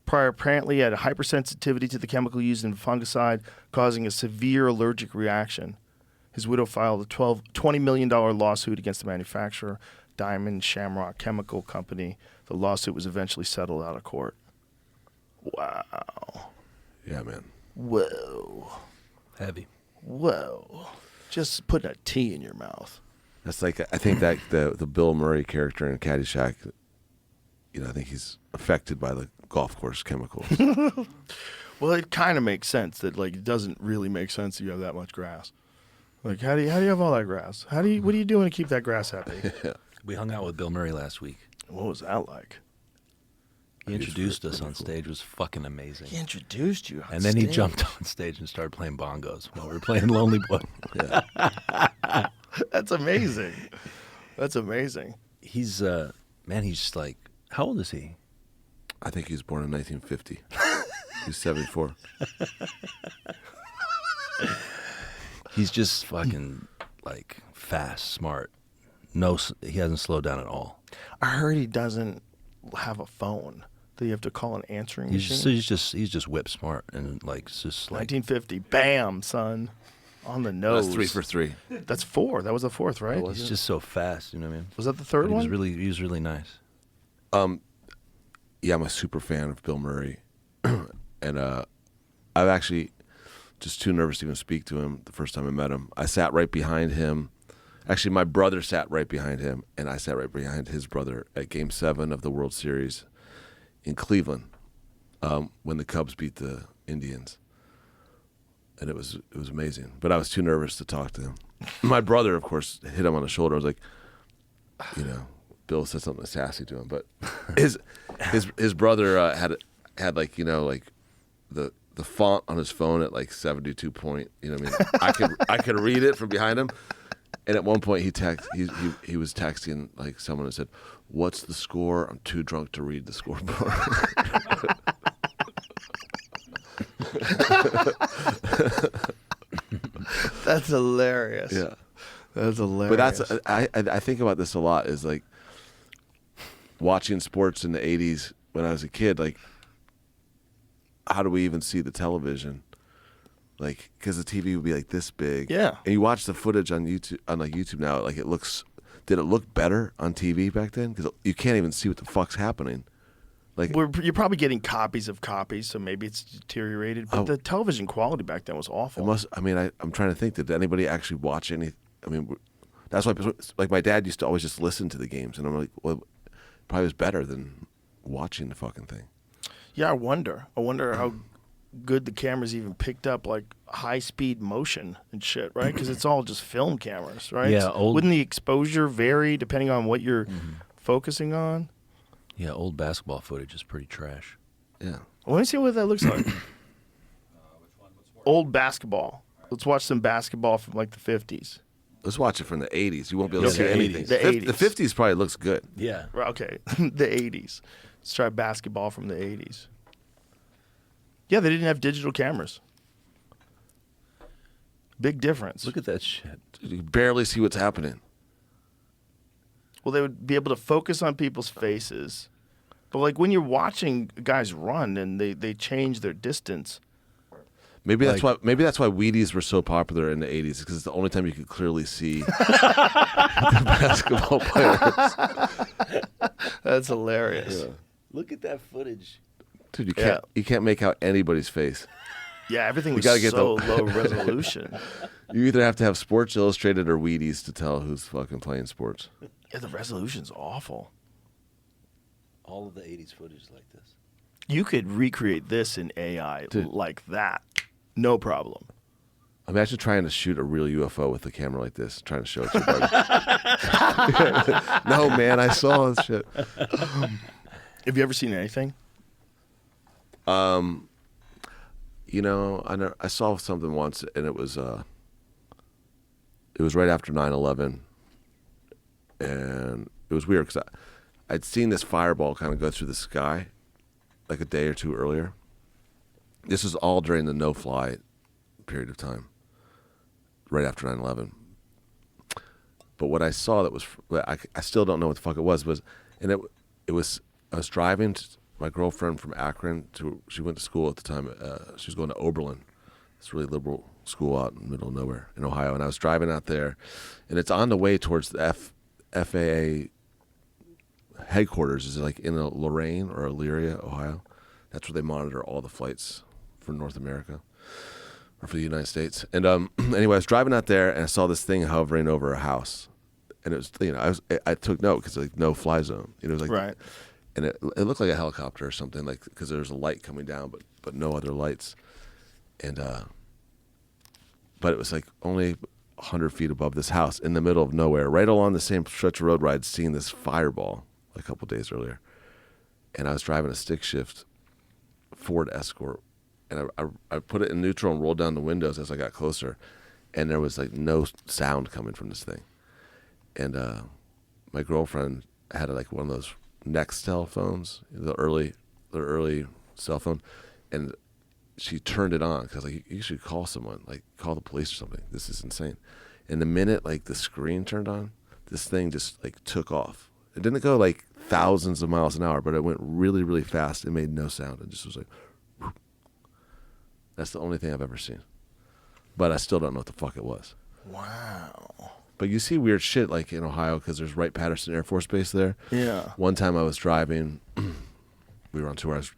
Pryor apparently had a hypersensitivity to the chemical used in the fungicide, causing a severe allergic reaction. His widow filed a $20 million lawsuit against the manufacturer, Diamond Shamrock Chemical Company. The lawsuit was eventually settled out of court. Wow. Yeah, man. Whoa. Heavy. Whoa. Just putting a T in your mouth. That's like, I think that the Bill Murray character in Caddyshack, you know, I think he's affected by the golf course chemicals. Well, it kind of makes sense that, like, it doesn't really make sense that you have that much grass. Like, how do you have all that grass? What are you doing to keep that grass happy? We hung out with Bill Murray last week. What was that like? He introduced us on stage. It was fucking amazing. He introduced you on And then he stage. jumped on stage and started playing bongos while we were playing Lonely Boy. That's amazing. That's amazing. He's, man, he's just like, how old is he? I think he was born in 1950. He's 74. He's just fucking, like, fast, smart. No, he hasn't slowed down at all. I heard he doesn't have a phone. That you have to call an answering machine. He's just whip smart and like it's just like 1950. Bam, son. On the nose. That's 3 for 3. That's 4. That was the 4th, right? he's just so fast. You know what I mean? Was that the 3rd But one? He was really nice. Yeah, I'm a super fan of Bill Murray. And I've actually just too nervous to even speak to him the first time I met him. I sat right behind him. Actually, my brother sat right behind him, and I sat right behind his brother at Game 7 of the World Series in Cleveland when the Cubs beat the Indians. and it was amazing. But I was too nervous to talk to him. My brother, of course, hit him on the shoulder. I was like, Bill said something sassy to him, but his brother had like like the font on his phone at like 72 point. You know what I mean? I could read it from behind him. And at one point he was texting like someone and said, "What's the score? I'm too drunk to read the scoreboard." That's hilarious. Yeah, that's hilarious. But I think about this a lot. Is like watching sports in the '80s when I was a kid. Like, how do we even see the television? Like, because the TV would be like this big. Yeah. And you watch the footage on YouTube now. Like, did it look better on TV back then? Because you can't even see what the fuck's happening. Like, you're probably getting copies of copies, so maybe it's deteriorated. But the television quality back then was awful. It must. I mean, I'm trying to think. Did anybody actually watch any? I mean, that's why. Like, my dad used to always just listen to the games, and I'm like, well, it probably was better than watching the fucking thing. Yeah, I wonder how good the cameras even picked up like high speed motion and shit, right? Because it's all just film cameras, right? Yeah, wouldn't the exposure vary depending on what you're focusing on? Yeah, old basketball footage is pretty trash. Yeah. Let me see what that looks like. Old basketball. Let's watch some basketball from like the 50s. Let's watch it from the 80s. You won't be able to see Okay, anything. the 80s. The 50s probably looks good. Yeah. Okay, the 80s. Let's try basketball from the 80s. Yeah, they didn't have digital cameras. Big difference. Look at that shit. You can barely see what's happening. Well, they would be able to focus on people's faces. But like when you're watching guys run and they change their distance. Maybe that's why Wheaties were so popular in the 80s, because it's the only time you could clearly see the basketball players. That's hilarious. Yeah. Look at that footage. Dude, you can't make out anybody's face. Yeah, everything was gotta get so low resolution. You either have to have Sports Illustrated or Wheaties to tell who's fucking playing sports. Yeah, the resolution's awful. All of the 80s footage like this. You could recreate this in AI like that. No problem. Imagine trying to shoot a real UFO with a camera like this, trying to show it to your buddy. No, man, I saw this shit. Have you ever seen anything? You know, I saw something once, and it was right after 9/11, and it was weird because I'd seen this fireball kind of go through the sky like a day or two earlier. This was all during the no-fly period of time, right after 9/11. But what I saw that was, I still don't know what the fuck it was, I was driving my girlfriend from Akron she went to school at the time. She was going to Oberlin, this really liberal school out in the middle of nowhere in Ohio. And I was driving out there, and it's on the way towards the FAA headquarters. Is like in Lorain or Elyria, Ohio. That's where they monitor all the flights for North America or for the United States. And anyway, I was driving out there, and I saw this thing hovering over a house, and it was, I took note because like no fly zone. It was like Right. And it looked like a helicopter or something, like because there was a light coming down, but no other lights. And but it was like only 100 feet above this house in the middle of nowhere, right along the same stretch of road where I'd seen this fireball a couple days earlier. And I was driving a stick shift Ford Escort, and I put it in neutral and rolled down the windows as I got closer, and there was like no sound coming from this thing. And my girlfriend had like one of those Nextel phones, the early cell phone, and she turned it on because like you should call someone, like call the police or something. This is insane. And the minute like the screen turned on, this thing just like took off. It didn't go like thousands of miles an hour, but it went really, really fast. It made no sound. It just was like, whoop. That's the only thing I've ever seen. But I still don't know what the fuck it was. Wow. But you see weird shit like in Ohio because there's Wright-Patterson Air Force Base there. Yeah. One time I was driving, we were on tour. I was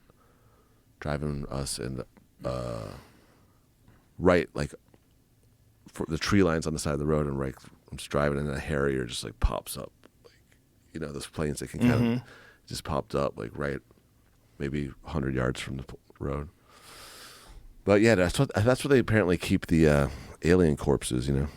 driving us and right like for the tree lines on the side of the road, and right I'm just driving and a Harrier just like pops up, like those planes that can kind of just popped up like right maybe 100 yards from the road. But yeah, that's where they apparently keep the alien corpses. You know.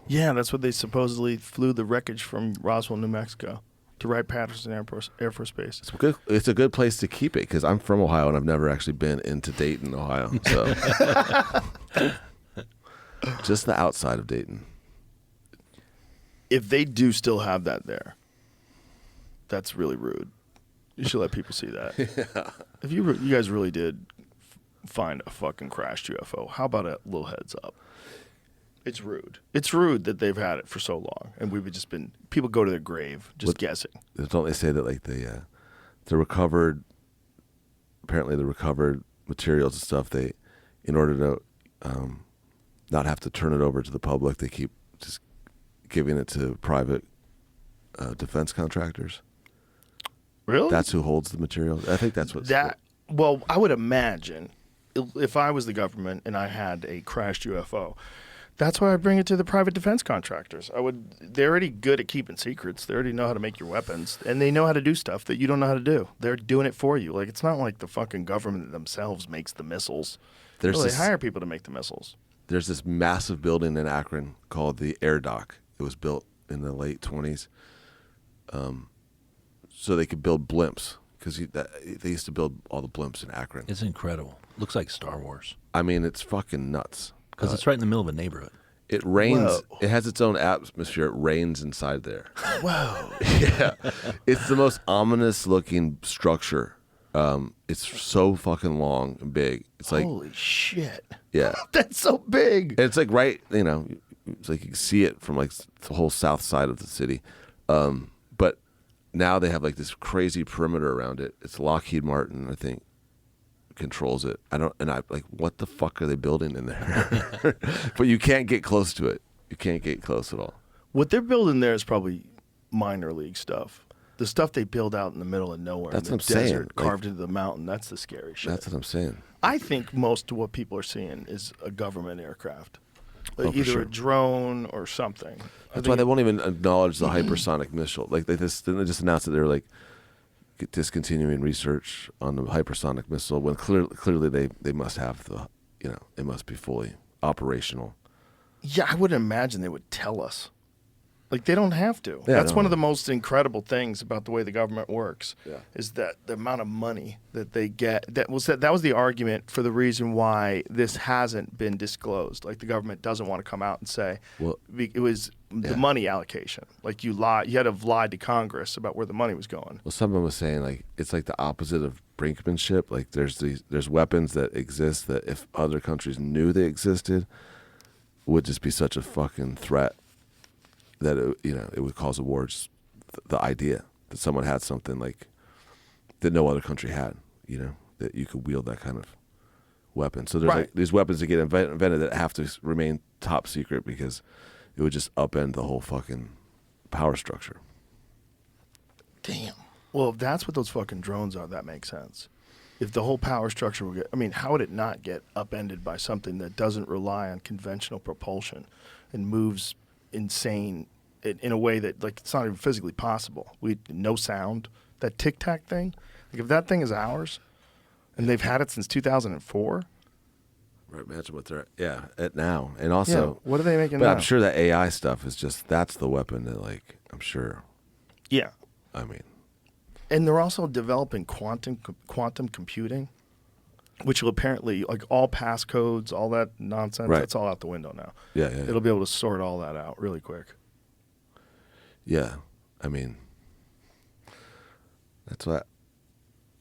Yeah, that's what they supposedly flew the wreckage from Roswell, New Mexico, to Wright-Patterson Air Force Base. It's good. It's a good place to keep it because I'm from Ohio and I've never actually been into Dayton, Ohio. So just the outside of Dayton. If they do still have that there, that's really rude. You should let people see that. Yeah. If you guys really did find a fucking crashed UFO, how about a little heads up? It's rude. It's rude that they've had it for so long, and we've just been people go to their grave just guessing. Don't they say that like the recovered, apparently the recovered materials and stuff, they, in order to not have to turn it over to the public, they keep just giving it to private defense contractors. Really? That's who holds the material. I think that's what's Well, I would imagine if I was the government and I had a crashed UFO, that's why I bring it to the private defense contractors. They're already good at keeping secrets. They already know how to make your weapons, and they know how to do stuff that you don't know how to do. They're doing it for you. Like, it's not like the fucking government themselves makes the missiles. They hire people to make the missiles. There's this massive building in Akron called the Air Dock. It was built in the late 20s, so they could build blimps because they used to build all the blimps in Akron. It's incredible. Looks like Star Wars. I mean, it's fucking nuts. Because it's right in the middle of a neighborhood. It rains. Whoa. It has its own atmosphere. It rains inside there. Whoa. Yeah. It's the most ominous looking structure. It's so fucking long and big. It's like, holy shit. Yeah. That's so big. And it's like right, it's like you can see it from like the whole south side of the city. But now they have like this crazy perimeter around it. It's Lockheed Martin, I think, controls it. What the fuck are they building in there? But you can't get close to it. You can't get close at all. What they're building there is probably minor league stuff. The stuff they build out in the middle of nowhere, That's in the what I'm saying. desert, carved into the mountain, that's the scary shit. That's what I'm saying. I think most of what people are seeing is a government aircraft. Oh, for Either sure. a drone or something. That's why they won't even acknowledge the hypersonic missile. Like they just announced that they were like discontinuing research on the hypersonic missile when clearly they must have the, it must be fully operational. Yeah, I would imagine they would tell us. Like, they don't have to. Yeah, That's no. one of the most incredible things about the way the government works. Yeah. Is that the amount of money that they get. That was the argument for the reason why this hasn't been disclosed. Like, the government doesn't want to come out and say, Well, it was the money allocation. Like, you had to have lied to Congress about where the money was going. Well, someone was saying like it's like the opposite of brinkmanship. Like there's weapons that exist that if other countries knew they existed, would just be such a fucking threat that it would cause a war. Just the idea that someone had something like that no other country had, that you could wield that kind of weapon. So there's like these weapons that get invented that have to remain top secret because it would just upend the whole fucking power structure. Damn. Well, if that's what those fucking drones are, that makes sense. If the whole power structure will how would it not get upended by something that doesn't rely on conventional propulsion and moves insane in a way that, like, it's not even physically possible. No sound. That Tic Tac thing, like, if that thing is ours and they've had it since 2004. Right, imagine what they're at now. And also, what are they making but now? I'm sure that AI stuff is that's the weapon that, like, I'm sure. Yeah. I mean, And they're also developing quantum computing, which will apparently, like, all passcodes, all that nonsense, Right. that's all out the window now. Yeah. It'll be able to sort all that out really quick. Yeah, I mean, that's what.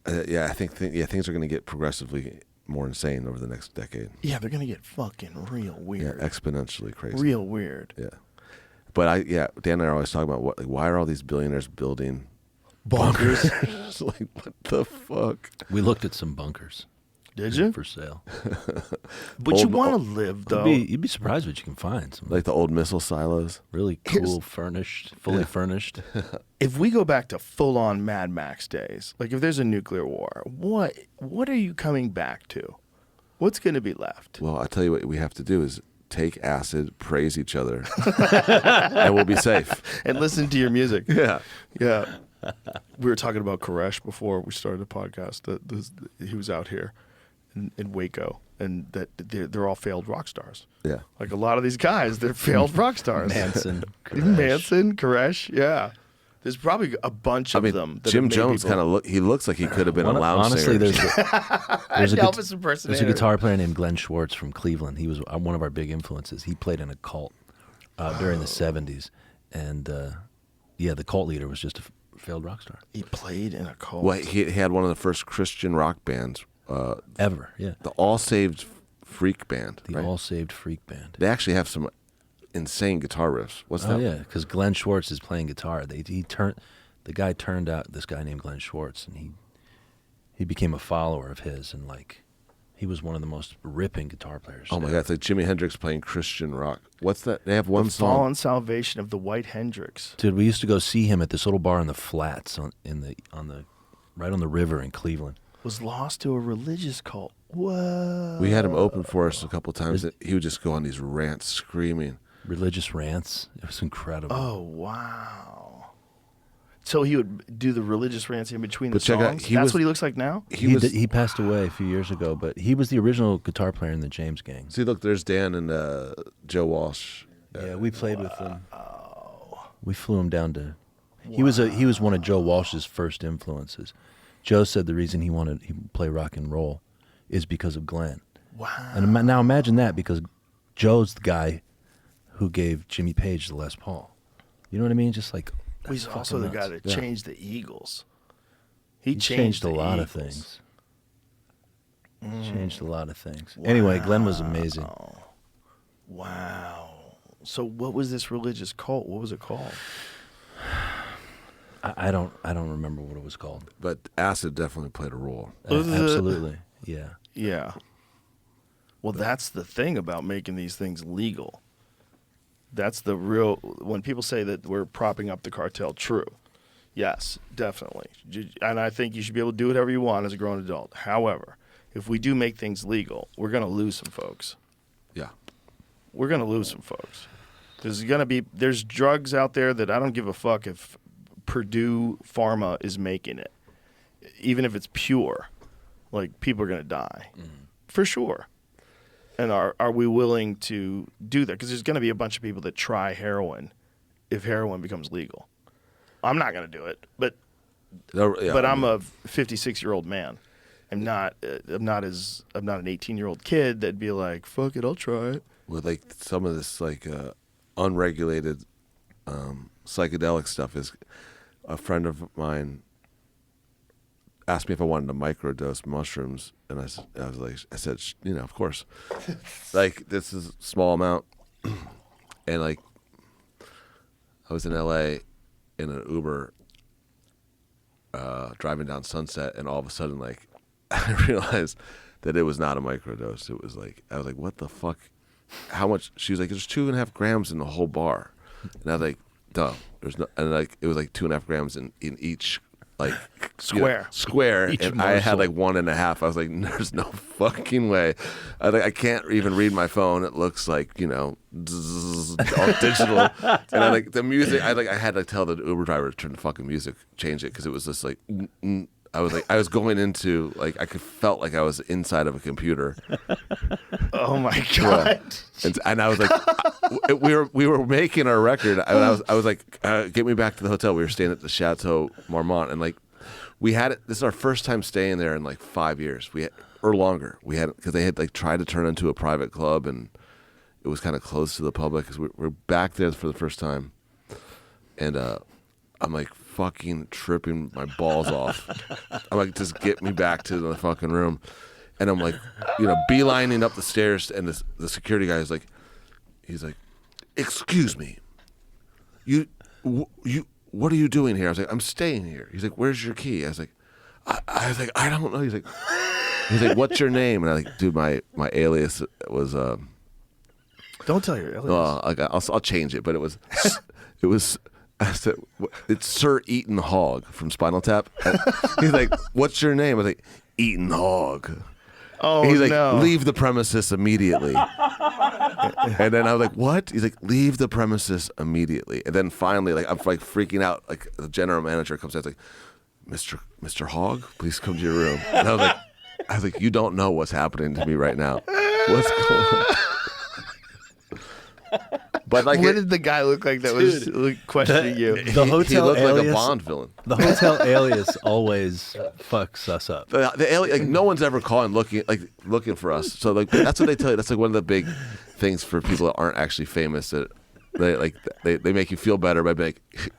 I think things are going to get progressively more insane over the next decade. Yeah, they're gonna get fucking real weird. Yeah, exponentially crazy. Real weird. Yeah, but Dan and I are always talking about why are all these billionaires building Bunkers. like, what the fuck? We looked at some bunkers. Did you? For sale. But you want to live, though. You'd be surprised what you can find. Some Like the old missile silos. really cool, fully furnished. If we go back to full-on Mad Max days, like if there's a nuclear war, what are you coming back to? What's going to be left? Well, I tell you what we have to do is take acid, praise each other, and we'll be safe. And listen to your music. Yeah. Yeah. We were talking about Koresh before we started the podcast. He was out here in Waco, and that they're all failed rock stars. Yeah. Like a lot of these guys, they're failed rock stars. Manson, Koresh, yeah. There's probably a bunch of them. That Jim have made Jones people- he looks like he could have been a lounge Honestly, singer. there's a Elvis impersonator. There's a guitar player named Glenn Schwartz from Cleveland. He was one of our big influences. He played in a cult during the 70s. And, the cult leader was just a failed rock star. He played in a cult. Well, he had one of the first Christian rock bands. Ever, yeah. The All Saved Freak Band. The right? All Saved Freak Band. They actually have some insane guitar riffs. What's that? Oh, yeah, because Glenn Schwartz is playing guitar. The guy turned out this guy named Glenn Schwartz, and he became a follower of his, and he was one of the most ripping guitar players. Oh my God, it's like Jimi Hendrix playing Christian rock. What's that? They have one The song. Fallen Salvation of the White Hendrix. Dude, we used to go see him at this little bar in the flats right on the river in Cleveland. Was lost to a religious cult. Whoa. We had him open for us a couple of times. He would just go on these rants, screaming. Religious rants. It was incredible. Oh, wow. So he would do the religious rants in between the But check out, songs? he That's was- what he looks like now? He passed away a few years ago, but he was the original guitar player in the James Gang. See, look, there's Dan and Joe Walsh. Yeah, we played with him. We flew him down to. He was one of Joe Walsh's first influences. Joe said the reason he wanted to play rock and roll is because of Glenn. Wow. And now imagine that, because Joe's the guy who gave Jimmy Page the Les Paul. You know what I mean? Just like He's that's also the fucking guy nuts. that changed the Eagles. He changed a the lot of Eagles. things. Changed a lot of things. Anyway, Glenn was amazing. Wow. So what was this religious cult? What was it called? I don't remember what it was called. But acid definitely played a role. Absolutely, yeah. Yeah. Well, that's the thing about making these things legal. That's the real, when people say that we're propping up the cartel, true. Yes, definitely. And I think you should be able to do whatever you want as a grown adult. However, if we do make things legal, we're going to lose some folks. Yeah. We're going to lose some folks. There's drugs out there that I don't give a fuck if Purdue Pharma is making it. Even if it's pure, like, people are going to die. For sure. And are we willing to do that? Because there's going to be a bunch of people that try heroin if heroin becomes legal. I'm not going to do it, but I'm a 56-year-old man. I'm not an 18-year-old kid that'd be like, fuck it, I'll try it. With like some of this unregulated psychedelic stuff, is a friend of mine asked me if I wanted to microdose mushrooms, and I said, of course. Like, this is a small amount, and like, I was in LA in an Uber, driving down Sunset, and all of a sudden, like, I realized that it was not a microdose. It was like, I was like, what the fuck? How much? She was like, there's 2.5 grams in the whole bar, and I was like, duh. There's no, and like, it was like 2.5 grams in each. Like square, Each and I had morsel. like 1.5. I was like, "There's no fucking way." I can't even read my phone. It looks like all digital, and I like the music. I had to tell the Uber driver to turn the fucking music, change it, because it was just like. I was going into, like, I felt like I was inside of a computer. Oh my God. Yeah. And I was like, we were making our record. I was like, get me back to the hotel. We were staying at the Chateau Marmont, and like, we had it. This is our first time staying there in like 5 years. Or longer. We had, because they had like tried to turn it into a private club, and it was kind of closed to the public. Because we're back there for the first time, and I'm like fucking tripping my balls off. I'm like, just get me back to the fucking room. And I'm like, beelining up the stairs, and the security guy is like, he's like, excuse me, you, what are you doing here? I was like, I'm staying here. He's like, where's your key? I was like, I don't know. He's like, what's your name? And I like, dude, my alias was Don't tell your alias. well, I'll change it, but it was I said, it's Sir Eaton Hogg from Spinal Tap. He's like, what's your name? I was like, Eaton Hogg. Oh, He's like, no. leave the premises immediately. And then I was like, what? He's like, leave the premises immediately. And then finally, like, I'm like freaking out. Like, the general manager comes out, like, Mr. Hogg, please come to your room. And I was like, I was like, you don't know what's happening to me right now. What's going on? But like, What did the guy look like that was questioning you? The he hotel looked alias, like a Bond villain. The hotel alias always fucks us up. The alien, like no one's ever calling looking for us. So like that's what they tell you. That's like one of the big things for people that aren't actually famous. That they make you feel better by being like,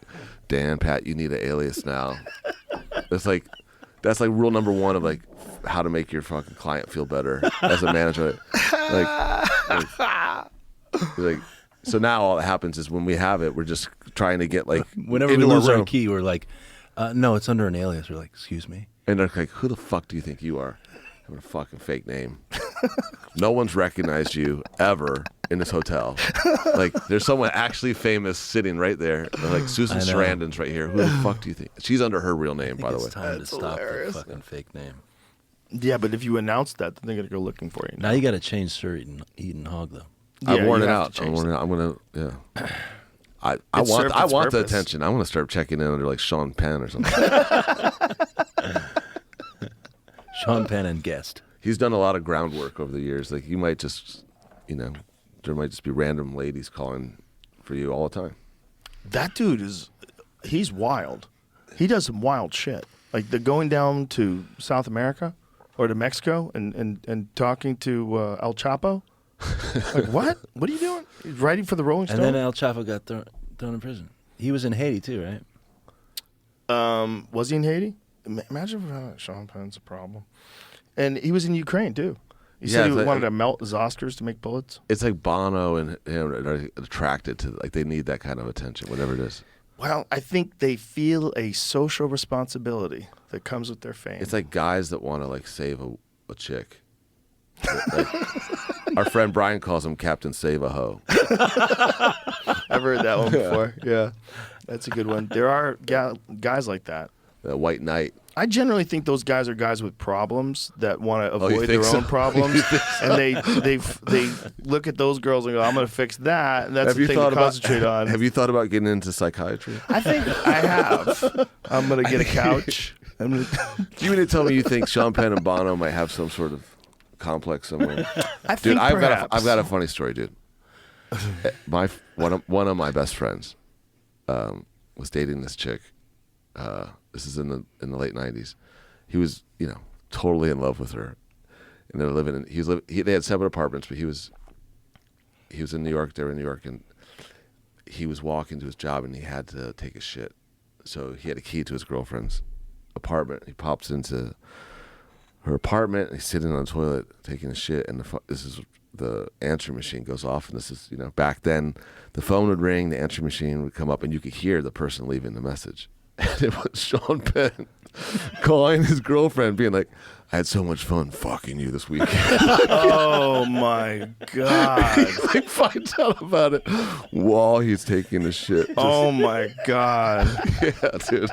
Dan, Pat, you need an alias now. That's like rule number one of like how to make your fucking client feel better as a manager. Like so now all that happens is when we have it, we're just trying to get like Whenever we into lose our room. key, we're like, no, it's under an alias. We're like, excuse me. And they're like, who the fuck do you think you are? I have a fucking fake name. No one's recognized you ever in this hotel. Like, there's someone actually famous sitting right there. They're like, Susan I know. Sarandon's right here. Who the fuck do you think? She's under her real name, by the way. It's time to stop hilarious. the fucking fake name. Yeah, but if you announce that, then they're gonna go looking for you. Now you got to change Sir Eating Hog though. I've worn you it have out. to I'm change worn it out. I'm gonna, yeah. I It served its want the purpose. attention. I want to start checking in under like Sean Penn or something. Sean Penn and guest. He's done a lot of groundwork over the years. Like you might just, there might just be random ladies calling for you all the time. That dude he's wild. He does some wild shit. Like the going down to South America or to Mexico and talking to El Chapo. Like, what? What are you doing? He's writing for the Rolling And Stone? then El Chapo got thrown in prison. He was in Haiti too, right? Was he in Haiti? Imagine if Sean Penn's a problem. And he was in Ukraine, too. He said he wanted to melt his Oscars to make bullets. It's like Bono and him are attracted to, like, they need that kind of attention, whatever it is. Well, I think they feel a social responsibility that comes with their fame. It's like guys that want to, like, save a chick. Like, our friend Brian calls him Captain Save a Hoe. I've heard that one before. Yeah. That's a good one. There are guys like that. The White Knight. I generally think those guys are guys with problems that want to you avoid their think own so? problems, and they look at those girls and go, "I'm going to fix that," and that's the thing to concentrate on. Have you thought about getting into psychiatry? I think I have. I'm going to get a couch. I'm gonna Do you mean to tell me you think Sean Penn and Bono might have some sort of complex somewhere? I Dude, think I've perhaps. got a funny story, dude. One of my best friends was dating this chick. This is in the late '90s. He was, totally in love with her, and they were living in. They had separate apartments, but he was in New York. They were in New York, and he was walking to his job, and he had to take a shit. So he had a key to his girlfriend's apartment. He pops into her apartment. And he's sitting on the toilet taking a shit, and the answering machine goes off. And this is, back then, the phone would ring, the answering machine would come up, and you could hear the person leaving the message. And it was Sean Penn calling his girlfriend, being like, "I had so much fun fucking you this weekend." Oh my god! He like finds out about it while he's taking a shit. Oh my god! Yeah, dude.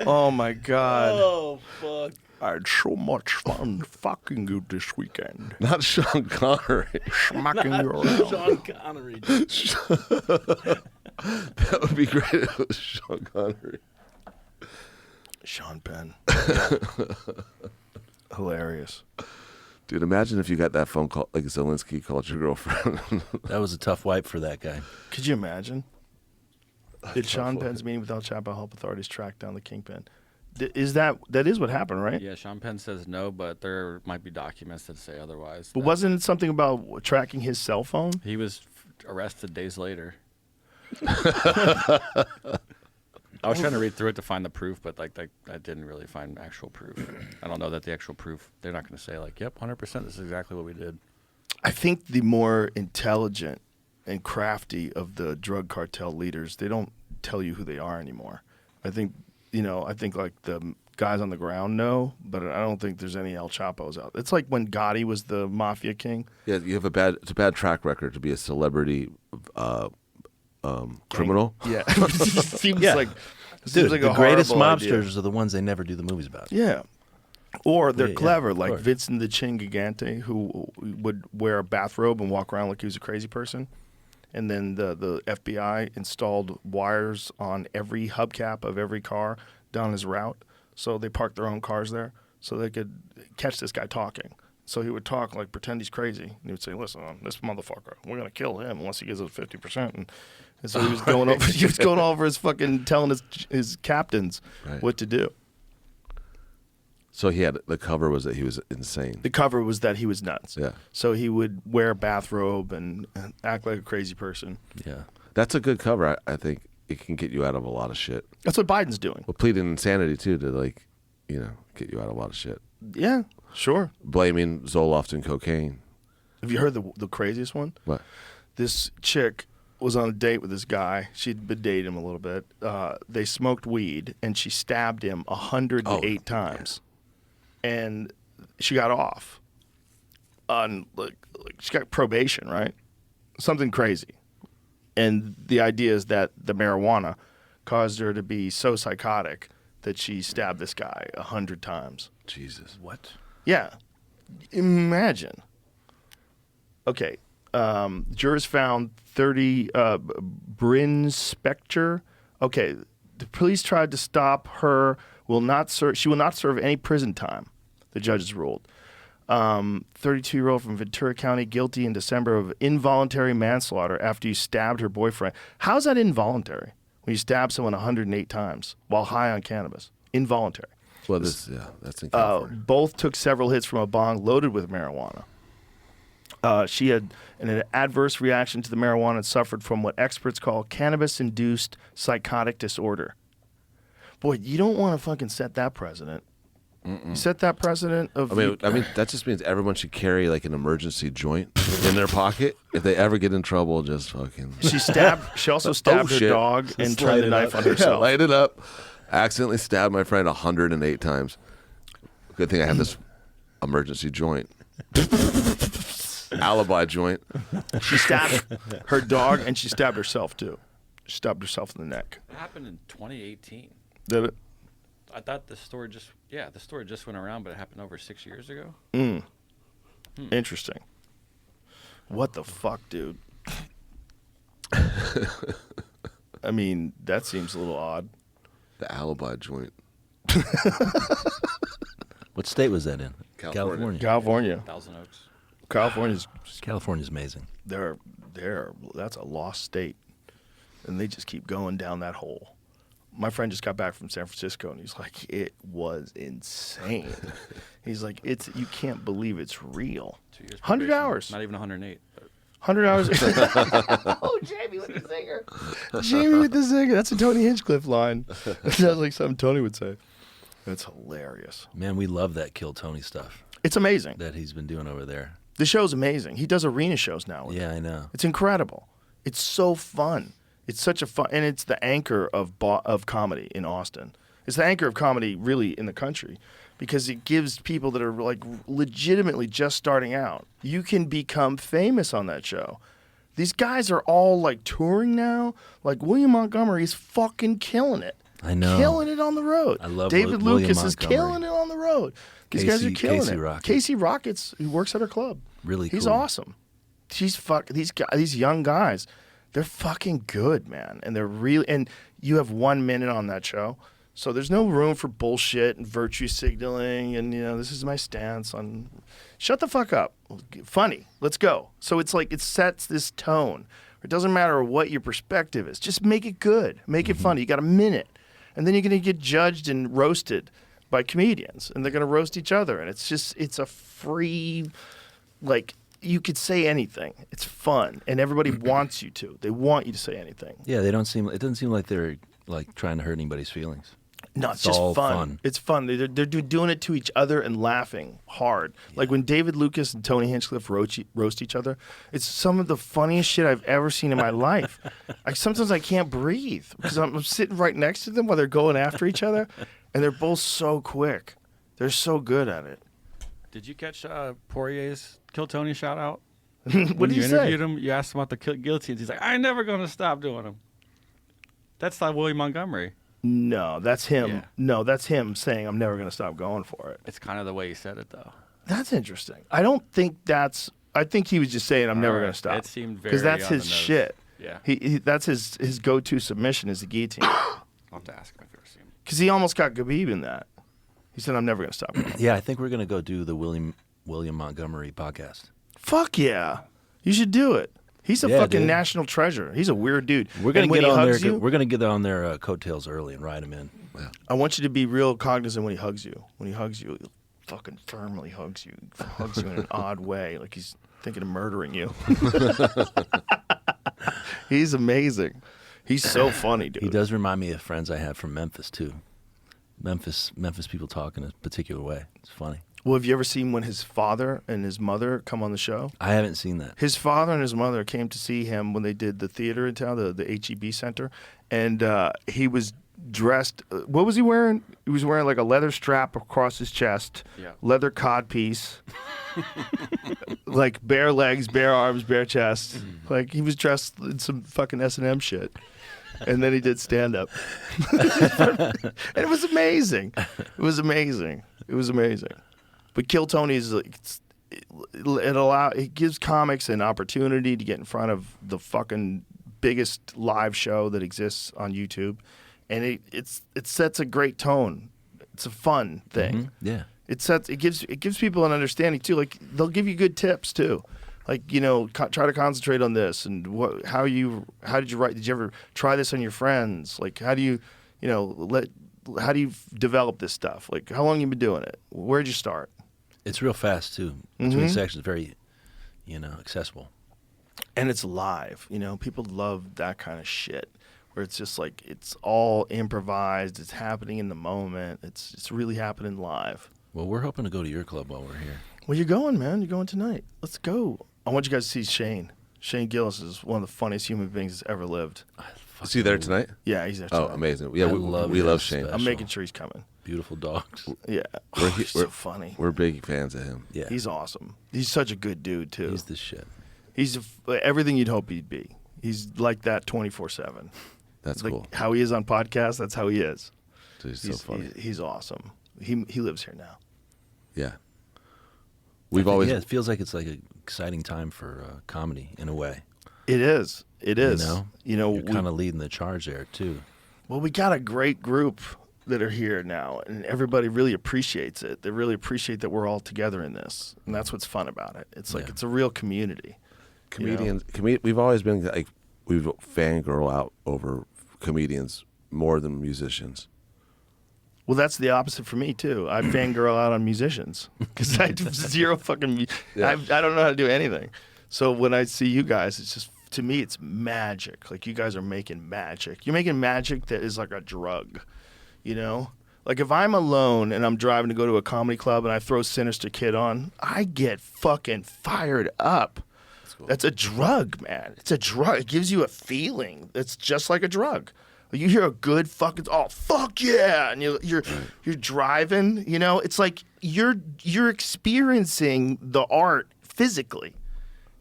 Oh my god! Oh fuck! I had so much fun fucking you this weekend. Not Sean Connery. Smacking you around. Sean Connery. That would be great if it was Sean Connery. Sean Penn. Hilarious. Dude, imagine if you got that phone call, like Zelensky called your girlfriend. That was a tough wipe for that guy. Could you imagine? Did Sean Penn's meeting with El Chapo help authorities track down the kingpin? That is what happened, right? Yeah, Sean Penn says no, but there might be documents that say otherwise. But wasn't it something about tracking his cell phone? He was arrested days later. I was trying to read through it to find the proof, but I didn't really find actual proof. I don't know that the actual proof. They're not going to say yep, 100%. This is exactly what we did. I think the more intelligent and crafty of the drug cartel leaders, they don't tell you who they are anymore. I think like the guys on the ground know, but I don't think there's any El Chapos out. It's like when Gotti was the mafia king. Yeah, you have it's a bad track record to be a celebrity criminal. Yeah. Seems Yeah. like Dude, like the a greatest horrible mobsters idea. are the ones they never do the movies about. Yeah. Or they're Yeah, clever, of like course. Vincent the Chin Gigante, who would wear a bathrobe and walk around like he was a crazy person. And then the FBI installed wires on every hubcap of every car down his route. So they parked their own cars there so they could catch this guy talking. So he would talk, like, pretend he's crazy. And he would say, listen, this motherfucker, we're going to kill him unless he gives us 50%. And so he was going over, his fucking, telling his captains what to do. So the cover was that he was insane. The cover was that he was nuts. Yeah. So he would wear a bathrobe and act like a crazy person. Yeah. That's a good cover. I think it can get you out of a lot of shit. That's what Biden's doing. Well, pleading insanity, too, to, like, get you out of a lot of shit. Yeah, sure. Blaming Zoloft and cocaine. Have you heard the craziest one? What? This chick was on a date with this guy. She'd been dating him a little bit. They smoked weed, and she stabbed him 108 times. And she got off. On she got probation, right? Something crazy. And the idea is that the marijuana caused her to be so psychotic that she stabbed this guy 100 times. Jesus. What? Yeah. Imagine. Okay. Jurors found 30 Bryn Spector. Okay. The police tried to stop her. She will not serve any prison time, the judges ruled. 32-year-old from Ventura County guilty in December of involuntary manslaughter after you stabbed her boyfriend. How's that involuntary? When you stab someone 108 times while high on cannabis. Involuntary. Well, that's in California. Both took several hits from a bong loaded with marijuana. She had an adverse reaction to the marijuana and suffered from what experts call cannabis-induced psychotic disorder. Boy, you don't want to fucking set that precedent. You set that precedent of... I mean, that just means everyone should carry, like, an emergency joint in their pocket. If they ever get in trouble, just fucking... She also stabbed her dog and turned the knife on herself. Light it up. Accidentally stabbed my friend 108 times. Good thing I have this emergency joint. Alibi joint. She stabbed her dog and she stabbed herself, too. She stabbed herself in the neck. It happened in 2018. Did it? I thought the story just went around, but it happened over 6 years ago. Interesting. What the fuck, dude? I mean, that seems a little odd. The alibi joint. What state was that in? California. California. Thousand Oaks. California's amazing. That's a lost state. And they just keep going down that hole. My friend just got back from San Francisco, and he's like, it was insane. He's like, you can't believe it's real. 2 years 100 probation. hours. Not even 108. But 100 hours. Oh, Jamie with the zinger. Jamie with the zinger. That's a Tony Hinchcliffe line. That sounds like something Tony would say. That's hilarious. Man, we love that Kill Tony stuff It's amazing. that he's been doing over there. The show's amazing. He does arena shows now. Yeah, I know. It's incredible. It's so fun. It's such a fun, and it's the anchor of comedy in Austin. It's the anchor of comedy really in the country because it gives people that are like legitimately just starting out. You can become famous on that show. These guys are all like touring now. Like William Montgomery's fucking killing it. I know. Killing it on the road. I love David William Lucas is Montgomery. killing it on the road. These guys are killing Casey it. Rocket. Casey Rockets, who works at our club. Really He's cool. awesome. These young guys, they're fucking good, man. And they're really, and you have 1 minute on that show. So there's no room for bullshit and virtue signaling and, this is my stance on, shut the fuck up. Funny. Let's go. So it's like, it sets this tone. It doesn't matter what your perspective is. Just make it good. Make it funny. You got a minute. And then you're going to get judged and roasted by comedians. And they're going to roast each other. And it's a free, like, you could say anything. It's fun, and everybody wants you to. They want you to say anything. Yeah, it doesn't seem like they're like trying to hurt anybody's feelings. No, it's just all fun. It's fun. They're doing it to each other and laughing hard. Yeah. Like when David Lucas and Tony Hinchcliffe roast each other, it's some of the funniest shit I've ever seen in my life. Sometimes I can't breathe because I'm sitting right next to them while they're going after each other, and they're both so quick. They're so good at it. Did you catch Poirier's Kill Tony shout out? What did you say? interviewed him, you asked him about the guillotines. He's like, I'm never going to stop doing them. That's not William Montgomery. No, that's him. Yeah. No, that's him saying, I'm never going to stop going for it. It's kind of the way he said it, though. That's interesting. I don't think I think he was just saying, I'm never going to stop. It seemed very because that's on his the nose. shit. Yeah. He that's his go-to submission is the guillotine. I'll have to ask him if I've ever seen him. Because he almost got Khabib in that. He said, I'm never going to stop going. Yeah, I think we're gonna go do the William Montgomery podcast. Fuck yeah. You should do it. He's a Yeah, fucking dude. national treasure. He's a weird dude. We're gonna And when get he on hugs their you, we're gonna get on their coattails early and ride him in. I want you to be real cognizant when he hugs you. When he hugs you, he fucking firmly hugs you. He hugs you in an odd way, like he's thinking of murdering you. He's amazing. He's so funny, dude. He does remind me of friends I had from Memphis too. Memphis people talk in a particular way. It's funny. Well, have you ever seen when his father and his mother come on the show? I haven't seen that. His father and his mother came to see him when they did the theater in town, the HEB Center, and he was dressed. What was he wearing? He was wearing like a leather strap across his chest, leather codpiece, like bare legs, bare arms, bare chest. Like he was dressed in some fucking S&M shit. And then he did stand up, and it was amazing. It was amazing. It was amazing. But Kill Tony is like, it gives comics an opportunity to get in front of the fucking biggest live show that exists on YouTube, and it sets a great tone. It's a fun thing. Yeah. It gives people an understanding too. Like they'll give you good tips too. Like, try to concentrate on this and how did you write? Did you ever try this on your friends? Like, how do you develop this stuff? Like, how long have you been doing it? Where'd you start? It's real fast too. Between sections, very, accessible. And it's live. People love that kind of shit where it's just like it's all improvised. It's happening in the moment. It's really happening live. Well, we're hoping to go to your club while we're here. Well, you're going, man. You're going tonight. Let's go. I want you guys to see Shane. Shane Gillis is one of the funniest human beings that's ever lived. Is he there tonight? Yeah, he's there tonight. Oh, amazing. Yeah, I we love love his Shane. special. I'm making sure he's coming. Beautiful dogs. Yeah. He's so funny. We're big fans of him. Yeah. He's awesome. He's such a good dude, too. He's the shit. He's everything you'd hope he'd be. He's like that 24/7. That's Like cool. how he is on podcasts, that's how he is. Dude, he's so funny. He's awesome. He lives here now. Yeah. Yeah, it feels like it's like an exciting time for comedy in a way. It is. It is. You're kind of leading the charge there too. Well, we got a great group that are here now, and everybody really appreciates it. They really appreciate that we're all together in this, and that's what's fun about it. It's like it's a real community. Comedians, we've always been like we've fangirl out over comedians more than musicians. Well, that's the opposite for me too. I fangirl out on musicians because I do zero fucking. I don't know how to do anything. So when I see you guys, it's just to me, it's magic. Like you guys are making magic. You're making magic that is like a drug. Like if I'm alone and I'm driving to go to a comedy club and I throw Sinister Kid on, I get fucking fired up. That's cool. That's a drug, man. It's a drug. It gives you a feeling. It's just like a drug. You hear a good fucking fuck yeah, and you're driving. It's like you're experiencing the art physically.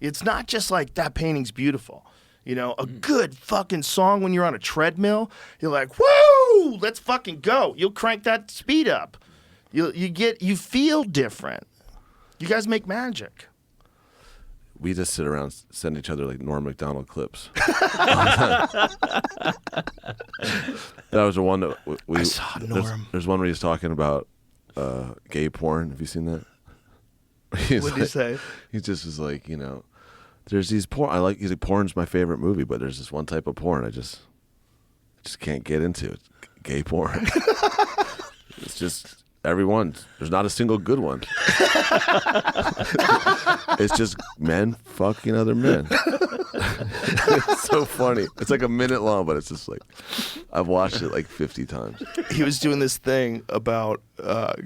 It's not just like that painting's beautiful. A good fucking song when you're on a treadmill, you're like, woo, let's fucking go. You'll crank that speed up. You feel different. You guys make magic. We just sit around, send each other like Norm Macdonald clips. That was the one that we I saw Norm. There's one where he's talking about gay porn. Have you seen that? What did he say? He just was like, there's these porn. He's like, porn's my favorite movie, but there's this one type of porn I just can't get into. It's gay porn. It's just everyone. There's not a single good one. It's just men fucking other men. It's so funny. It's like a minute long, but it's just like I've watched it like 50 times. He was doing this thing about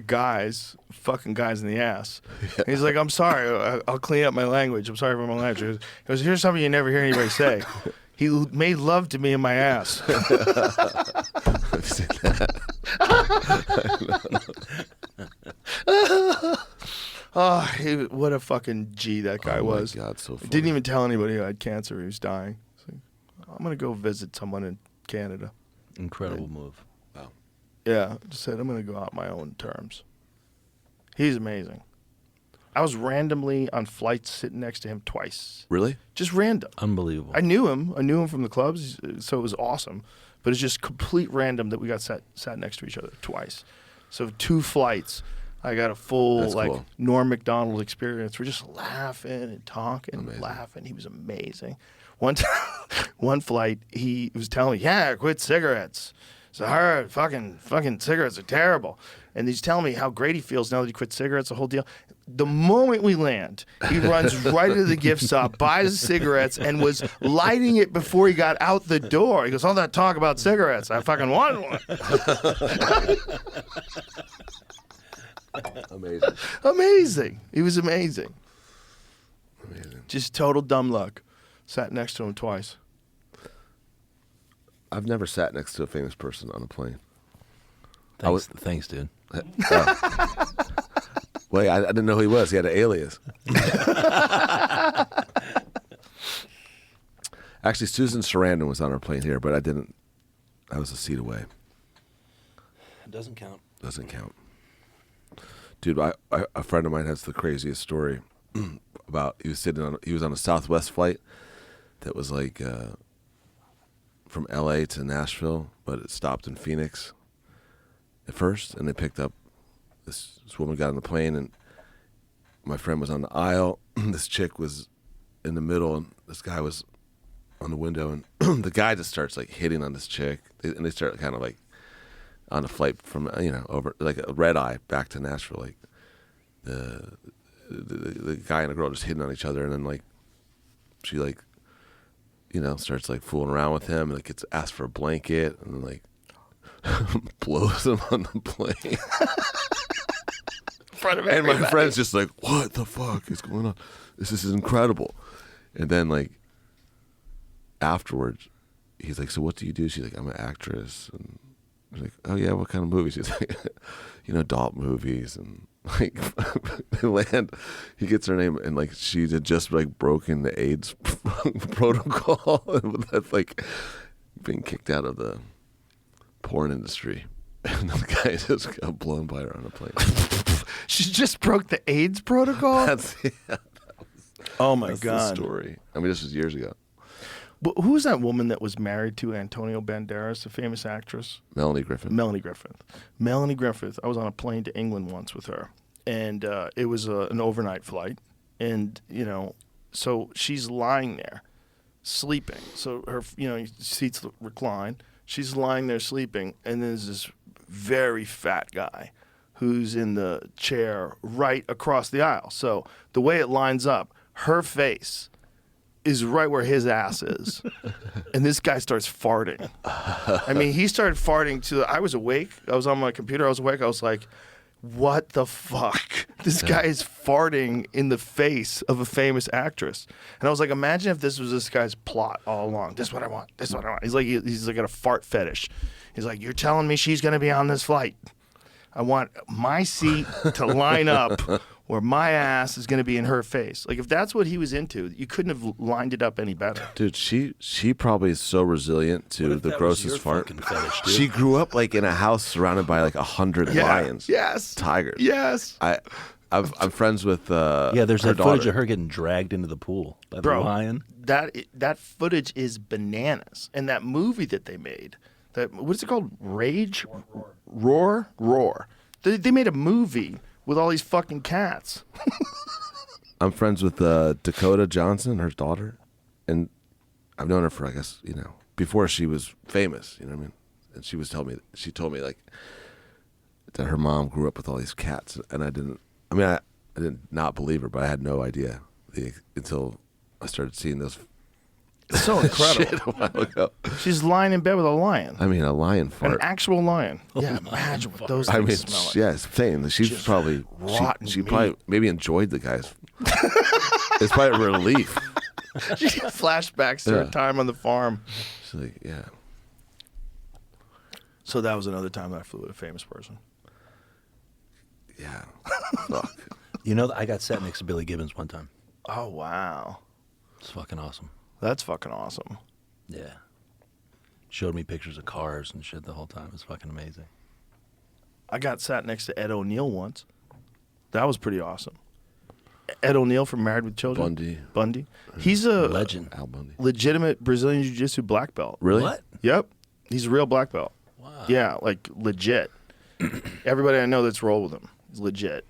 guys fucking guys in the ass. Yeah. He's like, I'm sorry, I'll clean up my language. I'm sorry for my language. He goes, here's something you never hear anybody say. He made love to me in my ass. I've seen that. What a fucking G that guy was. Oh my God, so funny. Didn't even tell anybody who had cancer. He was dying. Like, I'm going to go visit someone in Canada. Incredible move. Wow. Yeah, just said, I'm going to go out my own terms. He's amazing. I was randomly on flights sitting next to him twice. Really? Just random. Unbelievable. I knew him. I knew him from the clubs, so it was awesome. But it's just complete random that we got sat next to each other twice. So 2 flights, I got a full That's like cool. Norm Macdonald experience. We're just laughing and talking, and Amazing. laughing. He was amazing. One time, one flight, he was telling me, "Yeah, quit cigarettes. So hard, fucking cigarettes are terrible." And he's telling me how great he feels now that he quit cigarettes, the whole deal. The moment we land, he runs right into the gift shop, buys cigarettes, and was lighting it before he got out the door. He goes, "All that talk about cigarettes, I fucking want one." Amazing. Amazing. He was amazing. Amazing. Just total dumb luck. Sat next to him twice. I've never sat next to a famous person on a plane. Thanks, dude. Wait, I didn't know who he was. He had an alias. Actually, Susan Sarandon was on our plane here, but I didn't. I was a seat away. It doesn't count. Doesn't count. Dude, a friend of mine has the craziest story about he was on a Southwest flight that was like from LA to Nashville, but it stopped in Phoenix at first, and they picked up this woman got on the plane, and my friend was on the aisle. This chick was in the middle, and this guy was on the window, and the guy just starts like hitting on this chick, and they start kind of like on a flight from over like a red eye back to Nashville, like the guy and the girl just hitting on each other, and then like she like starts like fooling around with him, and like gets asked for a blanket, and then like blows him on the plane. And my friend's just like, "What the fuck is going on? This is incredible." And then like afterwards, he's like, "So what do you do?" She's like, "I'm an actress." And he's like, "Oh yeah, what kind of movies?" She's like, adult movies. And like they land, he gets her name, and like she had just like broken the AIDS protocol, and that's like being kicked out of the porn industry. And the guy just got blown by her on a plane. She just broke the AIDS protocol? Oh my That's God. the story. I mean, this was years ago. But who was that woman that was married to Antonio Banderas, the famous actress? Melanie Griffith. Melanie Griffith. Melanie Griffith. I was on a plane to England once with her, and it was an overnight flight. And, so she's lying there, sleeping. So her, seats recline. She's lying there sleeping, and there's this very fat guy who's in the chair right across the aisle. So the way it lines up, her face is right where his ass is. And this guy starts farting. I mean, he started farting I was awake. I was on my computer. I was awake. I was like, what the fuck? This guy is farting in the face of a famous actress. And I was like, imagine if this was this guy's plot all along. This is what I want. This is what I want. He's like got a fart fetish. He's like, you're telling me she's going to be on this flight. I want my seat to line up where my ass is going to be in her face. Like, if that's what he was into, you couldn't have lined it up any better. Dude, she probably is so resilient to the grossest fart. Fetish, dude? She grew up like in a house surrounded by like 100 lions. Yes. Tigers. Yes. I'm friends with Yeah, there's her that footage daughter. of her getting dragged into the pool by the Bro, lion. that footage is bananas. And that movie that they made, what is it called? Rage? Roar. They made a movie with all these fucking cats. I'm friends with Dakota Johnson, her daughter, and I've known her for, I guess, before she was famous. You know what I mean? And she told me like that her mom grew up with all these cats, and I didn't not believe her, but I had no idea until I started seeing those. It's so incredible. Shit a while ago. She's lying in bed with a lion. I mean, a lion fart. An actual lion. Yeah, imagine what those things smell like. Yeah, it's saying that she's Just probably rotten she meat. probably maybe enjoyed the guys. It's probably a relief. She had flashbacks to her time on the farm. She's like, yeah. So that was another time that I flew with a famous person. Yeah. Fuck. I got sat next to Billy Gibbons one time. Oh, wow. It's fucking awesome. That's fucking awesome. Yeah. Showed me pictures of cars and shit the whole time. It was fucking amazing. I got sat next to Ed O'Neill once. That was pretty awesome. Ed O'Neill from Married with Children. Bundy. He's a Legend. Al Bundy. legitimate Brazilian Jiu-Jitsu black belt. Really? What? Yep. He's a real black belt. Wow. Yeah, like legit. Everybody I know that's rolled with him is legit.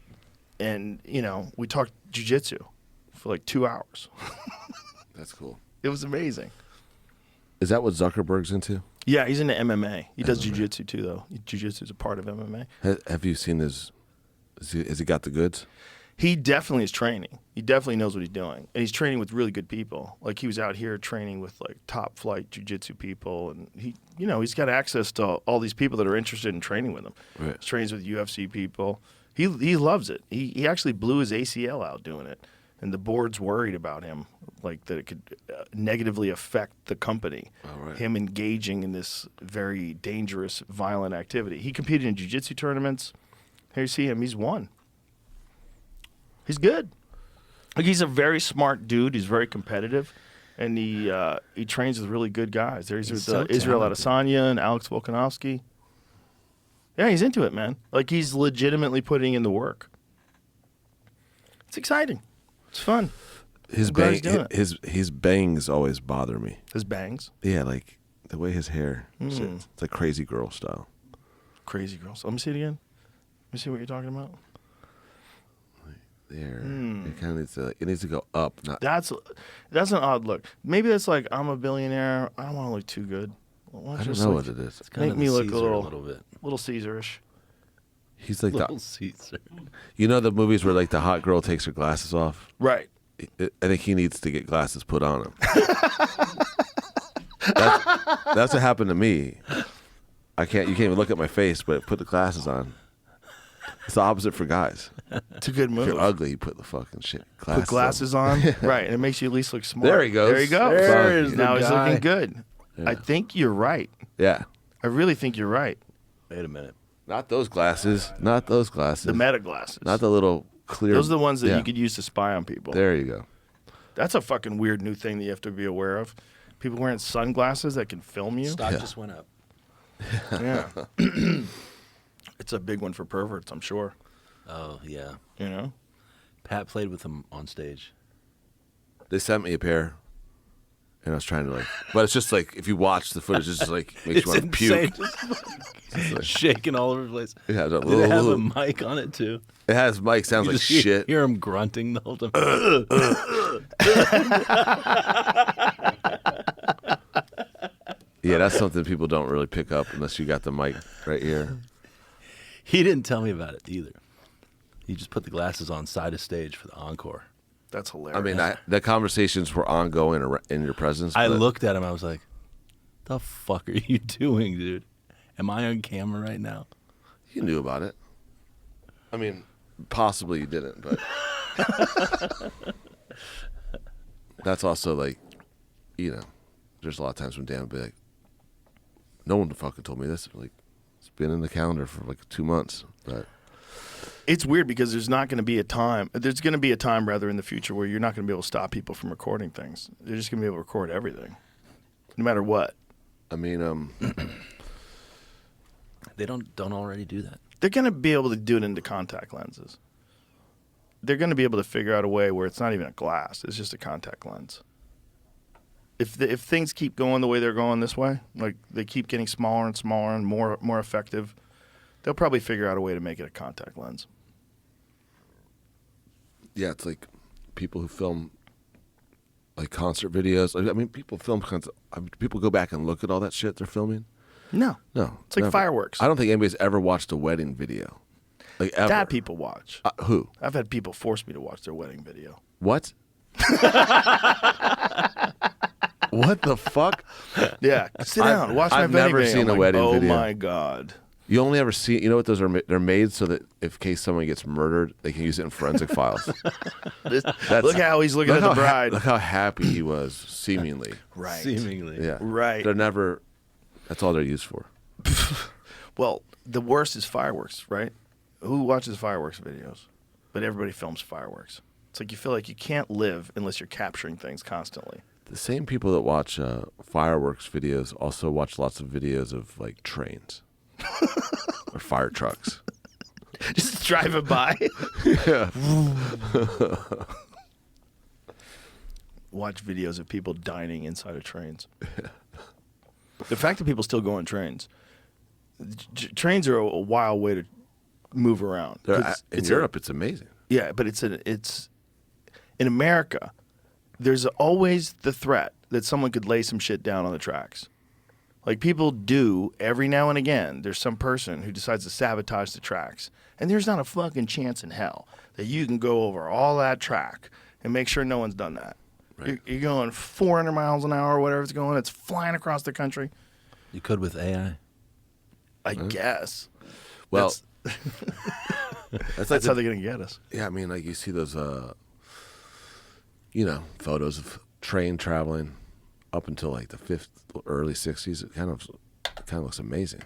And, you know, we talked jiu-jitsu for like 2 hours. That's cool. It was amazing. Is that what Zuckerberg's into? Yeah, he's into MMA. He does jiu-jitsu too, though. Jiu-jitsu is a part of MMA. Have you seen his? Has he got the goods? He definitely is training. He definitely knows what he's doing, and he's training with really good people. Like he was out here training with like top flight jiu-jitsu people, and he's got access to all these people that are interested in training with him. Right. He trains with UFC people. He loves it. He actually blew his ACL out doing it, and the board's worried about him, like that it could negatively affect the company. Oh, right. Him engaging in this very dangerous, violent activity. He competed in jiu-jitsu tournaments. Here you see him. He's won. He's good. Like he's a very smart dude. He's very competitive, and he trains with really good guys. There's Israel Adesanya and Alex Volkanovski. Yeah, he's into it, man. Like he's legitimately putting in the work. It's exciting. It's fun. His bangs always bother me. His bangs. Yeah, like the way his hair sits. It's like crazy girl style. Crazy girls. Let me see it again. Let me see what you're talking about. There, it kind of needs to go up. Not That's an odd look. Maybe that's like I'm a billionaire. I don't want to look too good. I don't know what it is. It's kind Make of me the look Caesar a little bit. little Caesarish. He's like Little Caesar. you know the movies where like the hot girl takes her glasses off. Right. I think he needs to get glasses put on him. That's what happened to me. You can't even look at my face, but put the glasses on. It's the opposite for guys. It's a good move. If you're ugly, you put the fucking shit glasses. Put glasses on. Right, and it makes you at least look smart. There he goes. There you go. There's now the he's guy. looking good. Yeah. I think you're right. Yeah. I really think you're right. Wait a minute. Not those glasses. Not those glasses. The meta glasses. Not the little clear. Those are the ones that yeah. you could use to spy on people. There you go. That's a fucking weird new thing that you have to be aware of. People wearing sunglasses that can film you. Stock just went up. Yeah. It's a big one for perverts, I'm sure. Oh, yeah. You know? Pat played with him on stage. They sent me a pair, and I was trying to like, but it's just like if you watch the footage, it's just like makes you want to puke. Just shaking all over the place. Yeah, Did it have a mic on it too? It has mic. Sounds You like just shit. Hear him grunting the whole time. Yeah, that's something people don't really pick up unless you got the mic right here. He didn't tell me about it either. He just put the glasses on side of stage for the encore. That's hilarious. I mean, the conversations were ongoing in your presence. I but looked at him. I was like, "The fuck are you doing, dude? Am I on camera right now?" You knew about it. I mean, possibly you didn't, but that's also like, there's a lot of times when Dan would be like, "No one fucking told me this." Like, it's been in the calendar for like 2 months, but. It's weird because there's not going to be a time. There's going to be a time, rather, in the future where you're not going to be able to stop people from recording things. They're just going to be able to record everything, no matter what. I mean, They don't already do that. They're going to be able to do it into contact lenses. They're going to be able to figure out a way where it's not even a glass; it's just a contact lens. If things keep going the way they're going this way, like they keep getting smaller and smaller and more effective, they'll probably figure out a way to make it a contact lens. yeah, it's like people who film like concert videos. I mean, people film people go back and look at all that shit they're filming. No, No, it's like never. fireworks. I don't think anybody's ever watched a wedding video, like ever. That people watch. Who? I've had people force me to watch their wedding video. What? What the fuck? Yeah, sit down, watch my I've wedding never video. seen I'm a like, wedding oh video. Oh my god. You only ever see. You know what those are? They're made so that if case someone gets murdered, they can use it in forensic files. Look how he's looking at the bride. Look how happy he was, seemingly. Right. Seemingly. Yeah. Right. They're never. That's all they're used for. Well, the worst is fireworks, right? Who watches fireworks videos? But everybody films fireworks. It's like you feel like you can't live unless you're capturing things constantly. The same people that watch fireworks videos also watch lots of videos of like trains or fire trucks. Just driving by. Watch videos of people dining inside of trains. The fact that people still go on trains, Trains are a wild way to move around. In Europe, it's amazing. Yeah, but it's in America, there's always the threat that someone could lay some shit down on the tracks. Like people do every now and again. There's some person who decides to sabotage the tracks, and there's not a fucking chance in hell that you can go over all that track and make sure no one's done that. Right. You're going 400 miles an hour, or whatever it's going. It's flying across the country. You could with AI. I guess. Well, That's how they're gonna get us. Yeah, I mean, like you see those, photos of train traveling up until like the early 60s. It kind of looks amazing.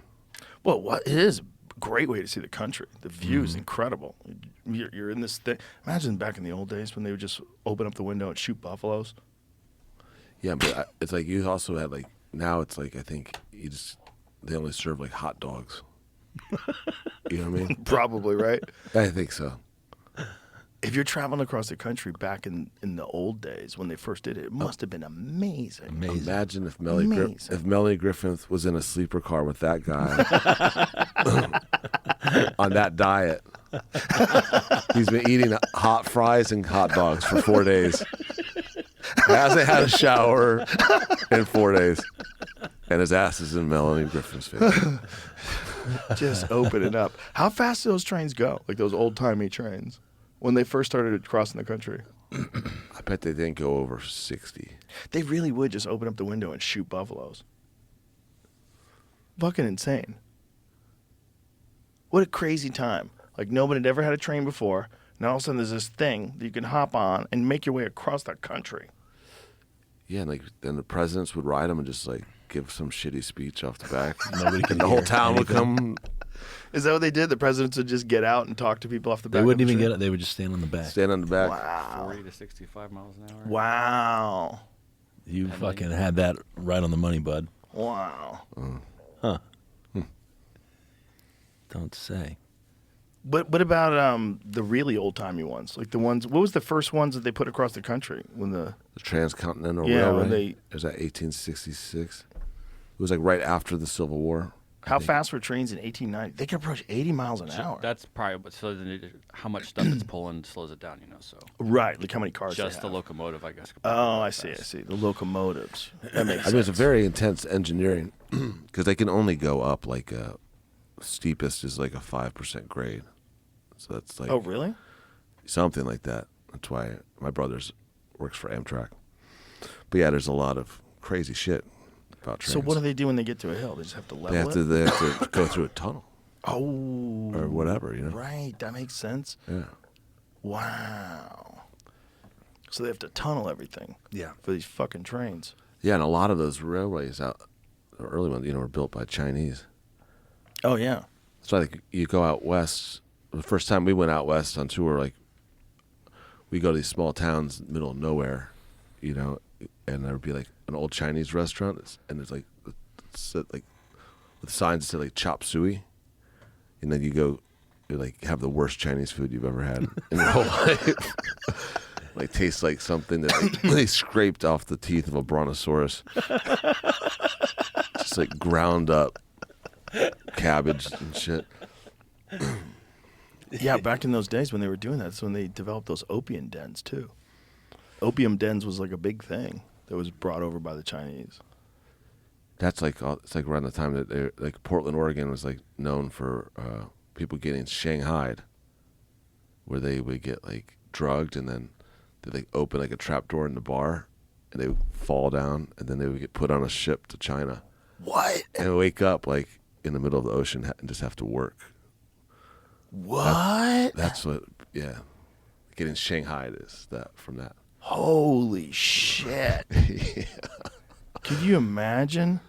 Well, it is a great way to see the country. The view is incredible. You're in this thing. Imagine back in the old days when they would just open up the window and shoot buffaloes. Yeah, but it's like you also had like now it's like I think they only serve like hot dogs. You know what I mean? Probably, right? I think so. If you're traveling across the country back in the old days when they first did it, it must have been amazing. Imagine if Melanie Griffith was in a sleeper car with that guy on that diet. He's been eating hot fries and hot dogs for 4 days. Hasn't had a shower in 4 days. And his ass is in Melanie Griffin's face. Just open it up. How fast do those trains go? Like those old-timey trains when they first started crossing the country? I bet they didn't go over 60. They really would just open up the window and shoot buffaloes. Fucking insane. What a crazy time. Like nobody had ever had a train before. Now all of a sudden there's this thing that you can hop on and make your way across the country. Yeah, and then the presidents would ride them and just like give some shitty speech off the back. Nobody could And the whole hear town would anything. come Is that what they did? The presidents would just get out and talk to people off the back? They wouldn't of the even train? get it. They would just stand on the back. stand on the back. Wow. 40 to 65 miles an hour. Wow. You fucking had that right on the money, bud. Wow. Huh. Don't say. What about the really old-timey ones? Like the ones, what was the first ones that they put across the country when the Transcontinental Yeah, Railway. when It was at 1866. It was like right after the Civil War. how fast were trains in 1890? They could approach 80 miles an hour. That's probably what slows it. How much stuff it's pulling slows it down, So Right, like how many cars just they the have. locomotive, I guess. could Oh, probably I go see, I fast. see. The locomotives. That makes I sense. mean, it's a very intense engineering because they can only go up like steepest is like a 5% grade. So that's like Oh, really? something like that. That's why my brother's works for Amtrak. But yeah, there's a lot of crazy shit about trains. So what do they do when they get to a hill? They just have to level They have it? to they have to go through a tunnel Oh. or whatever, Right, that makes sense. Yeah. Wow. So they have to tunnel everything. Yeah. For these fucking trains. Yeah, and a lot of those railways the early ones, were built by Chinese. Oh, yeah. So like you go out west. The first time we went out west on tour, like we go to these small towns in the middle of nowhere, and there would be like an old Chinese restaurant, and there's like with signs that say like chop suey, and then you like have the worst Chinese food you've ever had in your whole life. Like tastes like something that they scraped off the teeth of a brontosaurus, just like ground up cabbage and shit. Yeah, back in those days when they were doing that, that's when they developed those opium dens, too. Opium dens was like a big thing that was brought over by the Chinese. That's like it's like around the time that like Portland, Oregon was like known for people getting shanghaied, where they would get like drugged and then they like open like a trap door in the bar and they would fall down and then they would get put on a ship to China. What? And wake up like in the middle of the ocean and just have to work. What? That's what, yeah. Getting shanghaied is that from that. Holy shit. Yeah. Could you imagine?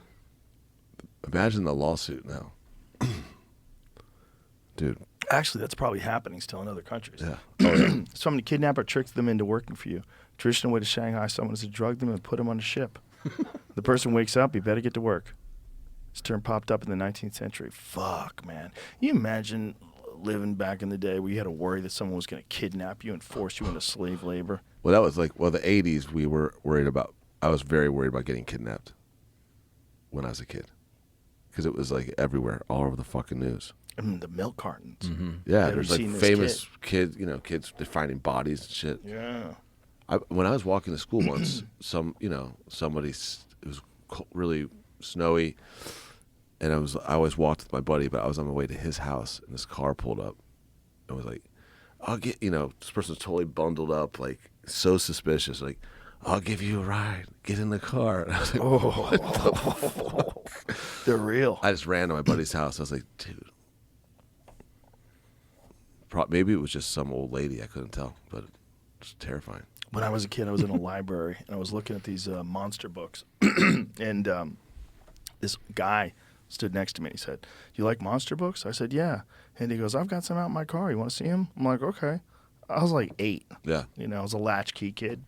Imagine the lawsuit now. Dude. Actually, that's probably happening still in other countries. Yeah. Someone kidnap or trick them into working for you. Traditional way to Shanghai someone is to drug them and put them on a ship. The person wakes up, you better get to work. This term popped up in the 19th century. Fuck, man. You imagine living back in the day where you had to worry that someone was going to kidnap you and force you into slave labor? Well, that was like, the 80s we were worried about. I was very worried about getting kidnapped when I was a kid. because it was like everywhere, all over the fucking news. And the milk cartons. Yeah, Have there's you like seen this famous kids, kids they're finding bodies and shit. Yeah. When I was walking to school once, somebody, it was really snowy, and I always walked with my buddy, but I was on my way to his house, and this car pulled up, and was like, I'll get, this person's totally bundled up, like so suspicious, like, I'll give you a ride, get in the car. And I was like, what the fuck? They're real. I just ran to my buddy's house. I was like, dude. Maybe it was just some old lady. I couldn't tell, but it's terrifying. When I was a kid, I was in a library, and I was looking at these monster books. And this guy stood next to me. He said, "Do you like monster books?" I said, "Yeah." And he goes, "I've got some out in my car. You want to see them?" I'm like, "Okay." I was like 8. Yeah. I was a latchkey kid.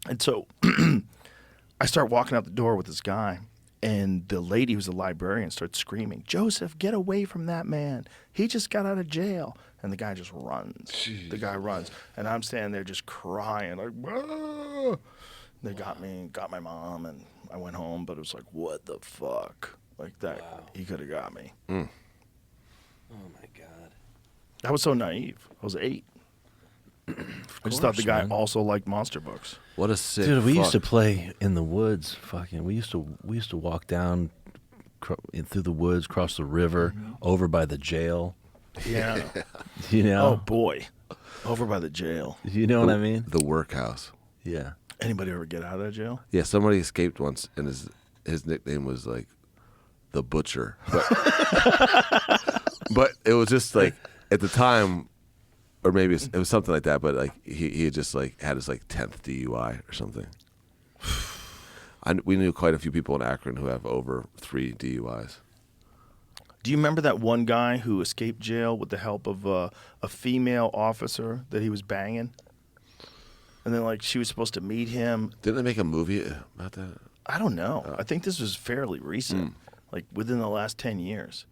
And so I start walking out the door with this guy, and the lady who's a librarian starts screaming, "Joseph, get away from that man. He just got out of jail." And the guy just runs. Jeez. The guy runs. And I'm standing there just crying, like, "Ah!" They got me, got my mom, and I went home, but it was like, what the fuck? Like that, he could have got me. Oh, my God. I was so naive. I was 8. I just thought the guy also liked monster books. What a sick Dude, we fuck. used to play in the woods. Fucking, we used to walk down through the woods, cross the river, over by the jail. Yeah. Oh boy. Over by the jail. You know what I mean? The workhouse. Yeah. Anybody ever get out of that jail? Yeah, somebody escaped once, and his nickname was like the Butcher. But it was just like at the time, or maybe it was something like that. But like he had just like had his like 10th DUI or something. We knew quite a few people in Akron who have over 3 DUIs. Do you remember that one guy who escaped jail with the help of a female officer that he was banging? And then, like, she was supposed to meet him. Didn't they make a movie about that? I don't know. I think this was fairly recent, like within the last 10 years.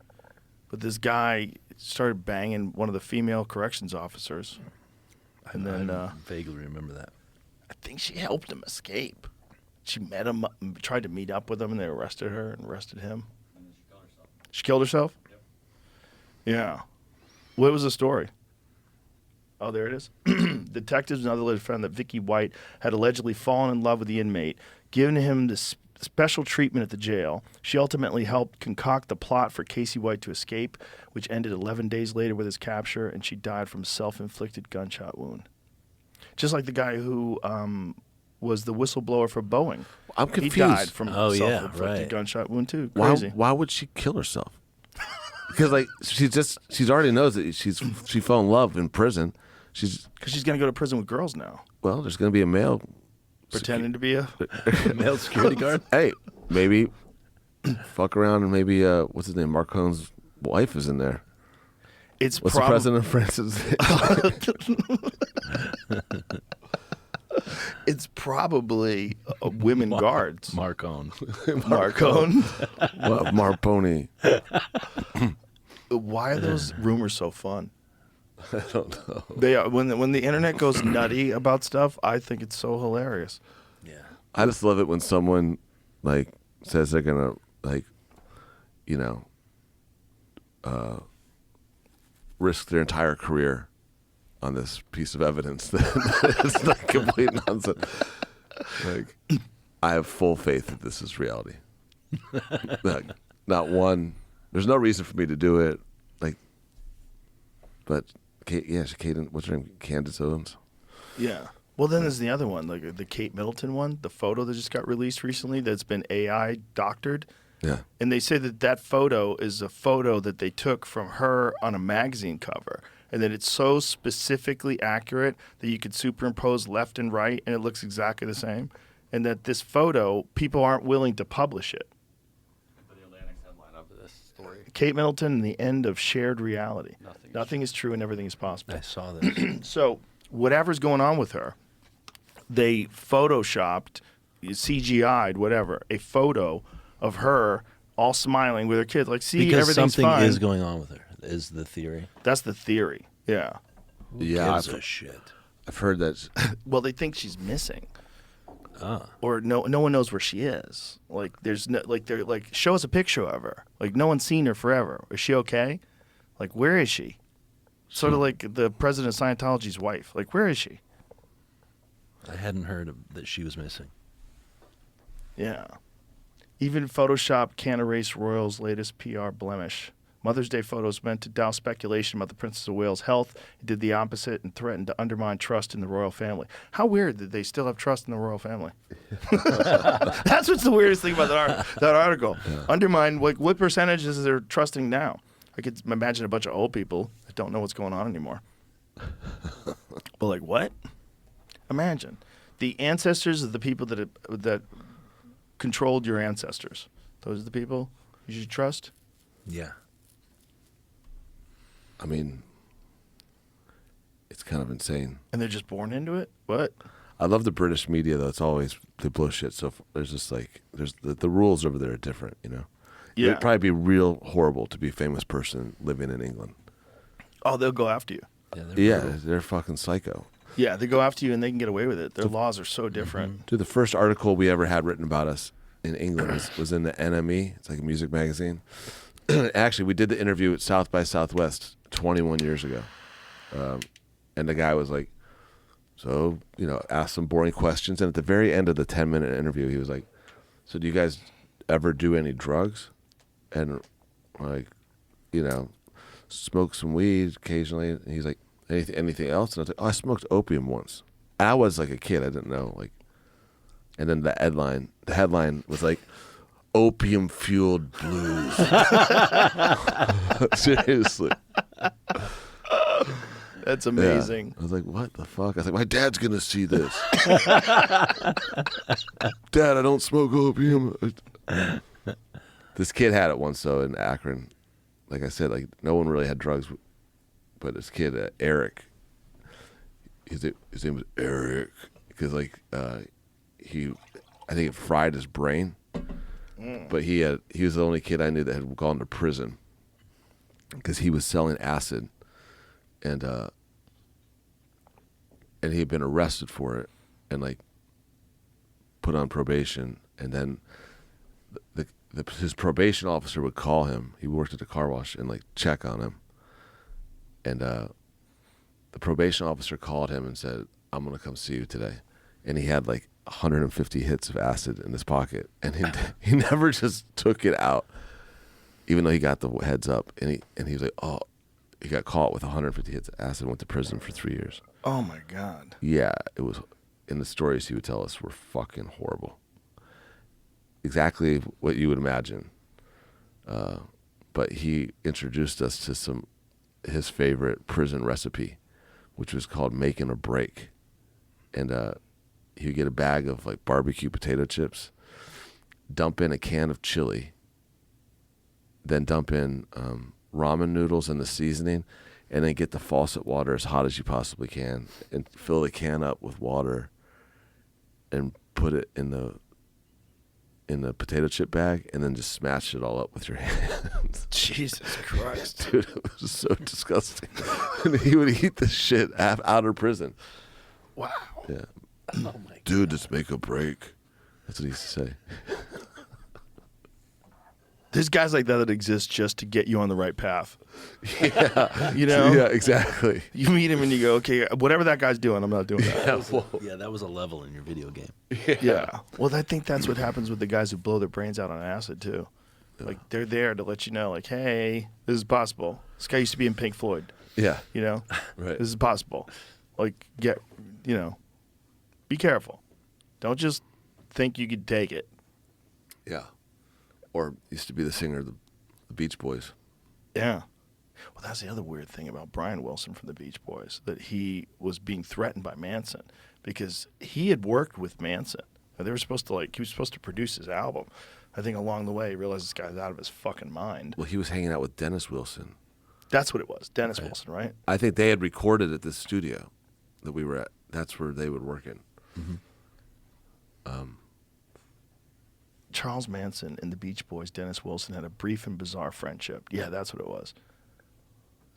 But this guy started banging one of the female corrections officers. And then I vaguely remember that. I think she helped him escape. She met him, tried to meet up with him, and they arrested her and arrested him. She killed herself? Yep. Yeah. What was the story? Oh, there it is. Detectives and others found that Vicky White had allegedly fallen in love with the inmate, given him the special treatment at the jail. She ultimately helped concoct the plot for Casey White to escape, which ended 11 days later with his capture, and she died from a self-inflicted gunshot wound. Just like the guy who was the whistleblower for Boeing. I'm confused. He died from a self-inflicted gunshot wound too. Crazy. Why would she kill herself? Because like she's already knows that she fell in love in prison. Because she's gonna go to prison with girls now. Well, there's gonna be a male Pretending to be a Male security guard? Hey, maybe fuck around and maybe what's his name? Marcone's wife is in there. It's What's the president of France's? It's probably women guards. Marcone. Marcone. Well, Marponi. Why are those rumors so fun? I don't know. They are when the internet goes nutty about stuff. I think it's so hilarious. Yeah. I just love it when someone like says they're gonna risk their entire career on this piece of evidence that it's not complete nonsense. Like, I have full faith that this is reality. Like, not one. There's no reason for me to do it. Like, but Kate, what's her name? Candace Owens. Yeah. Well, then there's the other one, like the Kate Middleton one, the photo that just got released recently that's been AI doctored. Yeah. And they say that photo is a photo that they took from her on a magazine cover, and that it's so specifically accurate that you could superimpose left and right, and it looks exactly the same. And that this photo, people aren't willing to publish it. The Atlantic's headline of this story. Kate Middleton and the end of shared reality. Nothing is true and everything is possible. I saw this. So whatever's going on with her, they photoshopped, CGI'd, whatever, a photo of her all smiling with her kids. Like, see, Because everything's something fine. is going on with her, is the theory. That's the theory. Yeah. Yeah, Gives a shit. I've heard that. Well, they think she's missing. or no one knows where she is. Like there's no they're like show us a picture of her. Like no one's seen her forever. Is she okay? Like where is she? Sort of like the president of Scientology's wife. Like where is she? I hadn't heard that she was missing. Yeah. Even Photoshop can't erase Royals' latest PR blemish. Mother's Day photos meant to douse speculation about the Princess of Wales' health. It did the opposite and threatened to undermine trust in the royal family. How weird that they still have trust in the royal family. That's what's the weirdest thing about that article. Yeah. Undermine, like, what percentage is they're trusting now? I could imagine a bunch of old people that don't know what's going on anymore. But like, what? Imagine the ancestors of the people that controlled your ancestors. Those are the people you should trust? Yeah. I mean, it's kind of insane. And they're just born into it? What? I love the British media, though. It's always, they blow shit. So there's just like, there's the rules over there are different, you know? Yeah. It'd probably be real horrible to be a famous person living in England. Oh, they'll go after you. Yeah, they're fucking psycho. Yeah, they go after you and they can get away with it. Their laws are so different. Dude, the first article we ever had written about us in England was in the NME. It's like a music magazine. Actually, we did the interview at South by Southwest 21 years ago. And the guy was like, so, you know, asked some boring questions. And at the very end of the 10-minute interview, he was like, so do you guys ever do any drugs? And like, you know, smoke some weed occasionally. And he's like, anything else? And I was like, oh, I smoked opium once. And I was like a kid. I didn't know. Like, and then the headline was like, opium-fueled blues. Seriously. That's amazing. Yeah. I was like, what the fuck? I was like, my dad's going to see this. Dad, I don't smoke opium. This kid had it once, though, in Akron. Like I said, like no one really had drugs. But this kid, Eric, his name was Eric, because like I think it fried his brain. But he was the only kid I knew that had gone to prison because he was selling acid, and he had been arrested for it and like put on probation, and then his probation officer would call him. He worked at a car wash and like check on him. And the probation officer called him and said, I'm going to come see you today. And he had like 150 hits of acid in his pocket. And he never just took it out, even though he got the heads up. And he was like, oh, he got caught with 150 hits of acid and went to prison for 3 years. Oh, my God. Yeah, it was. And the stories he would tell us were fucking horrible. Exactly what you would imagine. But he introduced us to his favorite prison recipe, which was called Making a Break. And he would get a bag of like barbecue potato chips, dump in a can of chili, then dump in ramen noodles and the seasoning, and then get the faucet water as hot as you possibly can and fill the can up with water and put it in the potato chip bag, and then just smash it all up with your hands. Jesus Christ. Dude, it was so disgusting. And he would eat the shit out of prison. Wow. Yeah. Oh my God. Dude, just make a break. That's what he used to say. There's guys like that exist just to get you on the right path. Yeah. You know? Yeah, exactly. You meet him and you go, okay, whatever that guy's doing, I'm not doing that. Yeah, that was a level in your video game. Yeah. Well, I think that's what happens with the guys who blow their brains out on acid, too. Like, they're there to let you know, like, hey, this is possible. This guy used to be in Pink Floyd. Yeah. You know? Right. This is possible. Like, be careful. Don't just think you could take it. Yeah. Or used to be the singer of the Beach Boys. Yeah. Well, that's the other weird thing about Brian Wilson from the Beach Boys, that he was being threatened by Manson because he had worked with Manson. They were supposed to he was supposed to produce his album. I think along the way he realized this guy's out of his fucking mind. Well, he was hanging out with Dennis Wilson. That's what it was. Dennis Wilson, right? I think they had recorded at this studio that we were at. That's where they would work in. Mm-hmm. Charles Manson and the Beach Boys, Dennis Wilson, had a brief and bizarre friendship. Yeah, that's what it was.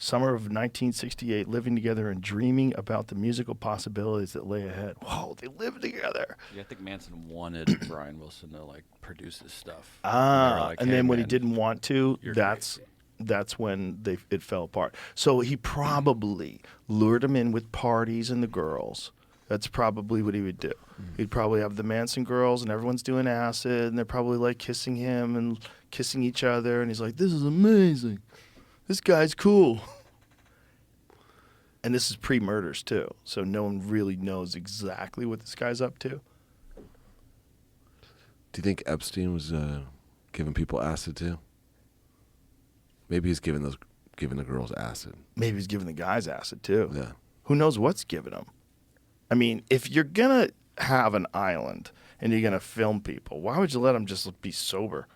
Summer of 1968, living together and dreaming about the musical possibilities that lay ahead. Whoa, they lived together. Yeah, I think Manson wanted Brian Wilson to like produce his stuff. And then when he didn't want to, you're that's when it fell apart. So he probably lured him in with parties and the girls. That's probably what he would do. He'd probably have the Manson girls and everyone's doing acid and they're probably like kissing him and kissing each other. And he's like, this is amazing. This guy's cool. And this is pre-murders too. So no one really knows exactly what this guy's up to. Do you think Epstein was giving people acid too? Maybe he's giving the girls acid. Maybe he's giving the guys acid too. Yeah. Who knows what's giving them? I mean, if you're going to have an island and you're going to film people, why would you let them just be sober?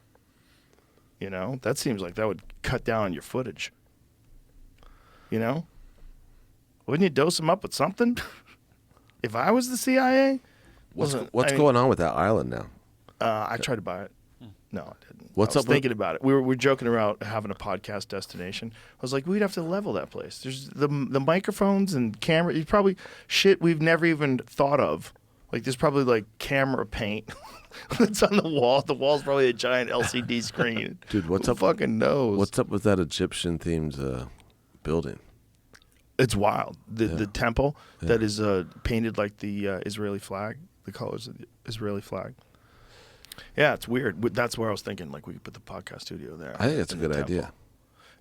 You know, that seems like that would cut down on your footage. You know? Wouldn't you dose them up with something? If I was the CIA? What's going on with that island now? I tried to buy it. No, I didn't. What's I was up with- thinking about it. We were joking about having a podcast destination. I was like, we'd have to level that place. There's the microphones and camera. You probably shit we've never even thought of. Like there's probably like camera paint that's on the wall. The wall's probably a giant LCD screen. Dude, what's Who up? Fucking knows. What's up with that Egyptian themed building? It's wild. The temple that is painted like the Israeli flag, the colors of the Israeli flag. Yeah, it's weird. That's where I was thinking, like, we could put the podcast studio there. I think that's a in the good temple. idea.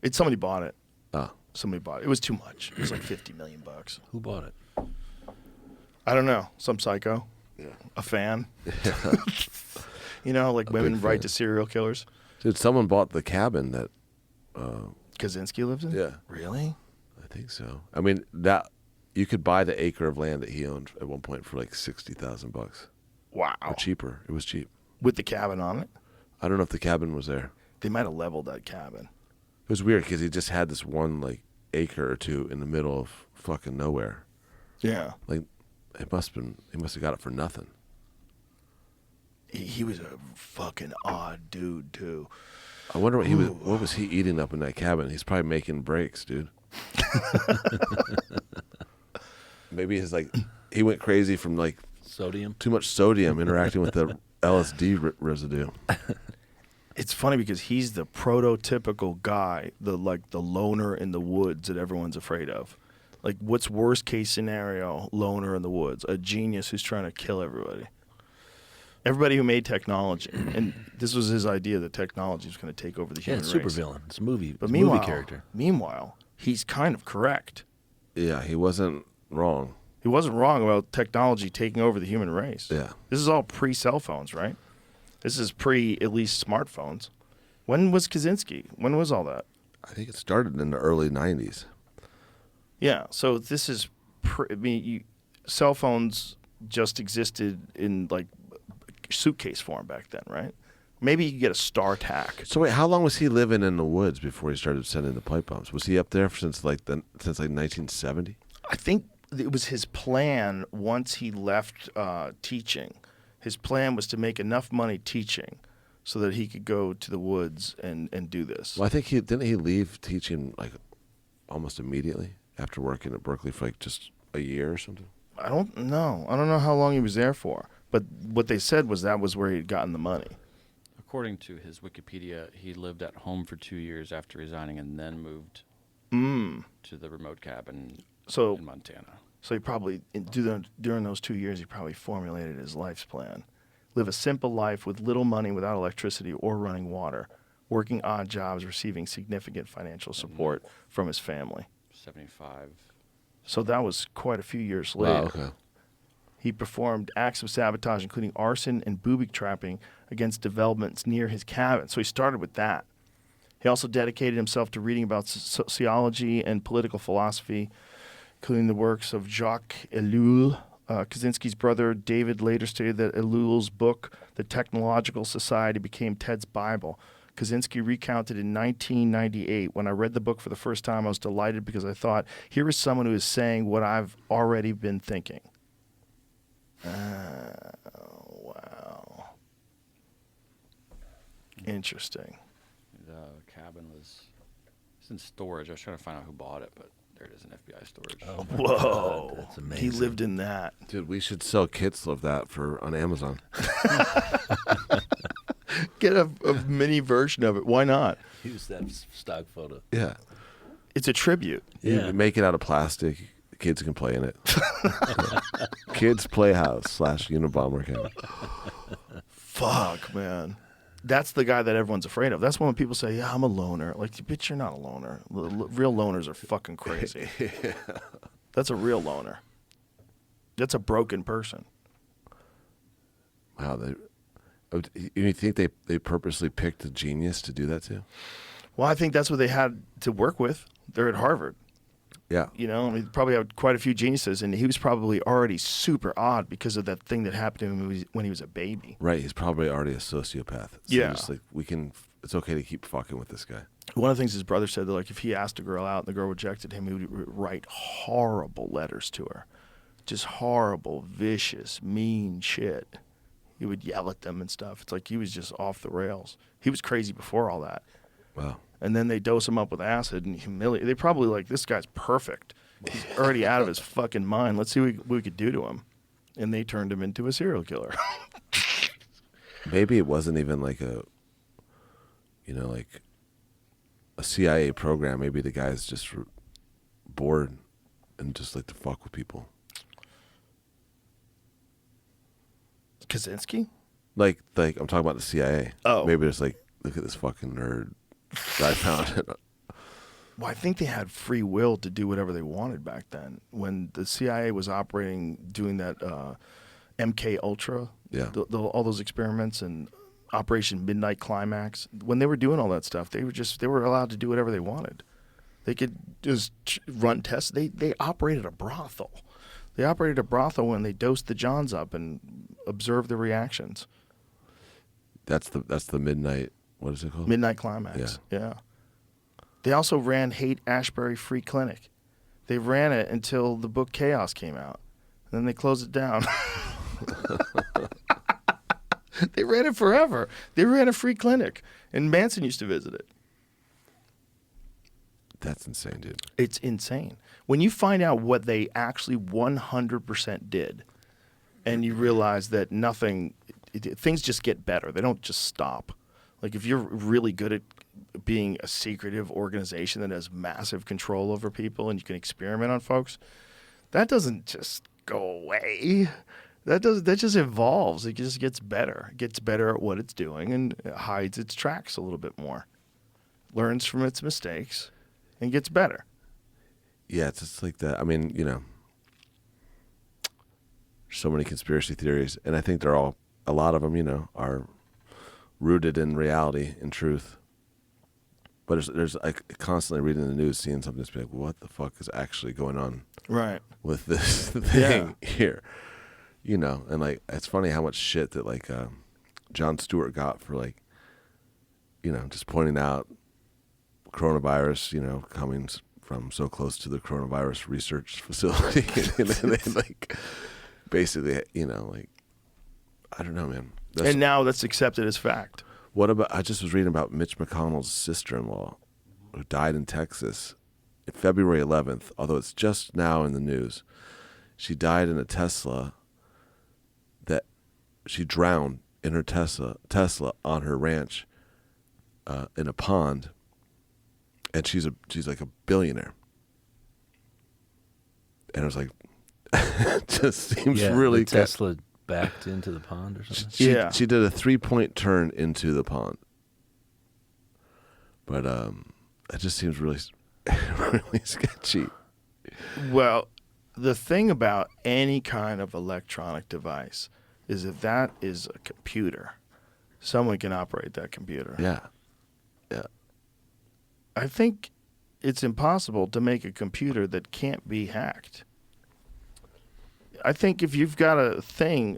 It's somebody bought it. Oh. Somebody bought it. It was too much. It was like $50 million. Who bought it? I don't know. Some psycho. Yeah. A fan. You know, like A women big write fan. to serial killers. Dude, someone bought the cabin that. Kaczynski lives in? Yeah. Really? I think so. I mean, that you could buy the acre of land that he owned at one point for like $60,000. Wow. Or cheaper. It was cheap. With the cabin on it? I don't know if the cabin was there. They might have leveled that cabin. It was weird because he just had this one like acre or two in the middle of fucking nowhere. Yeah. Like, he must have got it for nothing. He was a fucking odd dude, too. I wonder what was he eating up in that cabin? He's probably making breaks, dude. Maybe it's like he went crazy from like Sodium? too much sodium interacting with the LSD residue. It's funny because he's the prototypical guy, the loner in the woods that everyone's afraid of. Like, what's worst case scenario? Loner in the woods, a genius who's trying to kill everybody. Everybody who made technology, and this was his idea that technology was going to take over the Yeah, human it's race. supervillain. It's a movie. But It's a meanwhile, movie character. He's kind of correct. Yeah, he wasn't wrong. He wasn't wrong about technology taking over the human race. Yeah. This is all pre-cell phones, right? This is pre, at least, smartphones. When was Kaczynski? When was all that? I think it started in the early 90s. Yeah, so this is, cell phones just existed in like suitcase form back then, right? Maybe you could get a StarTAC. So wait, how long was he living in the woods before he started sending the pipe bombs? Was he up there since 1970? I think it was his plan once he left teaching. His plan was to make enough money teaching so that he could go to the woods and do this. Well, I think didn't he leave teaching like almost immediately after working at Berkeley for like just a year or something? I don't know. I don't know how long he was there for. But what they said was that was where he'd gotten the money. According to his Wikipedia, he lived at home for 2 years after resigning and then moved to the remote cabin in Montana. So he probably, during those 2 years, he probably formulated his life's plan. Live a simple life with little money, without electricity or running water, working odd jobs, receiving significant financial support from his family. 75. So that was quite a few years later. Wow, okay. He performed acts of sabotage, including arson and booby trapping against developments near his cabin. So he started with that. He also dedicated himself to reading about sociology and political philosophy, including the works of Jacques Ellul. Kaczynski's brother David later stated that Ellul's book, The Technological Society, became Ted's Bible. Kaczynski recounted in 1998, when I read the book for the first time, I was delighted because I thought, here is someone who is saying what I've already been thinking. Wow. Interesting. The cabin was It's in storage. I was trying to find out who bought it, but there it is in FBI storage. Oh my Whoa. God, that's amazing. He lived in that. Dude, we should sell kits of that on Amazon. Get a mini version of it. Why not? Use that stock photo. Yeah. It's a tribute. Yeah. You make it out of plastic. Kids can play in it. Kids Playhouse / Unabomber camp. Fuck, man. That's the guy that everyone's afraid of. That's when people say, yeah, I'm a loner. Like, bitch, you're not a loner. Real loners are fucking crazy. Yeah. That's a real loner. That's a broken person. Wow. You think they purposely picked a genius to do that to? Well, I think that's what they had to work with. They're at Harvard. Yeah. You know, I mean, probably had quite a few geniuses, and he was probably already super odd because of that thing that happened to him when he was a baby. Right. He's probably already a sociopath. So Yeah. Just like it's okay to keep fucking with this guy. One of the things his brother said that, like, if he asked a girl out and the girl rejected him, he would write horrible letters to her. Just horrible, vicious, mean shit. He would yell at them and stuff. It's like he was just off the rails. He was crazy before all that. Wow. And then they dose him up with acid and humiliate. They probably like, this guy's perfect. He's already out of his fucking mind. Let's see what we could do to him. And they turned him into a serial killer. Maybe it wasn't even like a CIA program. Maybe the guy's just bored and just like to fuck with people. Kaczynski? Like I'm talking about the CIA. Oh. Maybe it's like, look at this fucking nerd. I found it. Well, I think they had free will to do whatever they wanted back then. When the CIA was operating, doing that MK Ultra, Yeah. all those experiments and Operation Midnight Climax, when they were doing all that stuff, they were allowed to do whatever they wanted. They could just run tests. They operated a brothel. They operated a brothel when they dosed the Johns up and observed the reactions. That's the midnight. What is it called? Midnight Climax. Yeah. They also ran Haight-Ashbury Free Clinic. They ran it until the book Chaos came out. And then they closed it down. They ran it forever. They ran a free clinic. And Manson used to visit it. That's insane, dude. It's insane. When you find out what they actually 100% did, and you realize that things just get better. They don't just stop. Like, if you're really good at being a secretive organization that has massive control over people and you can experiment on folks, that doesn't just go away. That just evolves. It just gets better. It gets better at what it's doing and it hides its tracks a little bit more. Learns from its mistakes and gets better. Yeah, it's just like that. I mean, so many conspiracy theories, and I think a lot of them, are rooted in reality, in truth. But there's like constantly reading the news, seeing something, just be like, what the fuck is actually going on Right. with this thing here? And like, it's funny how much shit that like Jon Stewart got for like, just pointing out coronavirus, coming from so close to the coronavirus research facility. And then like, basically, like, I don't know, man. And now that's accepted as fact. What about, I just was reading about Mitch McConnell's sister-in-law who died in Texas on February 11th, although it's just now in the news. She died in a Tesla that she drowned in her Tesla on her ranch in a pond, and she's like a billionaire. And I was like, it just seems really... the Tesla backed into the pond or something? She did a 3-point turn into the pond. But it just seems really, really sketchy. Well, the thing about any kind of electronic device is if that is a computer, someone can operate that computer. Yeah. I think it's impossible to make a computer that can't be hacked. I think if you've got a thing,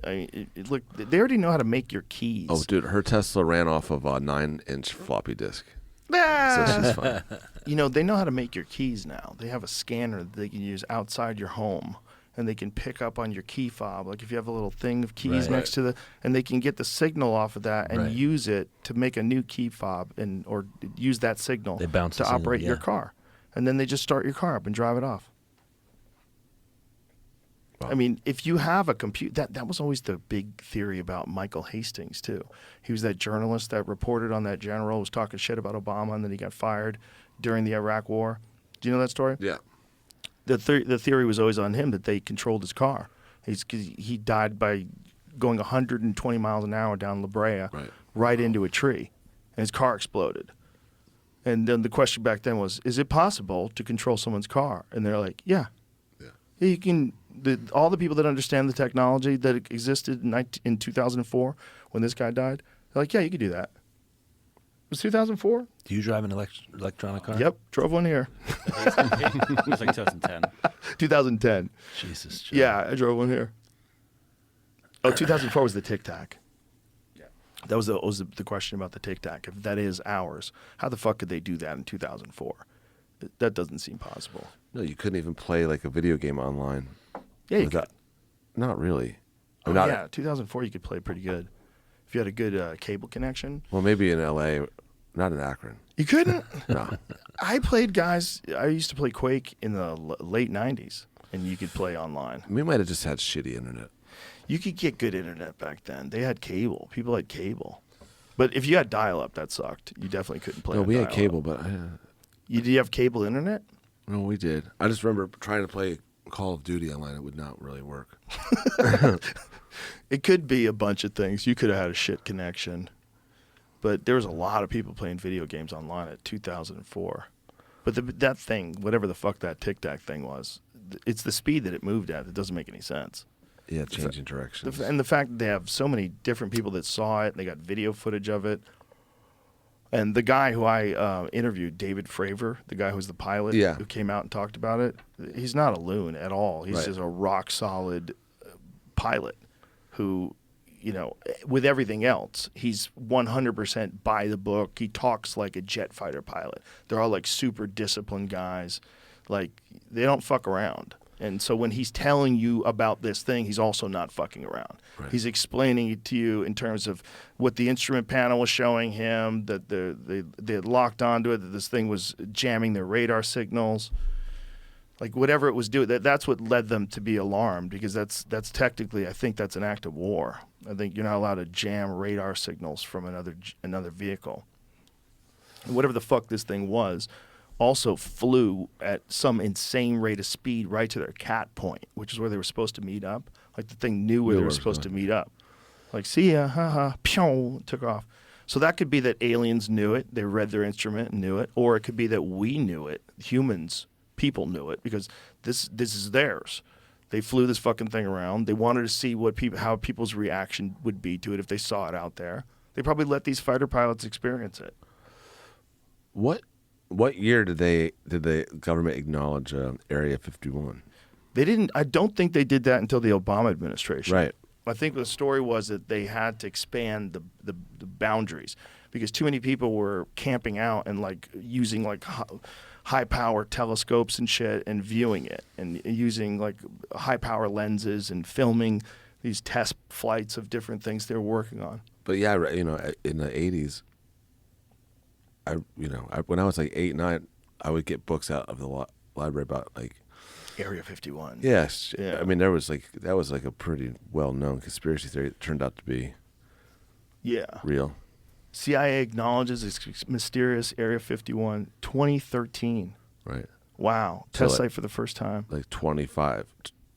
look, they already know how to make your keys. Oh, dude, her Tesla ran off of a 9-inch floppy disk. So she's fine. They know how to make your keys now. They have a scanner that they can use outside your home, and they can pick up on your key fob. Like if you have a little thing of keys Right. next to the, and they can get the signal off of that and Right. use it to make a new key fob or use that signal They bounce to the signal, operate your yeah. car. And then they just start your car up and drive it off. Wow. I mean, if you have a computer, that was always the big theory about Michael Hastings, too. He was that journalist that reported on that general, was talking shit about Obama, and then he got fired during the Iraq War. Do you know that story? Yeah. The theory was always on him that they controlled his car. He died by going 120 miles an hour down La Brea, right into a tree, and his car exploded. And then the question back then was, is it possible to control someone's car? And they're like, yeah. You can. All the people that understand the technology that existed in 2004 when this guy died, they're like, yeah, you could do that. It was 2004? Do you drive an electronic car? Yep, drove one here. It was like 2010. 2010. Jesus. Joe. Yeah, I drove one here. Oh, 2004 was the Tic Tac. Yeah. That was the question about the Tic Tac. If that is ours, how the fuck could they do that in 2004? That doesn't seem possible. No, you couldn't even play like a video game online. Yeah, you without- could. Not really. Oh, Not- yeah, 2004 you could play pretty good. If you had a good cable connection. Well, maybe in LA, not in Akron. You couldn't? No. I used to play Quake in the late 90s, and you could play online. We might have just had shitty internet. You could get good internet back then. They had cable. People had cable. But if you had dial-up, that sucked. You definitely couldn't play No, on we had dial-up. cable, but Do you have cable internet? no, we did. I just remember trying to play Call of Duty online. It would not really work. It could be a bunch of things. You could have had a shit connection. But there was a lot of people playing video games online at 2004. But that thing, whatever the fuck that Tic Tac thing was, it's the speed that it moved at that doesn't make any sense. Yeah, changing directions. And the fact that they have so many different people that saw it, and they got video footage of it. And the guy who I interviewed, David Fravor, the guy who was the pilot, Yeah. who came out and talked about it, he's not a loon at all. He's Right. just a rock solid pilot who, with everything else, he's 100% by the book. He talks like a jet fighter pilot. They're all like super disciplined guys. Like, they don't fuck around. And so when he's telling you about this thing, he's also not fucking around. Right. He's explaining it to you in terms of what the instrument panel was showing him, that they had locked onto it, that this thing was jamming their radar signals. Like, whatever it was doing, that's what led them to be alarmed, because that's technically, I think that's an act of war. I think you're not allowed to jam radar signals from another vehicle. And whatever the fuck this thing was, also flew at some insane rate of speed right to their cat point, which is where they were supposed to meet up. Like, the thing knew where they were supposed to meet up. Like, see ya, haha, pew, took off. So that could be that aliens knew it, they read their instrument and knew it, or it could be that we knew it, humans, people knew it, because this is theirs. They flew this fucking thing around. They wanted to see how people's reaction would be to it if they saw it out there. They probably let these fighter pilots experience it. What year did the government acknowledge Area 51? They didn't. I don't think they did that until the Obama administration. Right. I think the story was that they had to expand the boundaries because too many people were camping out and like using like high power telescopes and shit and viewing it and using like high power lenses and filming these test flights of different things they were working on. But yeah, in the 80s, when I was like 8, 9, I would get books out of the library about like Area 51. Yes. Yeah. I mean, that was like a pretty well-known conspiracy theory that turned out to be real. CIA acknowledges its mysterious Area 51, 2013. Right. Wow. So Test site for the first time. Like 25,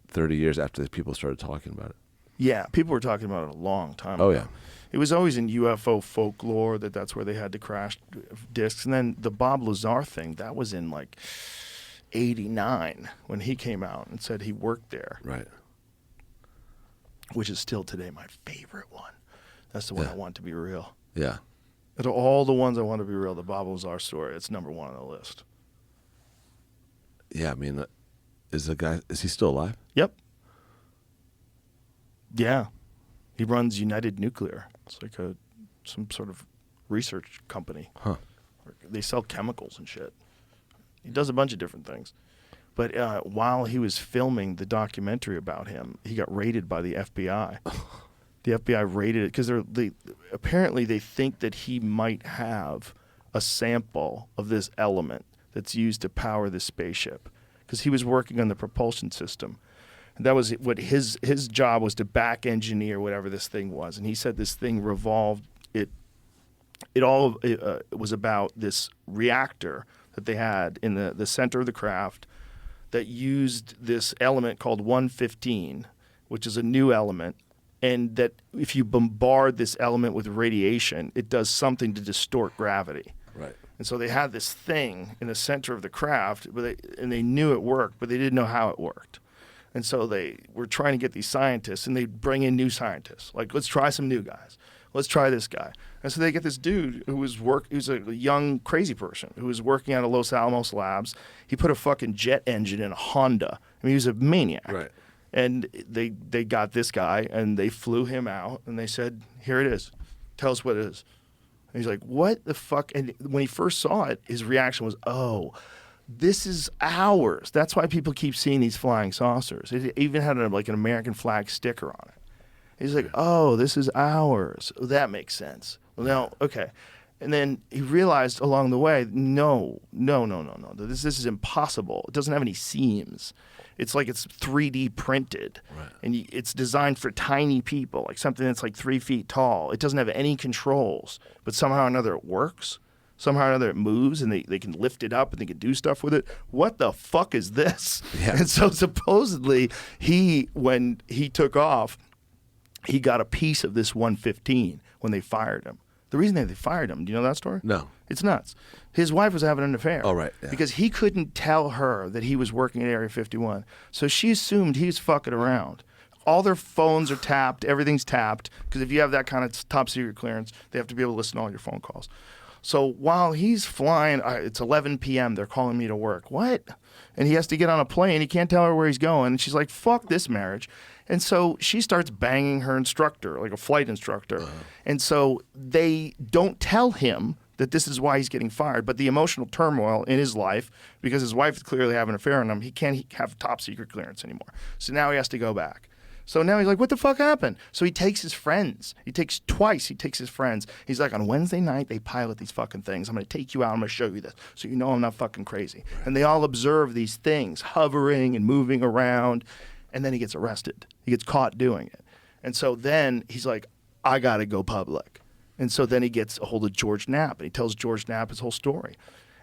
30 years after the people started talking about it. Yeah, people were talking about it a long time ago. Oh, yeah. It was always in UFO folklore that's where they had to crash discs. And then the Bob Lazar thing, that was in like 89 when he came out and said he worked there. Right. Which is still today my favorite one. That's the one I want to be real. Yeah. Out of all the ones I want to be real, the Bob Lazar story, it's number one on the list. Yeah, I mean, is he still alive? Yep. Yeah. He runs United Nuclear. It's like some sort of research company. Huh. They sell chemicals and shit. He does a bunch of different things. But while he was filming the documentary about him, he got raided by the FBI. The FBI raided it because apparently they think that he might have a sample of this element that's used to power the spaceship, because he was working on the propulsion system. And that was what his job was, to back engineer whatever this thing was. And he said this thing revolved. It was about this reactor that they had in the center of the craft that used this element called 115, which is a new element. And that if you bombard this element with radiation, it does something to distort gravity. Right. And so they had this thing in the center of the craft, and they knew it worked, but they didn't know how it worked. And so they were trying to get these scientists, and they bring in new scientists. Like, let's try some new guys. Let's try this guy. And so they get this dude who was a young crazy person who was working out of Los Alamos Labs. He put a fucking jet engine in a Honda. I mean, he was a maniac. Right. And they got this guy, and they flew him out, and they said, here it is. Tell us what it is. And he's like, what the fuck? And when he first saw it, his reaction was, oh, this is ours. That's why people keep seeing these flying saucers. It even had an American flag sticker on it. He's like, oh, this is ours. Oh, that makes sense. Well, now, okay. And then he realized along the way, no. This is impossible. It doesn't have any seams. It's like it's 3D printed. Right. And it's designed for tiny people, like something that's like 3 feet tall. It doesn't have any controls, but somehow or another it works. Somehow or another it moves, and they can lift it up and they can do stuff with it. What the fuck is this? Yeah. And so supposedly when he took off, he got a piece of this 115 when they fired him. The reason they fired him, do you know that story? No. It's nuts. His wife was having an affair. Oh, right, yeah. Because he couldn't tell her that he was working at Area 51. So she assumed he was fucking around. All their phones are tapped. Everything's tapped. Because if you have that kind of top secret clearance, they have to be able to listen to all your phone calls. So while he's flying, it's 11 p.m. They're calling me to work. What? And he has to get on a plane. He can't tell her where he's going. And she's like, fuck this marriage. And so she starts banging her instructor, like a flight instructor. And so they don't tell him that this is why he's getting fired. But the emotional turmoil in his life, because his wife is clearly having an affair on him, he can't have top secret clearance anymore. So now he has to go back. So now he's like, what the fuck happened? So he takes his friends. He takes his friends. He's like, on Wednesday night, they pilot these fucking things. I'm going to take you out. I'm going to show you this so you know I'm not fucking crazy. Right. And they all observe these things hovering and moving around. And then he gets arrested. He gets caught doing it. And so then he's like, I got to go public. And so then he gets a hold of George Knapp, and he tells George Knapp his whole story.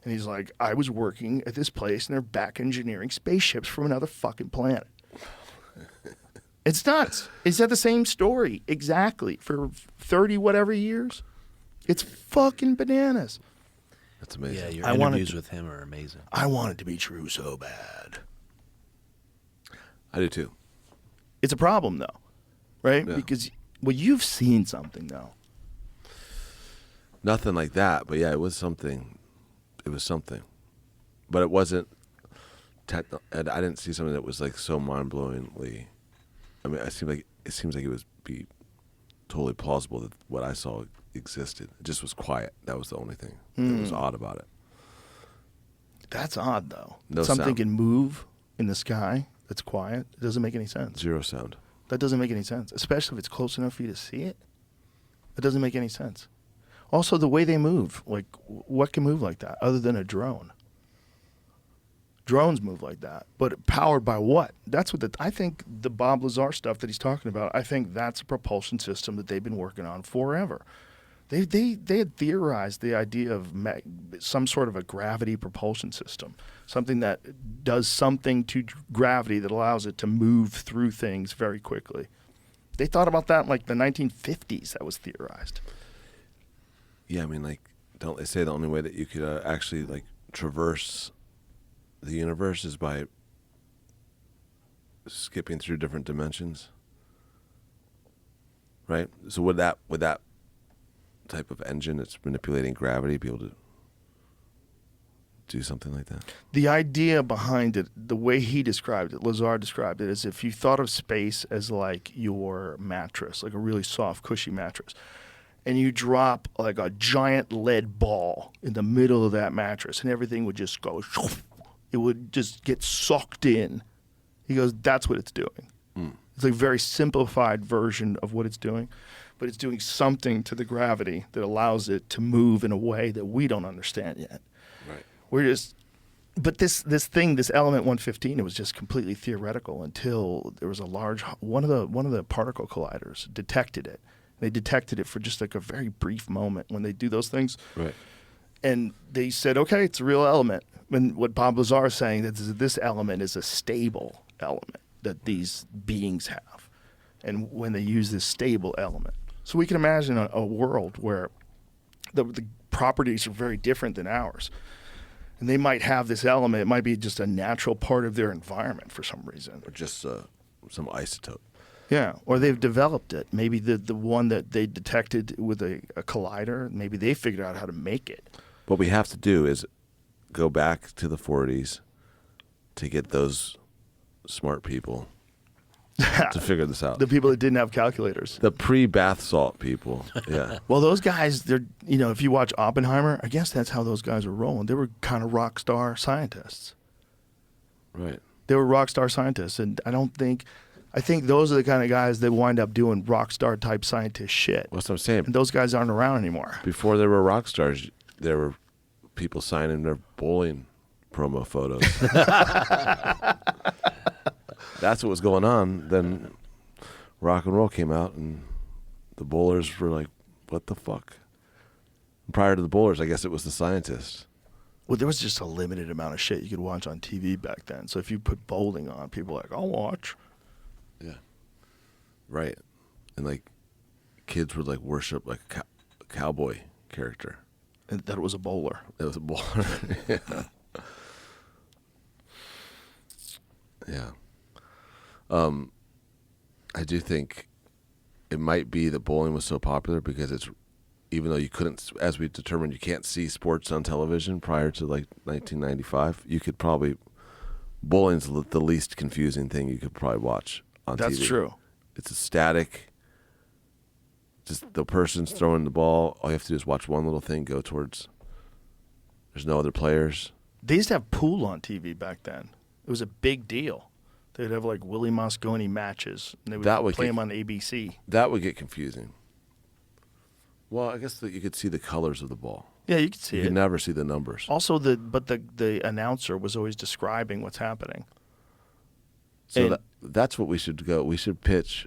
And he's like, I was working at this place, and they're back engineering spaceships from another fucking planet. It's nuts. He said the same story exactly for 30 whatever years. It's fucking bananas. That's amazing. Yeah, your interviews with him are amazing. I want it to be true so bad. I do too. It's a problem, though, right? Yeah. Because, well, you've seen something, though. Nothing like that, but yeah, it was something. It was something. But it wasn't I didn't see something that was like so mind-blowingly. I mean, it seems like it would be totally plausible that what I saw existed. It just was quiet. That was the only thing that was odd about it. That's odd, though. No Something sound. can move in the sky that's quiet. It doesn't make any sense. Zero sound. That doesn't make any sense, especially if it's close enough for you to see it. It doesn't make any sense. Also, the way they move, like, what can move like that other than a drone? Drones move like that, but powered by what? That's what I think the Bob Lazar stuff that he's talking about, I think that's a propulsion system that they've been working on forever. They had theorized the idea of some sort of a gravity propulsion system, something that does something to gravity that allows it to move through things very quickly. They thought about that in like the 1950s. That was theorized. Yeah, I mean, like, don't they say the only way that you could actually like traverse the universe is by skipping through different dimensions, right? So would that type of engine that's manipulating gravity be able to do something like that? The idea behind it, the way he described it, Lazar described it, is if you thought of space as like your mattress, like a really soft, cushy mattress, and you drop like a giant lead ball in the middle of that mattress, and everything would just go it would just get sucked in. He goes, that's what it's doing. It's like a very simplified version of what it's doing, but it's doing something to the gravity that allows it to move in a way that we don't understand yet. Right. We're just, but this thing, this element 115, it was just completely theoretical until there was a large one of the particle colliders detected it. They detected it for just like a very brief moment when they do those things. Right. And they said, okay, it's a real element. And what Bob Lazar is saying, that this element is a stable element that these beings have. And when they use this stable element. So we can imagine a world where the properties are very different than ours. And they might have this element. It might be just a natural part of their environment for some reason. Or just some isotope. Yeah, or they've developed it. Maybe the one that they detected with a collider, maybe they figured out how to make it. What we have to do is go back to the 40s to get those smart people to figure this out. The people that didn't have calculators. The pre-bath salt people. Yeah. Well, those guys, they're, if you watch Oppenheimer, I guess that's how those guys were rolling. They were kind of rock star scientists. Right. They were rock star scientists, and I think those are the kind of guys that wind up doing rock star type scientist shit. That's what I'm saying. And those guys aren't around anymore. Before there were rock stars, there were people signing their bowling promo photos. That's what was going on. Then rock and roll came out, and the bowlers were like, what the fuck? And prior to the bowlers, I guess it was the scientists. Well, there was just a limited amount of shit you could watch on TV back then. So if you put bowling on, people were like, I'll watch. Yeah. Right. And like kids would like worship like a cowboy character. And that it was a bowler. It was a bowler. Yeah. Yeah. I do think it might be that bowling was so popular because it's, even though you couldn't, as we determined, you can't see sports on television prior to like 1995, you could probably, bowling's the least confusing thing you could probably watch on TV. That's true. It's a static, just the person's throwing the ball. All you have to do is watch one little thing go towards, there's no other players. They used to have pool on TV back then. It was a big deal. They'd have like Willie Mosconi matches, and they would play them on ABC. That would get confusing. Well, I guess that you could see the colors of the ball. Yeah, you could see You it. could never see the numbers. Also, the announcer was always describing what's happening. So that's what we should go. We should pitch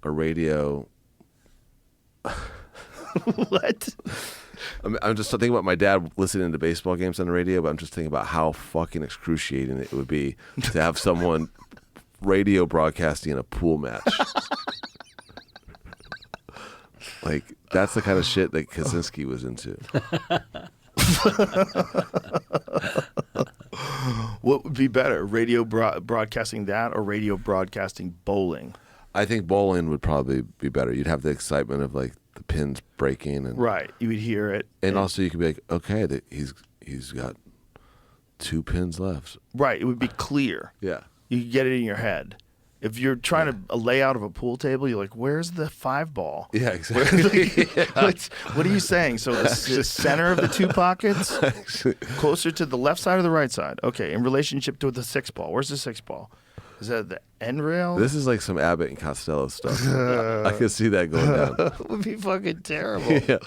a radio. What? I'm just thinking about my dad listening to baseball games on the radio, but I'm just thinking about how fucking excruciating it would be to have someone radio broadcasting a pool match. Like, that's the kind of shit that Kaczynski was into. What would be better, radio broadcasting that or radio broadcasting bowling? I think bowling would probably be better. You'd have the excitement of like the pins breaking, and Right, you would hear it. and also you could be like, okay, he's got 2 pins left. Right, it would be clear. Yeah. You could get it in your head. If you're trying to a layout of a pool table, you're like, where's the 5 ball? Yeah, exactly. What are you saying? So the center of the 2 pockets, closer to the left side or the right side? Okay, in relationship to the 6 ball. Where's the 6 ball? Is that the end rail? This is like some Abbott and Costello stuff. I can see that going down. It would be fucking terrible. Yeah.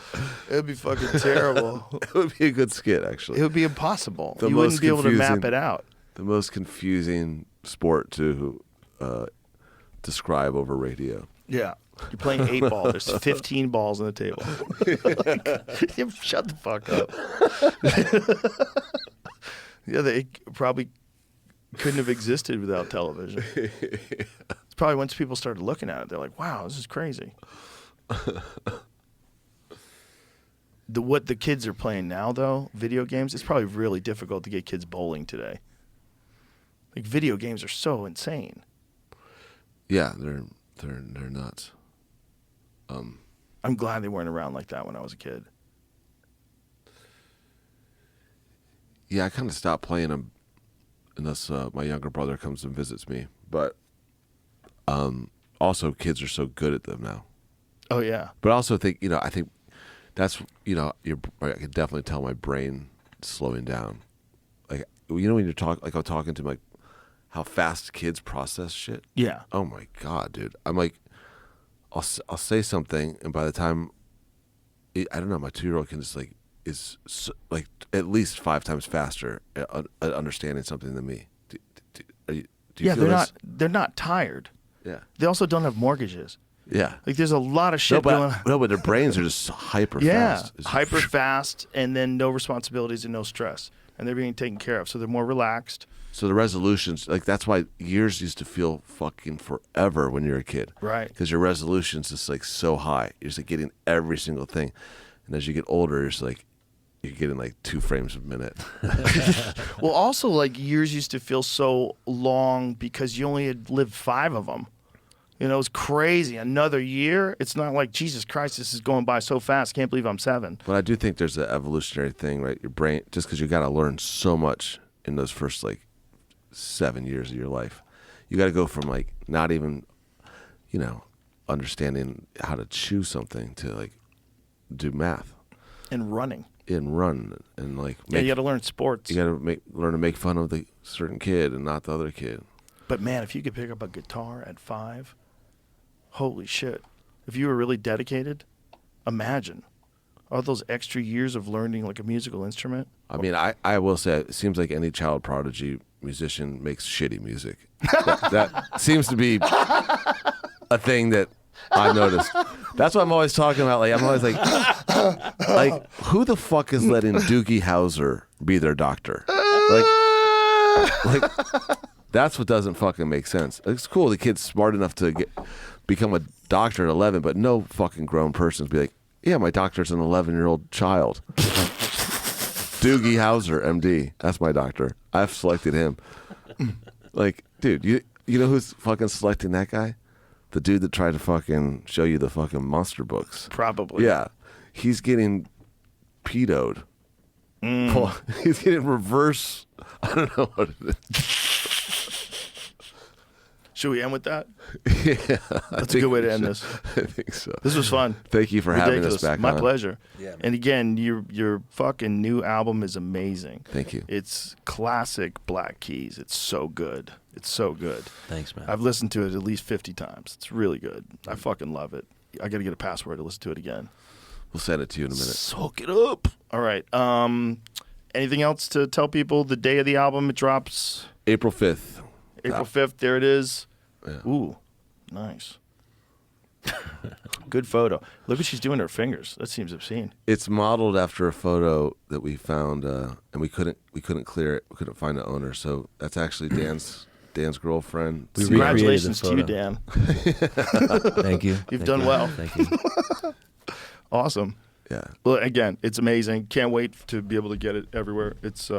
It would be fucking terrible. It would be a good skit, actually. It would be impossible. The You most wouldn't be able to map confusing- it out. The most confusing sport to describe over radio. Yeah. You're playing 8 ball. There's 15 balls on the table. Shut the fuck up. Yeah, they probably couldn't have existed without television. It's probably once people started looking at it, they're like, wow, this is crazy. What the kids are playing now, though, video games, it's probably really difficult to get kids bowling today. Like, video games are so insane. Yeah, they're nuts. I'm glad they weren't around like that when I was a kid. Yeah, I kind of stopped playing them unless my younger brother comes and visits me. But also, kids are so good at them now. Oh, yeah. But I also think, I think that's, I can definitely tell my brain slowing down. like you know when you're I'm talking to him, like how fast kids process shit. Yeah. Oh my god, dude. I'm like, I'll say something, and by the time I don't know, my 2-year-old can just like is like at least 5 times faster at understanding something than me. Do you Yeah, feel they're not tired. Yeah. They also don't have mortgages. Yeah. Like there's a lot of shit going on. No, but their brains are just hyper Yeah, fast. It's hyper fast, and then no responsibilities and no stress, and they're being taken care of, so they're more relaxed. So the resolutions, like that's why years used to feel fucking forever when you're a kid. Right. Because your resolution's just like so high. You're just like getting every single thing. And as you get older, it's like you're getting like 2 frames a minute. Well, also like years used to feel so long because you only had lived 5 of them. You know, it's crazy. Another year, it's not like, Jesus Christ, this is going by so fast. Can't believe I'm 7. But I do think there's an evolutionary thing, right? Your brain, just because you got to learn so much in those first like 7 years of your life. You got to go from like not even, you know, understanding how to chew something to like do math And running. and run and like Yeah, you got to learn sports. you got to learn to make fun of the certain kid and not the other kid. But man, if you could pick up a guitar at 5, holy shit. If you were really dedicated, imagine all those extra years of learning like a musical instrument. I mean, I will say it seems like any child prodigy musician makes shitty music. that seems to be a thing that I've noticed. That's what I'm always talking about. Like I'm always like who the fuck is letting Doogie Howser be their doctor? Like that's what doesn't fucking make sense. It's cool the kid's smart enough to become a doctor at 11, but no fucking grown person's be like, yeah, my doctor's an 11-year-old child. Doogie Howser, MD. That's my doctor. I've selected him. Like, dude, you know who's fucking selecting that guy? The dude that tried to fucking show you the fucking monster books. Probably. Yeah. He's getting pedoed. He's getting reverse. I don't know what it is. Should we end with that? Yeah. That's a good way to end this. I think so. This was fun. Thank you for having us Ridiculous. back My on. pleasure. Yeah, man. And again, your fucking new album is amazing. Thank you. It's classic Black Keys. It's so good. It's so good. Thanks, man. I've listened to it at least 50 times. It's really good. I fucking love it. I got to get a password to listen to it again. We'll send it to you in a minute. Soak it up. All right. Anything else to tell people? The day of the album, it drops April 5th. April 5th. There it is. Yeah. Ooh, nice. Good photo. Look what she's doing to her fingers. That seems obscene. It's modeled after a photo that we found, and we couldn't clear it. We couldn't find the owner, so that's actually Dan's girlfriend. We Congratulations to you, recreated Dan. Thank you. You've Thank done you. well. Thank you. Awesome. Yeah. Well, again, it's amazing. Can't wait to be able to get it everywhere. It's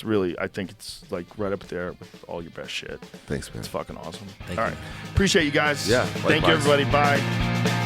really, I think it's like right up there with all your best shit. Thanks, man. It's fucking awesome. Thank All you. right. Appreciate you guys. Yeah, Thank you, likewise. everybody. Bye.